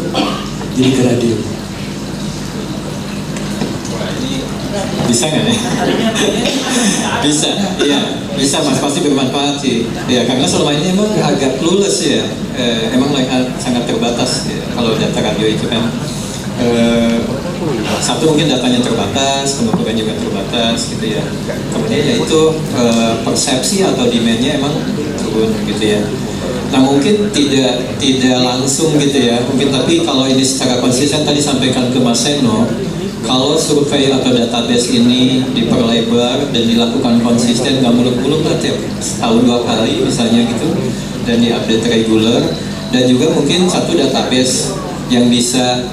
jadi ke radio? Bisa nggak nih? Bisa, iya, bisa Mas, pasti bermanfaat sih. Ya, karena selama ini emang agak clueless ya, emang sangat terbatas ya. Kalau data radio itu kan, satu mungkin datanya terbatas, kemudian juga terbatas gitu ya. Kemudian yaitu persepsi atau demandnya emang turun gitu ya. Nah mungkin tidak langsung gitu ya, mungkin tapi kalau ini secara konsisten tadi sampaikan ke Mas Seno, kalau survei atau database ini diperlebar dan dilakukan konsisten, nggak muluk-muluk lah tiap setahun 2 kali misalnya gitu, dan diupdate reguler, dan juga mungkin satu database yang bisa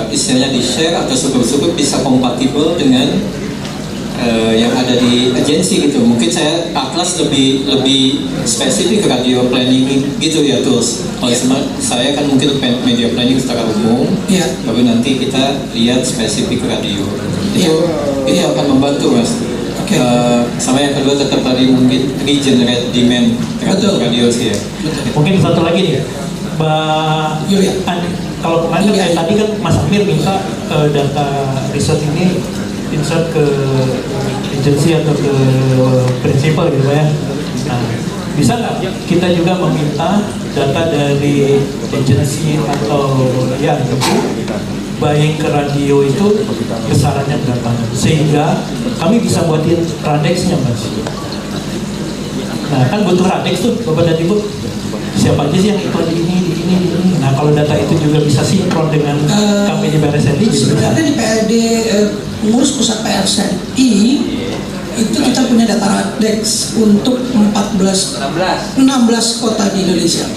istilahnya di-share atau syukur-syukur bisa kompatibel dengan yang ada di agensi gitu. Mungkin saya Atlas lebih spesifik radio planning gitu ya tools. Kalau saya kan mungkin media planning secara umum, tapi nanti kita lihat spesifik radio. Itu akan membantu Mas. Sama yang kedua tetap tadi mungkin regenerate demand terhadap radio sih ya. Mungkin satu lagi nih, Mbak Yulia. Kalau kemarin kayak tadi kan Mas Amir minta data riset ini insert ke agensi atau ke prinsipal gitu ya. Nah, bisa nggak kita juga meminta data dari agensi atau ya itu buying ke radio itu besarannya berapa, sehingga kami bisa buatin radexnya Mas. Nah kan butuh radex tuh Bapak dan Ibu, siapa aja sih yang ikut di ini. Nah kalau data itu juga bisa sinkron dengan kami di PRSNI. Sebenarnya di PRD pengurus pusat PRSNI itu kita punya data radex untuk 16 kota di Indonesia.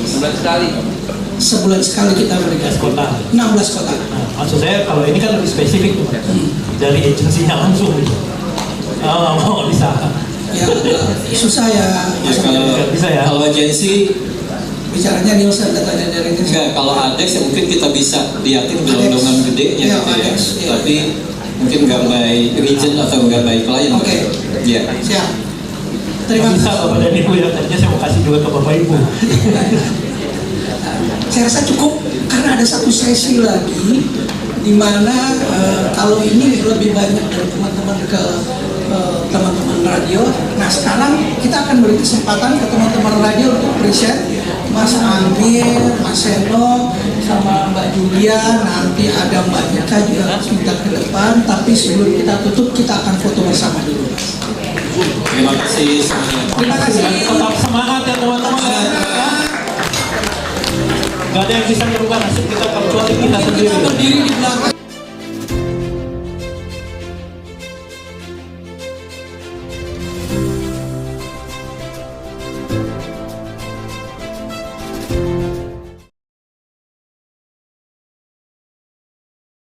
Sebulan sekali kita berikan 16 kota. Nah, maksud saya kalau ini kan lebih spesifik tuh, dari agensinya langsung gitu. Oh bisa. Ya susah ya. Kalau agensi bicaranya Nielsen datanya dari Nielsen. Enggak, kalau ADEX ya mungkin kita bisa liatin gelondongan gedenya Iya, gitu ya. ADEX, iya. Tapi mungkin nggak by region atau nggak by klien. Oke. Iya. Siap. Terima Bisa kasih. Bapak dan Ibu ya, tadinya saya mau kasih juga ke Bapak Ibu. Saya rasa cukup karena ada satu sesi lagi di mana kalau ini lebih banyak dari teman-teman ke teman-teman radio. Nah sekarang kita akan beri kesempatan ke teman-teman radio untuk present. Mas Amir, Mas Seno, sama Mbak Julia, nanti ada Mbak Nika juga minta ke depan. Tapi sebelum kita tutup kita akan foto bersama dulu. Terima kasih semuanya. Terima kasih. Tetap semangat ya teman-teman ya. Gak ada yang bisa merubah nasib kita kecuali kita sendiri. Kita berdiri di belakang.